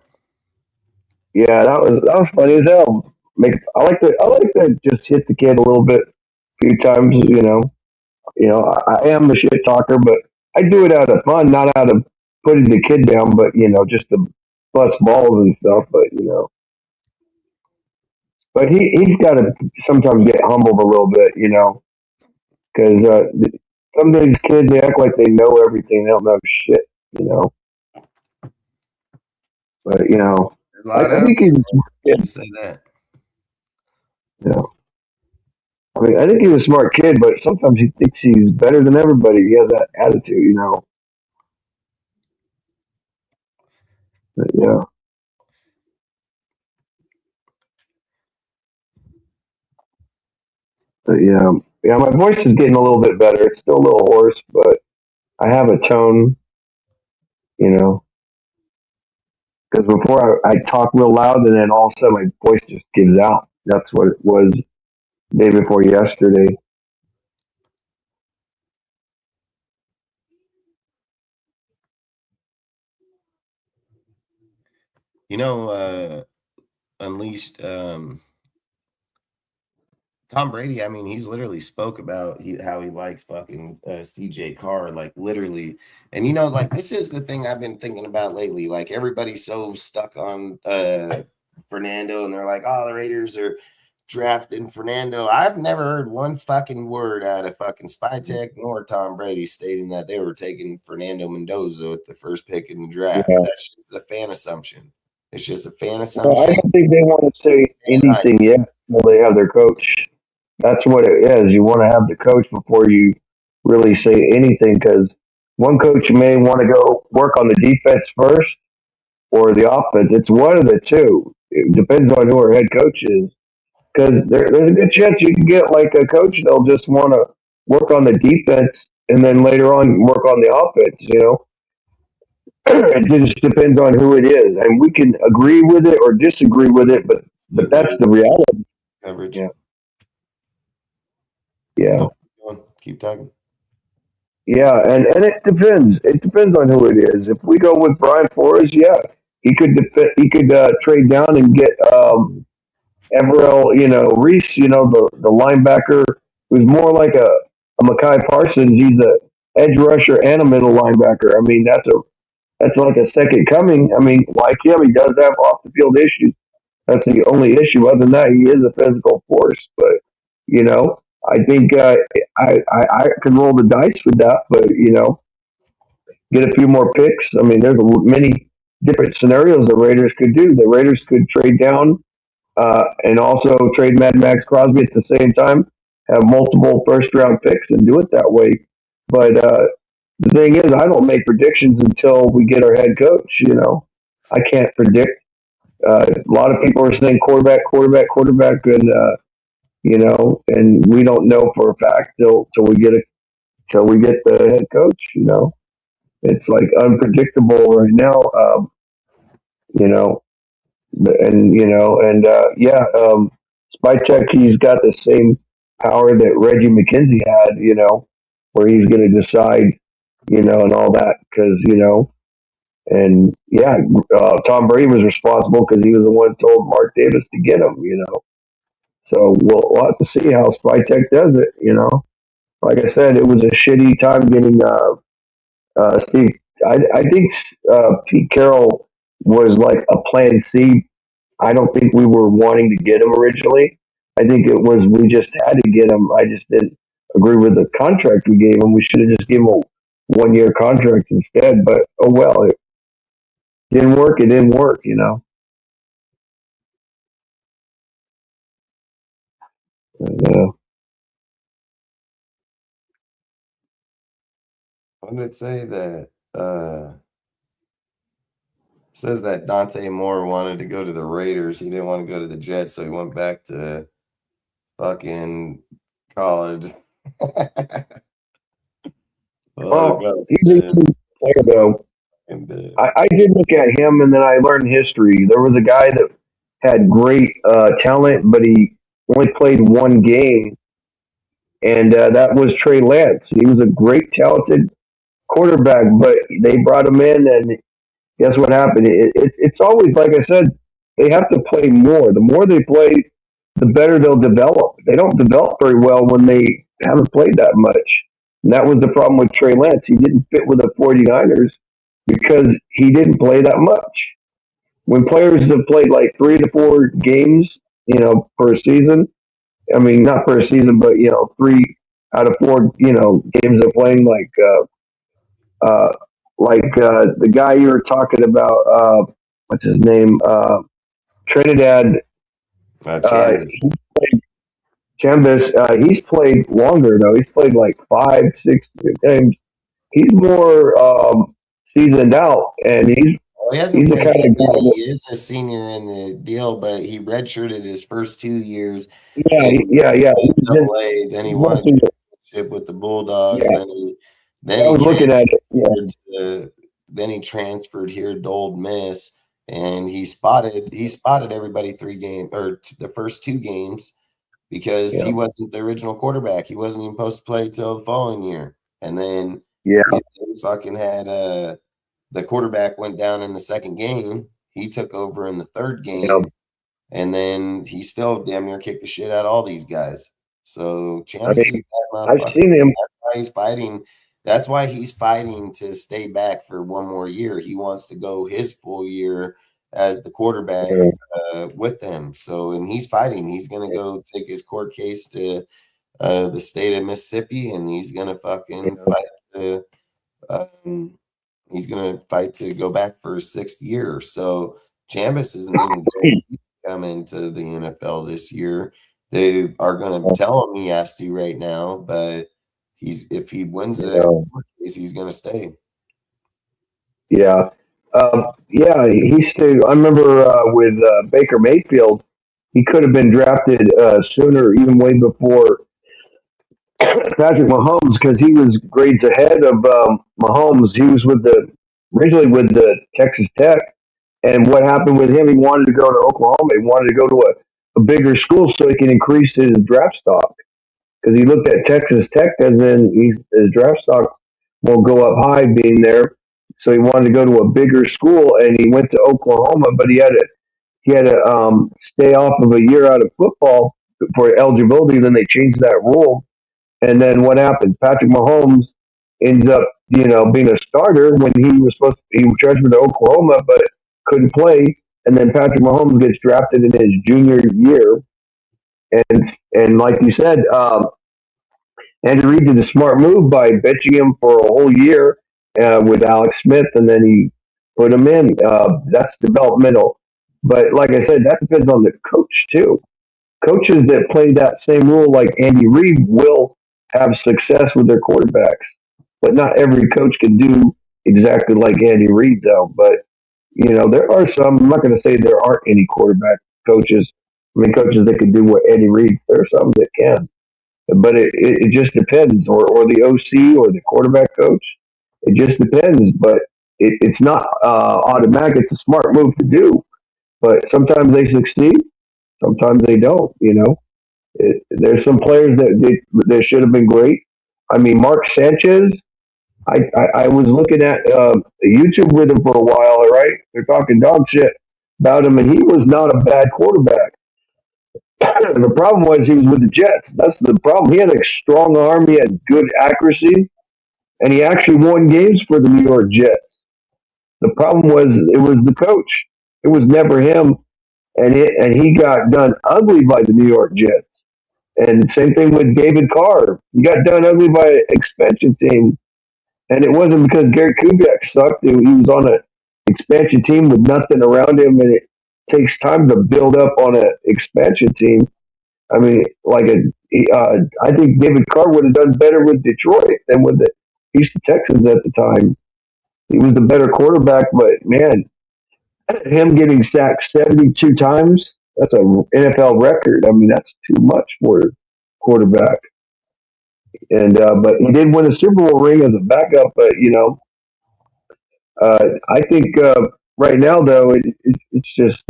Yeah, that was funny as hell. I like to just hit the kid a little bit, a few times. I am a shit talker, but I do it out of fun, not out of putting the kid down, but just to bust balls and stuff. But he's got to sometimes get humbled a little bit, because some of these kids they act like they know everything. They don't know shit, you know. But There's a lot I of think he's a smart you kid. say that. I mean, I think he's a smart kid, but sometimes he thinks he's better than everybody. He has that attitude. But, yeah. My voice is getting a little bit better. It's still a little hoarse, but I have a tone, you know. Because before I talk real loud, and then all of a sudden my voice just gives out. That's what it was day before yesterday. You know, Unleashed, Tom Brady, I mean, he's literally spoke about how he likes fucking CJ Carr, like literally. And like this is the thing I've been thinking about lately. Like everybody's so stuck on Fernando, and they're like, "Oh, the Raiders are drafting Fernando." I've never heard one fucking word out of fucking Spytech nor Tom Brady stating that they were taking Fernando Mendoza with the first pick in the draft. Yeah. That's just a fan assumption. It's just a fan Well, I assumption. don't think they want to say And I, anything yet until they have their coach. That's what it is. You want to have the coach before you really say anything, because one coach may want to go work on the defense first or the offense. It's one of the two. It depends on who our head coach is. Because there's a good chance you can get like a coach they'll just want to work on the defense and then later on work on the offense. It just depends on who it is, and we can agree with it or disagree with it, but that's absolutely the reality. coverage. Yeah, yeah, Nope. Keep talking. yeah, and it depends. It depends on who it is. If we go with Brian Flores, yeah, he could trade down and get Everell, Reese, the linebacker, who's more like a Makai Parsons. He's a edge rusher and a middle linebacker. I mean, that's like a second coming. I mean, like him, he does have off the field issues. That's the only issue. Other than that, he is a physical force. But I think I can roll the dice with that. But get a few more picks. I mean, there's many different scenarios the Raiders could do. The Raiders could trade down and also trade Mad Max Crosby at the same time. Have multiple first round picks and do it that way. But the thing is, I don't make predictions until we get our head coach. I can't predict. A lot of people are saying quarterback, quarterback, quarterback, and we don't know for a fact till we get the head coach. It's like unpredictable right now. You know, yeah, Spycheck, he's got the same power that Reggie McKenzie had. where he's going to decide, and all that because and yeah, Tom Brady was responsible because he was the one who told Mark Davis to get him. So we'll have to see how Spytech does it. Like I said, it was a shitty time getting Steve. I think Pete Carroll was like a plan C. I don't think we were wanting to get him originally. I think it was we just had to get him. I just didn't agree with the contract we gave him. We should have just given him a 1 year contract instead. But oh well, it didn't work. It didn't work. Yeah. What did it say that says that Dante Moore wanted to go to the Raiders. He didn't want to go to the Jets, so he went back to fucking college. Oh, God, He's a good player though. and, I did look at him, and then I learned history. There was a guy that had great talent, but he only played one game, and that was Trey Lance. He was a great, talented quarterback, but they brought him in, and guess what happened? It's always like I said, they have to play more. The more they play, the better they'll develop. They don't develop very well when they haven't played that much. And that was the problem with Trey Lance. He didn't fit with the 49ers because he didn't play that much. When players have played like 3 to 4 games, per season, I mean, not per season, but, 3 out of 4, games they're playing the guy you were talking about, what's his name? Trinidad, Chambers. he played Chambers. He's played longer though. He's played like 5, 6 games. He's more seasoned out, and Well, he he's hasn't the played kind that of guy many. that, He is a senior in the deal, but he redshirted his first 2 years yeah, in yeah. AA. Then he He's won a mostly, championship with the Bulldogs. yeah. Then I he was looking at it. Yeah, to, then he transferred here to Old Miss, and he spotted everybody 3 games or the first 2 games because yeah, he wasn't the original quarterback. He wasn't even supposed to play till the following year, and then yeah, he fucking had the quarterback went down in the second game. He took over in the third yeah. game, and then he still damn near kicked the shit out of all these guys. So I Champs's mean, that I've motherfucker. seen him. That's why he's fighting. That's why he's fighting to stay back for 1 more year. He wants to go his full year as the quarterback Yeah, with them. So, and he's fighting. He's gonna go take his court case to the state of Mississippi, and he's gonna fucking yeah. fight to. Um, he's gonna fight to go back for his 6th year. So Chambers isn't even guaranteed to come into the NFL this year. They are gonna tell him he has to right now, but if he wins the Yeah. court case, he's gonna stay. Yeah. Yeah, he stayed. I remember with Baker Mayfield, he could have been drafted sooner, even way before Patrick Mahomes, because he was grades ahead of Mahomes. He was originally with the Texas Tech, and what happened with him? He wanted to go to Oklahoma. He wanted to go to a bigger school so he can increase his draft stock. Because he looked at Texas Tech as in his draft stock won't go up high being there. So he wanted to go to a bigger school, and he went to Oklahoma, but he had to stay off of a year out of football for eligibility. Then they changed that rule, and then what happened? Patrick Mahomes ends up, being a starter when he was transferred to Oklahoma, but couldn't play. And then Patrick Mahomes gets drafted in his junior year, and like you said, Andy Reid did a smart move by benching him for a whole year with Alex Smith, and then he put him in. That's developmental. But like I said, that depends on the coach too. Coaches that play that same rule like Andy Reid will have success with their quarterbacks, but not every coach can do exactly like Andy Reid though. But there are some. I'm not going to say there aren't any quarterback coaches. I mean, coaches that can do what Andy Reid. There are some that can, but it just depends, or the OC or the quarterback coach. It just depends, but it's not automatic. It's a smart move to do, but sometimes they succeed, sometimes they don't. There's some players that should have been great. I mean, Mark Sanchez. I was looking at YouTube with him for a while. Right, they're talking dog shit about him, and he was not a bad quarterback. The problem was he was with the Jets. That's the problem. He had a strong arm. He had good accuracy, and he actually won games for the New York Jets. The problem was it was the coach. It was never him, and he got done ugly by the New York Jets. And same thing with David Carr. He got done ugly by an expansion team, and it wasn't because Gary Kubiak sucked. He was on an expansion team with nothing around him, and it takes time to build up on an expansion team. I mean, I think David Carr would have done better with Detroit than with the Houston Texans at the time. He was the better quarterback, but man, him getting sacked 72 times, that's an NFL record. I mean, that's too much for a quarterback. And but he did win a Super Bowl ring as a backup. But I think right now though, it's just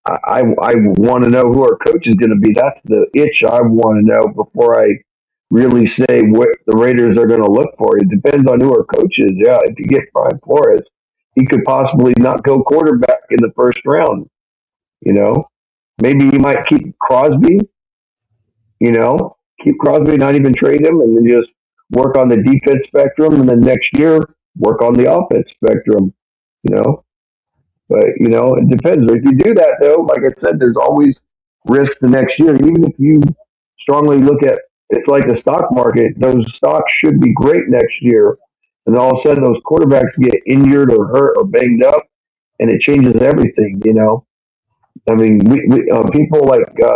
I want to know who our coach is going to be. That's the itch I want to know before I really say what the Raiders are going to look for. It depends on who our coach is. Yeah, if you get Brian Flores, he could possibly not go quarterback in the first round. You know, maybe he might keep Crosby. You know, keep Crosby, not even trade him, and then just work on the defense spectrum, and then next year work on the offense spectrum. You know, but it depends. If you do that, though, like I said, there's always risk the next year. Even if you strongly look at it's like the stock market, those stocks should be great next year, and all of a sudden those quarterbacks get injured or hurt or banged up, and it changes everything. I mean, people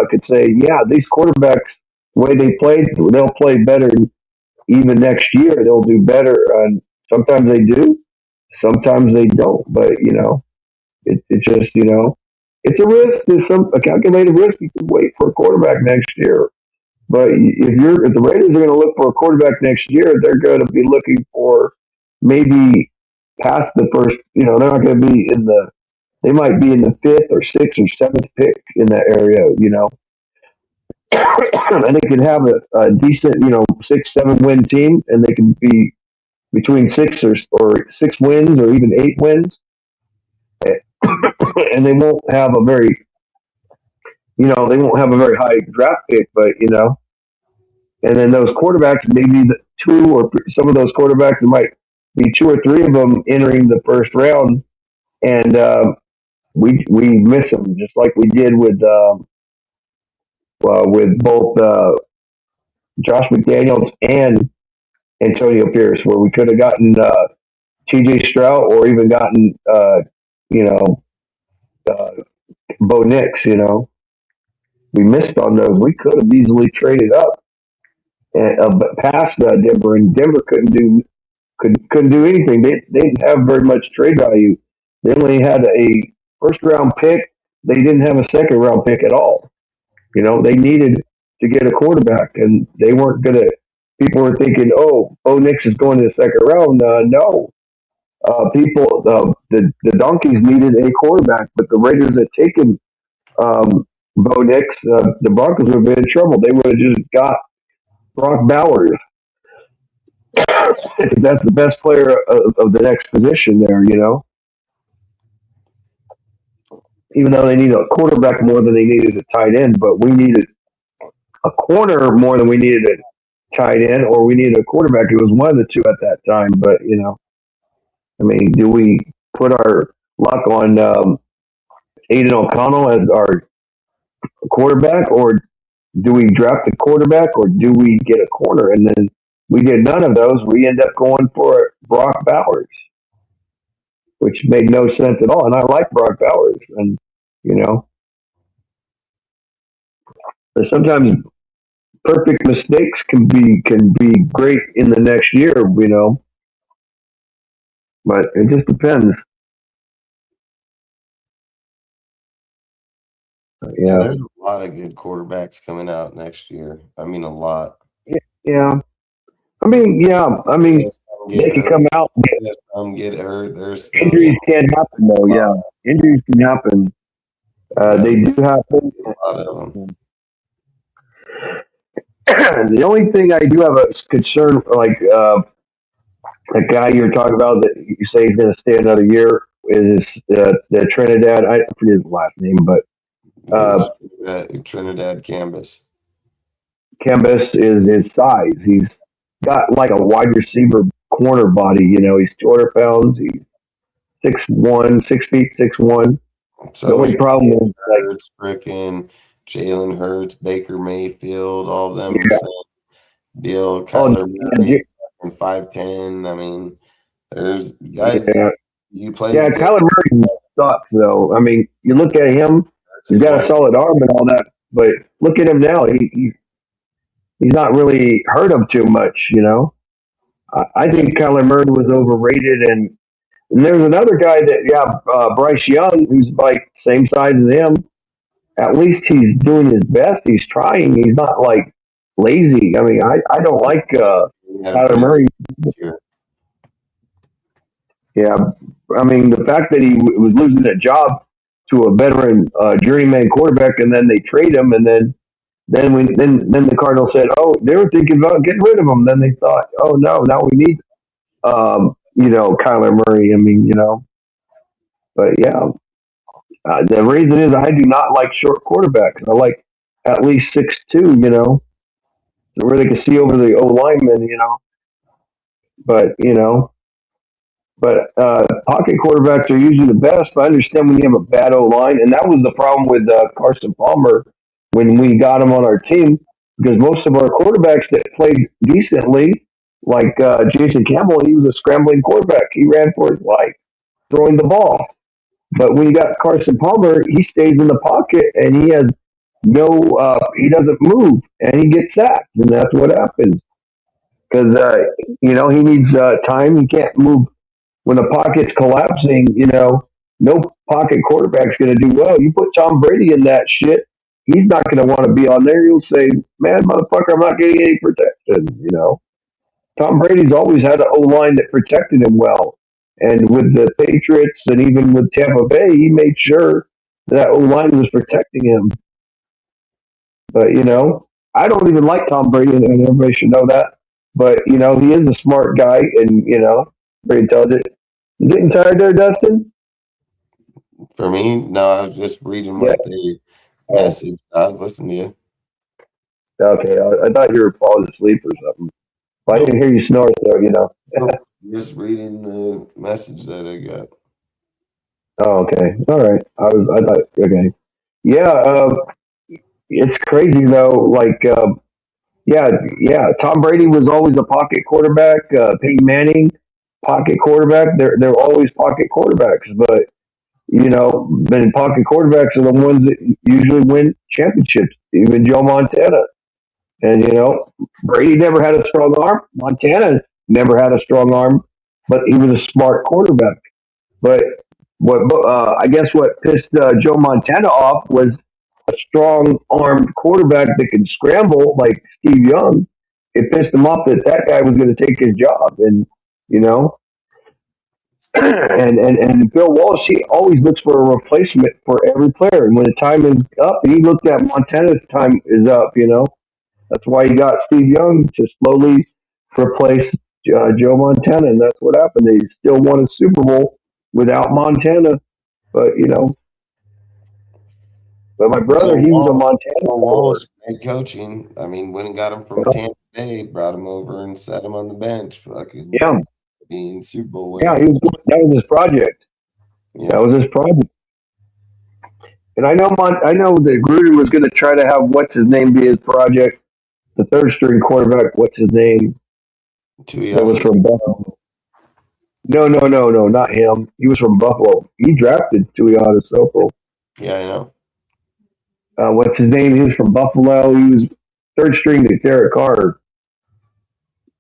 could say, yeah, these quarterbacks, the way they played, they'll play better even next year. They'll do better. And sometimes they do, sometimes they don't. But it's just it's a risk. There's a calculated risk. You can wait for a quarterback next year. But if the Raiders are going to look for a quarterback next year, they're going to be looking for maybe past the first. They're not going to be in the. They might be in the fifth or sixth or seventh pick in that area. And they can have a decent, 6, 7 win team, and they can be between or 6 wins or even 8 wins, and they won't have a very, high draft pick, but and then those quarterbacks, maybe the two or some of those quarterbacks, there might be 2 or 3 of them entering the first round, and we miss them just like we did with both Josh McDaniels and Antonio Pierce, where we could have gotten T.J. Stroud or even gotten uh, Bo Nix. We missed on those. We could have easily traded up and past Denver, and Denver couldn't do anything. They didn't have very much trade value. They only had a first round pick. They didn't have a second round pick at all. They needed to get a quarterback, and they weren't gonna. People were thinking, "Oh, Bo Nix is going to the second round." No, the Donkeys needed a quarterback, but the Raiders had taken Bo Nix. The Broncos would have been in trouble. They would have just got Brock Bowers. That's the best player of the next position there. Even though they needed a quarterback more than they needed a tight end, but we needed a corner more than we needed a tight end, or we needed a quarterback. It was one of the two at that time. But I mean, do we put our luck on Aiden O'Connell as our quarterback, or do we draft a quarterback, or do we get a corner? And then we did none of those. We end up going for Brock Bowers, which made no sense at all. And I like Brock Bowers, and but sometimes perfect mistakes can be great in the next year, but it just depends. Yeah, Yeah, there's a lot of good quarterbacks coming out next year. I mean, a lot. yeah. I mean, Some they get can hurt. come out. Some get hurt. There's still Injuries can happen, though. a Yeah, lot. injuries can happen. Yeah, They there's do happen. a lot of them. The only thing I do have a concern, like the guy you're talking about that you say he's going to stay another year, is the Trinidad. I forget his last name, but uh, Trinidad Canvas. Kembis is his size. He's got like a wide receiver corner body. He's 200 pounds. He's 6'1", 6 feet 6'1". The So only problem is like, Hurts, frickin' Jalen Hurts, Baker Mayfield, all of them. yeah, Bill, oh Kyler Murray, 5'10". I mean, there's guys yeah, you plays yeah. good. Kyler Murray sucks though. I mean, you look at him. Hurts He's is got a one. solid arm and all that, but look at him now. He's not really heard of too much. I think Kyler Murray was overrated, and there's another guy that, yeah, Bryce Young, who's like same size as him. At least he's doing his best. He's trying. He's not like lazy. I mean, I don't like He had a Kyler pretty Murray. good year. Yeah, I mean the fact that he was losing a job to a veteran journeyman quarterback, and then they trade him, and then the Cardinals said, oh, they were thinking about getting rid of him. Then they thought, oh no, now we need Kyler Murray. I mean, but yeah, the reason is I do not like short quarterbacks. I like at least 6'2", where they can see over the O lineman, But pocket quarterbacks are usually the best. But I understand when you have a bad O line, and that was the problem with Carson Palmer when we got him on our team, because most of our quarterbacks that played decently, like Jason Campbell, he was a scrambling quarterback. He ran for his life throwing the ball. But when you got Carson Palmer, he stays in the pocket and he has he doesn't move and he gets sacked, and that's what happens because he needs time. He can't move when the pocket's collapsing. No pocket quarterback's going to do well. You put Tom Brady in that shit, he's not going to want to be on there. He'll say, "Man, motherfucker, I'm not getting any protection." Tom Brady's always had an O line that protected him well. And with the Patriots and even with Tampa Bay, he made sure that O line was protecting him. But, I don't even like Tom Brady, and everybody should know that. But, he is a smart guy and, very intelligent. You getting tired there, Dustin? For me, no, I was just reading Yeah. what they Oh, messaged. I was listening to you. okay. I thought you were falling asleep or something. But I Nope, didn't hear you snore, so. nope. Just reading the message that I got. Oh, okay. All right. I thought, okay. Yeah, it's crazy, though. Like, yeah, yeah. Tom Brady was always a pocket quarterback. Peyton Manning, pocket quarterback. They're always pocket quarterbacks. But then pocket quarterbacks are the ones that usually win championships. Even Joe Montana, and Brady never had a strong arm. Montana never had a strong arm, but he was a smart quarterback. But I guess what pissed Joe Montana off was a strong armed quarterback that can scramble like Steve Young. It pissed him off that that guy was going to take his job, and you know, and Bill Walsh, he always looks for a replacement for every player, and when the time is up, he looked at Montana's time is up. That's why he got Steve Young to slowly replace Joe Montana, and that's what happened. They still won a Super Bowl without Montana, but but my brother, Bill he was a Walsh, Montana Bill forward. Walsh, great coaching. I mean, went and got him from Tampa Bay, brought him over and set him on the bench. Fucking Yeah, being Super Bowl yeah, winner. he was. That was his project. That Yeah. was his project. And I know that Gruden was going to try to have what's his name be his project. The third string quarterback, what's his name? That was Tuiasis. from Buffalo. No, no, no, no, not him. He was from Buffalo. He drafted Tuiata Sopel. Yeah, I know. What's his name? He was from Buffalo. He was third string to Derek Carr.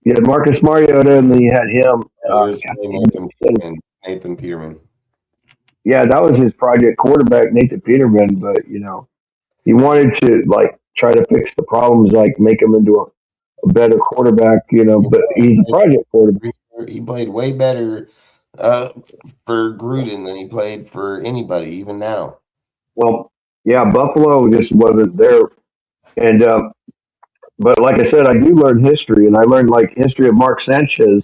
You had Marcus Mariota, and then you had him. Yeah, you're saying Nathan Peterman. Nathan Peterman. Yeah, that was his project quarterback, Nathan Peterman. But he wanted to like try to fix the problems, like make him into a better quarterback. But he's a project quarterback. He played way better for Gruden than he played for anybody, even now. Well, yeah, Buffalo just wasn't there, and but like I said, I do learn history, and I learned like history of Mark Sanchez.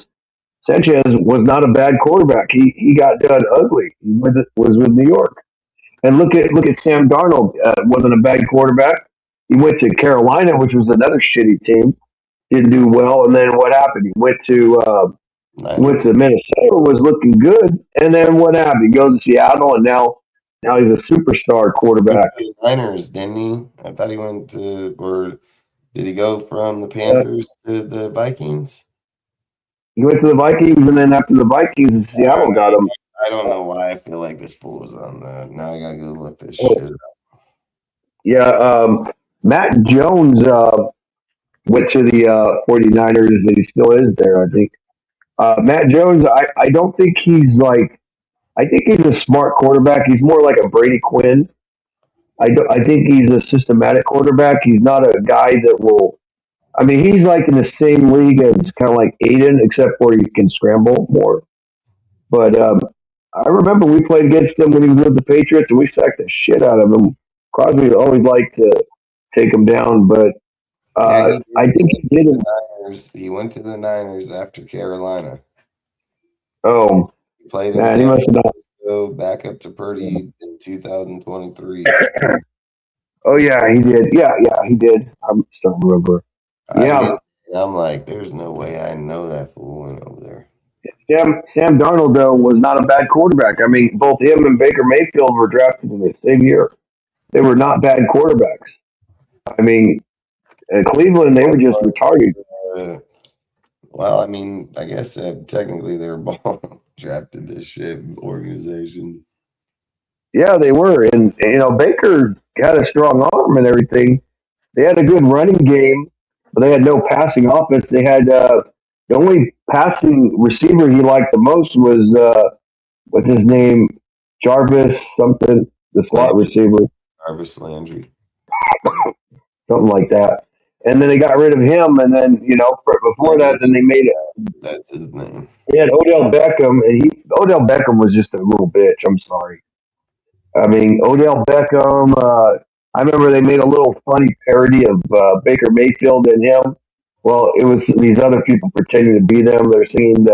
Sanchez was not a bad quarterback. He got done ugly. Was with New York. And look at Sam Darnold. Wasn't a bad quarterback. He went to Carolina, which was another shitty team. Didn't do well, and then what happened? He went to Niners. Minnesota, was looking good, and then what happened? He goes to Seattle, and now he's a superstar Went quarterback. to the Niners, didn't he? I thought he went to, or did he go from the Uh, Panthers to the Vikings? he went to the Vikings, and then after the Vikings, Seattle got him. I don't know why I feel like this fool was on the. Now I gotta go look this Oh, shit up. yeah, Matt Jones went to the 49ers, and he still is there, I think. Matt Jones, I don't think he's like. I think he's a smart quarterback. He's more like a Brady Quinn. I think he's a systematic quarterback. He's not a guy that will. I mean, he's like in the same league as kind of like Aiden, except for he can scramble more. But I remember we played against him when he was with the Patriots, and we sacked the shit out of him. Crosby always liked to take him down, but Yeah, he did. I He think went he to did the it. Niners. He went to the Niners after Carolina. Oh He played in man, he San must have not. Francisco, back up to Purdy in 2023. Oh yeah, he did. Yeah, he did. I'm starting to remember. I Yeah, knew. I'm like, there's no way I know that fool went over there. Sam Darnold though was not a bad quarterback. I mean, both him and Baker Mayfield were drafted in the same year. They were not bad quarterbacks. I mean, Cleveland, they were just retarded. Uh, well, I mean, I guess technically they're ball drafted this shit organization. Yeah, they were, and Baker had a strong arm and everything. They had a good running game, but they had no passing offense. They had the only passing receiver he liked the most was what's his name, Jarvis something, the slot Landry, receiver, Jarvis Landry. something like that. And then they got rid of him, and then before that, then they made it. That's his name. They had Odell Beckham, and Odell Beckham was just a little bitch. I'm sorry. I mean, Odell Beckham. I remember they made a little funny parody of Baker Mayfield and him. Well, it was these other people pretending to be them. They're singing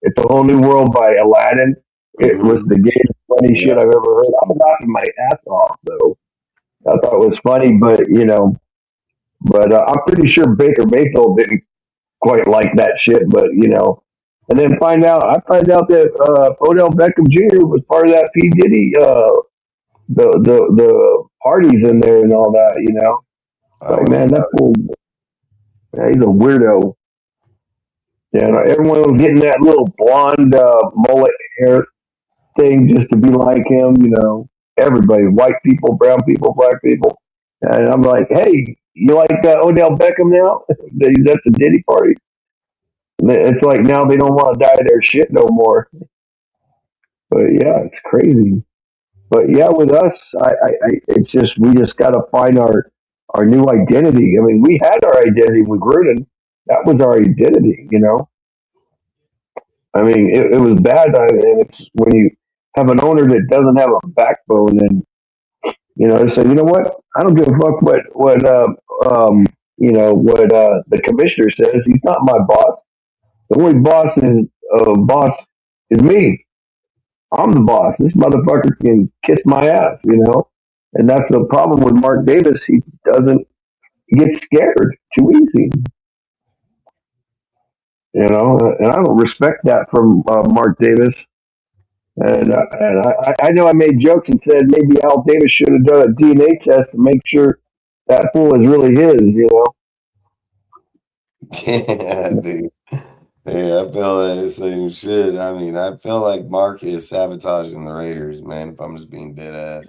"It's a Whole New World" by Aladdin. It was Mm-hmm. the gayest funny Yeah. shit I've ever heard. I was laughing my ass off though. I thought it was funny, but I'm pretty sure Baker Mayfield didn't quite like that shit. But. And then I find out that Odell Beckham Jr. was part of that P Diddy the parties in there and all that. I Like, would man, that fool, man, he's a weirdo. And everyone was getting that little blonde mullet hair thing just to be like him. Everybody, white people, brown people, black people. And I'm like, hey, you like Odell Beckham now? That he's at the Diddy party. It's like now they don't want to dye their shit no more. But yeah, it's crazy. But yeah, with us, it's just we just got to find our new identity. I mean, we had our identity with Gruden. That was our identity. I mean, it was bad, and it's when you have an owner that doesn't have a backbone, and they say, you know what? I don't give a fuck what the commissioner says. He's not my boss. The only boss is me. I'm the boss. This motherfucker can kiss my ass. And that's the problem with Mark Davis. He doesn't get scared too easy. And I don't respect that from Mark Davis. And I know I made jokes and said maybe Al Davis should have done a DNA test to make sure that fool is really his. Yeah, dude. Yeah, I feel the same shit. I mean, I feel like Mark is sabotaging the Raiders, man, if I'm just being dead ass.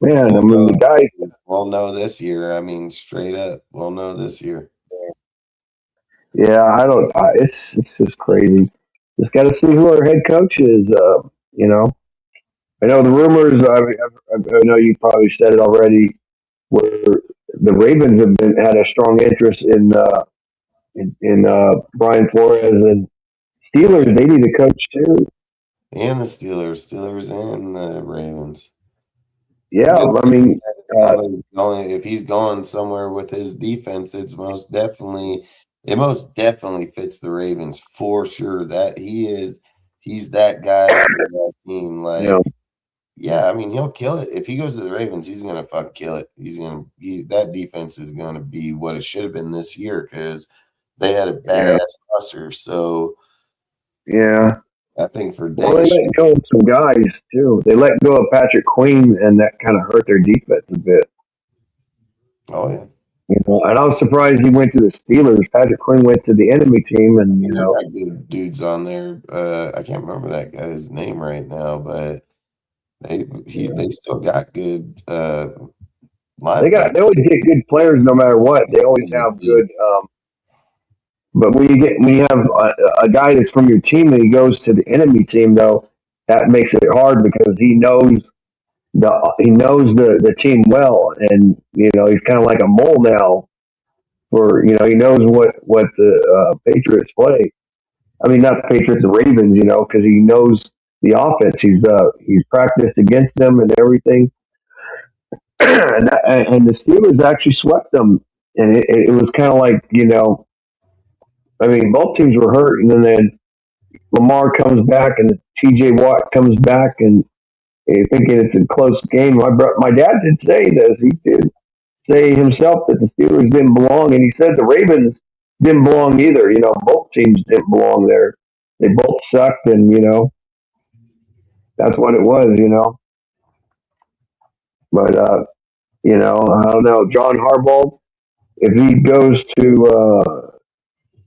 Man, I We'll mean, know, the guy, we'll know this year. I mean, straight up, we'll know this year. yeah, I don't, it's just crazy. Just got to see who our head coach is, you know. I know the rumors. I know you probably said it already. Where the Ravens have had a strong interest in Brian Flores and Steelers. They need a coach too. And the Steelers and the Ravens. Yeah, Just I mean, how he's going. If he's going somewhere with his defense, it most definitely fits the Ravens for sure. That he's that guy for that team. you know, Yeah, I mean, he'll kill it. If he goes to the Ravens, he's gonna fucking kill it. That defense is gonna be what it should have been this year because they had a yeah, badass roster. So yeah. I think for Well, they Day, let go of some guys too. They let go of Patrick Queen, and that kind of hurt their defense a bit. oh yeah, You know, and I was surprised he went to the Steelers. Patrick Queen went to the enemy team, and they got good dudes on there. I can't remember that guy's name right now, but they still got good linebackers. they always get good players no matter what. They always have good. But when you have a guy that's from your team and he goes to the enemy team, though, that makes it hard because he knows the team well, and you know he's kind of like a mole now. For he knows what the Patriots play. I mean, not the Patriots, the Ravens. You know, because he knows the offense. He's practiced against them and everything. and the Steelers actually swept them, and it was kind of like I mean, both teams were hurt, and then Lamar comes back, and T.J. Watt comes back, and you're thinking it's a close game. My dad did say this. He did say himself that the Steelers didn't belong, and he said the Ravens didn't belong either. You know, both teams didn't belong there. They both sucked, and that's what it was. But I don't know. John Harbaugh, if he goes to,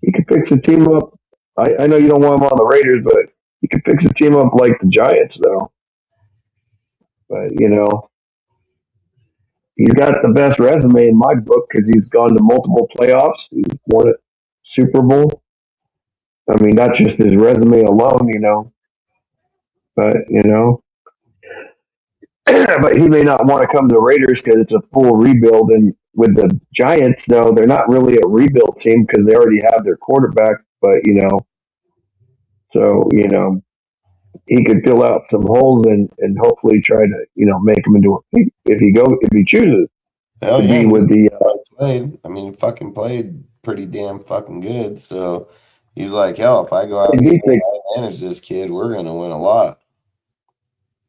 he could fix the team up. I know you don't want him on the Raiders, but he could fix the team up like the Giants, though. But he's got the best resume in my book because he's gone to multiple playoffs. He's won a Super Bowl. I mean, not just his resume alone, but but he may not want to come to the Raiders because it's a full rebuild. And with the Giants, though, they're not really a rebuild team because they already have their quarterback. But so he could fill out some holes and hopefully try to make him into if he chooses Hell to yeah, be with the. played. I mean, he fucking played pretty damn fucking good. So he's like, hell, if I go out and manage this kid, we're gonna win a lot.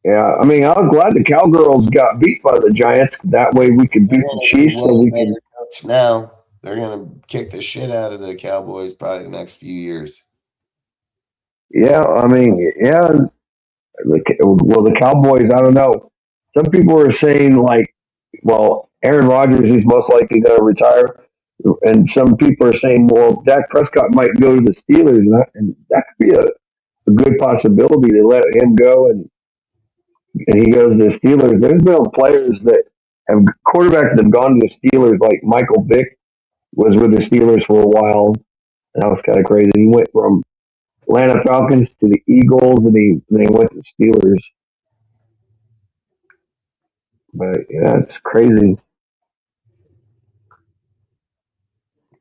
Yeah, I mean, I was glad the Cowgirls got beat by the Giants. That way, we could beat the Chiefs, so we can. Coach now they're gonna kick the shit out of the Cowboys probably the next few years. Yeah, I mean, yeah. Well, the Cowboys, I don't know. Some people are saying like, well, Aaron Rodgers is most likely going to retire, and some people are saying, well, Dak Prescott might go to the Steelers, and that could be a good possibility to let him go, and he goes to the Steelers. There's been players that have quarterbacks that have gone to the Steelers, like Michael Vick was with the Steelers for a while. That was kind of crazy. He went from Atlanta Falcons to the Eagles, and he went to the Steelers. But yeah, it's crazy.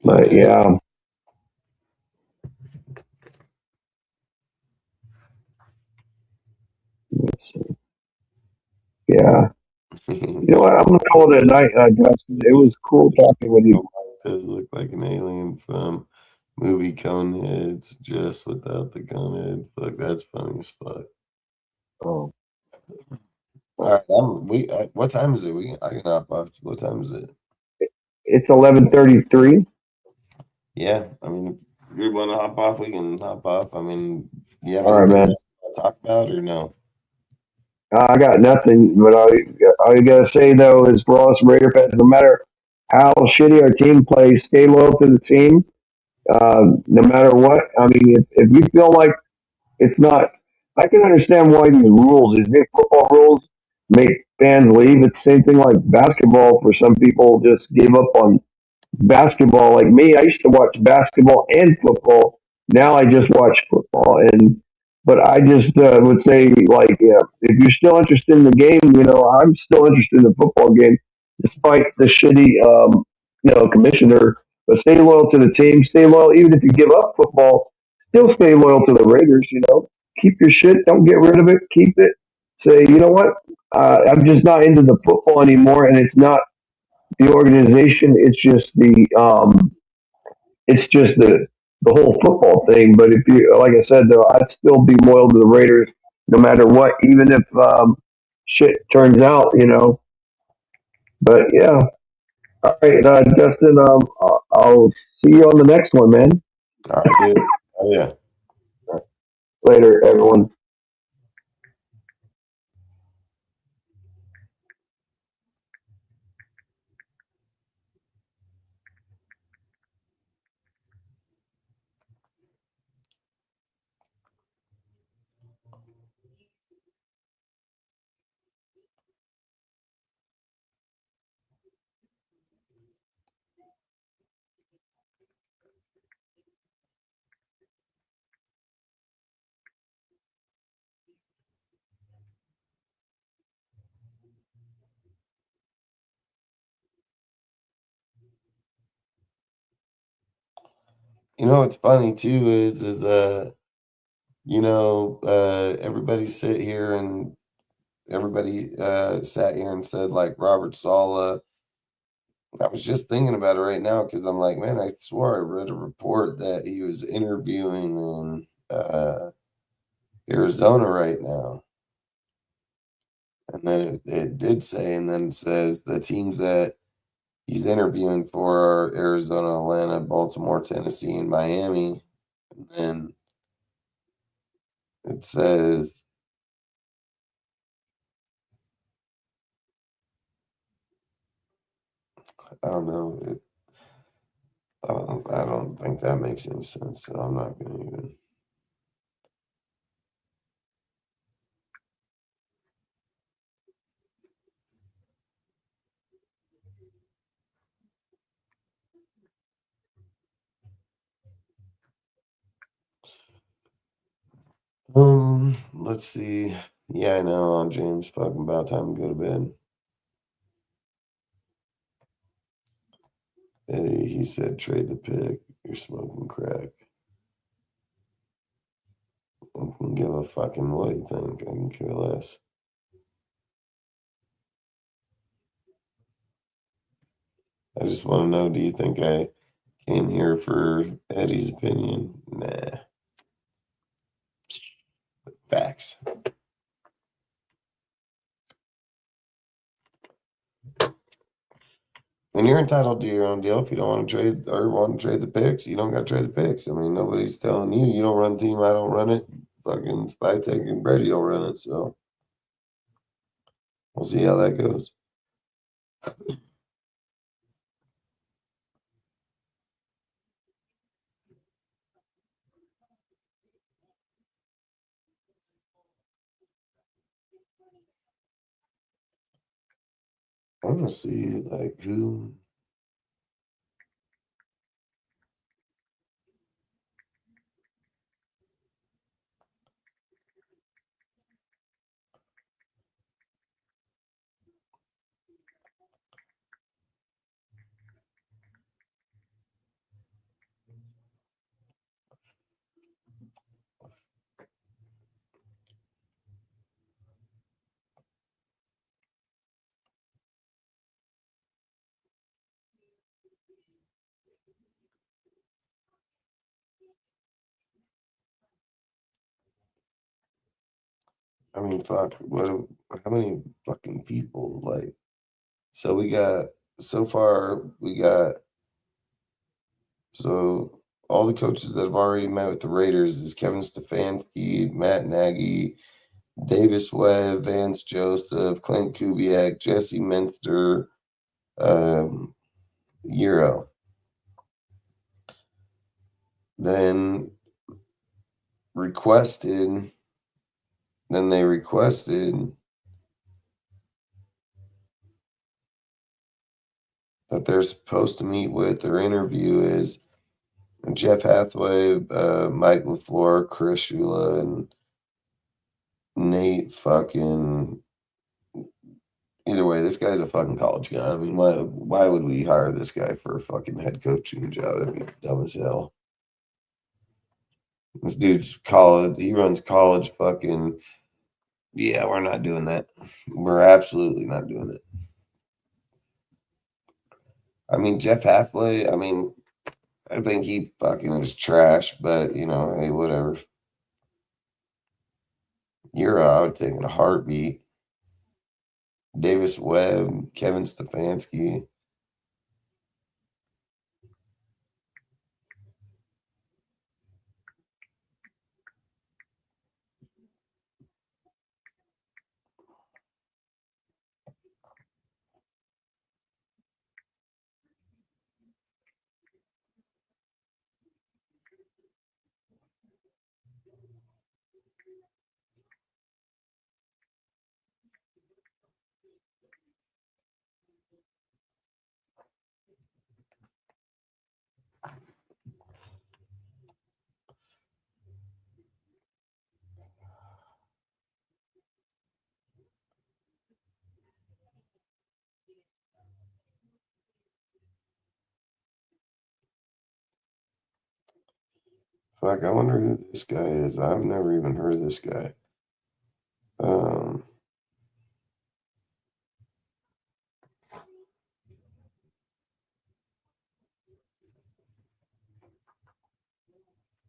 But yeah. Yeah. You know what? I'm gonna call it a night, Justin. It was cool talking with you. Does look like an alien from movie Coneheads, just without the conehead. Fuck, that's funny as fuck. Oh. All right, what time is it? I can hop off. What time is it? It's 11:33. Yeah, I mean, if you want to hop off, we can hop off. I mean, you have All right, anything man. else to talk about or no? I got nothing, but all you gotta say though is for us Raider fans, no matter how shitty our team plays, stay loyal to the team. No matter what. I mean, if you feel like it's not, I can understand why these rules, these big football rules, make fans leave. It's the same thing like basketball. For some people, just gave up on basketball. Like me, I used to watch basketball and football. Now I just watch football, but I just would say like, yeah, if you're still interested in the game, I'm still interested in the football game, despite the shitty, commissioner. But stay loyal to the team. Stay loyal, even if you give up football. Still stay loyal to the Raiders. Keep your shit. Don't get rid of it. Keep it. Say, you know what? I'm just not into the football anymore, and it's not the organization. It's just the whole football thing. But if you, like I said, though, I'd still be loyal to the Raiders no matter what, even if shit turns out, you know. But yeah, all right, Justin. I'll see you on the next one, man. All right, dude. Oh yeah. Later, everyone. You know what's funny too is everybody sit here and everybody sat here and said like Robert Sala. I was just thinking about it right now because I'm like, man, I swore I read a report that he was interviewing in Arizona right now. And then it did say, and then it says the teams that he's interviewing for are Arizona, Atlanta, Baltimore, Tennessee, and Miami. And then it says, I don't know, I don't think that makes any sense. So I'm not going to even. Let's see. Yeah, I know, James. Fucking about time to go to bed. Eddie, he said, trade the pig. You're smoking crack. I can give a fucking what you think. I can care less. I just want to know, do you think I came here for Eddie's opinion? Nah. Facts. And you're entitled to your own deal. If you don't want to trade or want to trade the picks, you don't got to trade the picks. I mean, nobody's telling you. You don't run the team. I don't run it. Fucking Spytek and Brady don't run it. So we'll see how that goes. I want to see like who. I mean, fuck. What? How many fucking people? Like, so we got so far. We got so all the coaches that have already met with the Raiders is Kevin Stefanski, Matt Nagy, Davis Webb, Vance Joseph, Clint Kubiak, Jesse Minster, um, Euro. Then requested. Then they requested that they're supposed to meet with or interview is Jeff Hathaway, Mike LaFleur, Chris Shula, and Nate fucking. Either way, this guy's a fucking college guy. I mean, why would we hire this guy for a fucking head coaching job? That'd be dumb as hell. This dude's college. He runs college fucking Yeah, we're not doing that. We're absolutely not doing it. I mean, Jeff Halfley, I mean, I think he fucking is trash, but hey, whatever. Euro, I would take in a heartbeat. Davis Webb, Kevin Stefanski. Fuck, I wonder who this guy is. I've never even heard of this guy.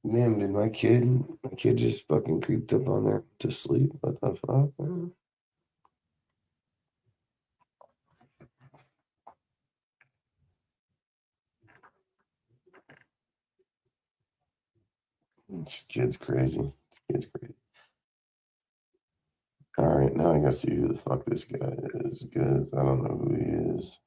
Damn, did my kid just fucking creeped up on there to sleep? What the fuck, man? This kid's crazy. This kid's crazy. All right, now I gotta see who the fuck this guy is. Because I don't know who he is.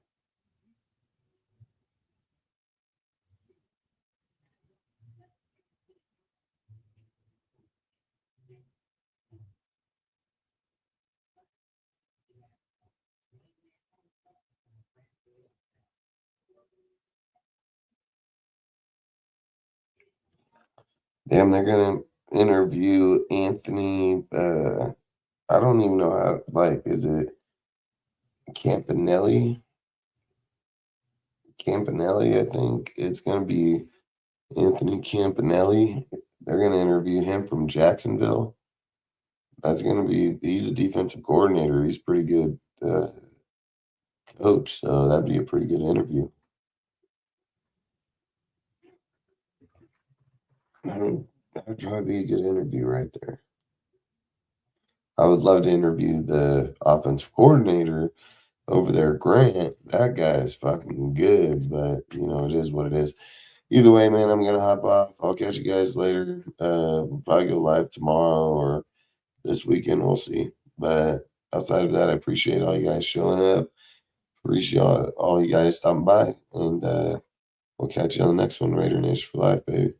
Damn, they're gonna interview Anthony. I don't even know how. Like, is it Campanelli? Campanelli, I think it's gonna be Anthony Campanelli. They're gonna interview him from Jacksonville. That's gonna be. He's a defensive coordinator. He's pretty good coach. So that'd be a pretty good interview. That'd probably be a good interview right there. I would love to interview the offensive coordinator over there, Grant. That guy is fucking good, but it is what it is. Either way, man, I'm gonna hop off. I'll catch you guys later. We'll probably go live tomorrow or this weekend. We'll see. But outside of that, I appreciate all you guys showing up. Appreciate all you guys stopping by, and we'll catch you on the next one. Raider Nation for life, baby.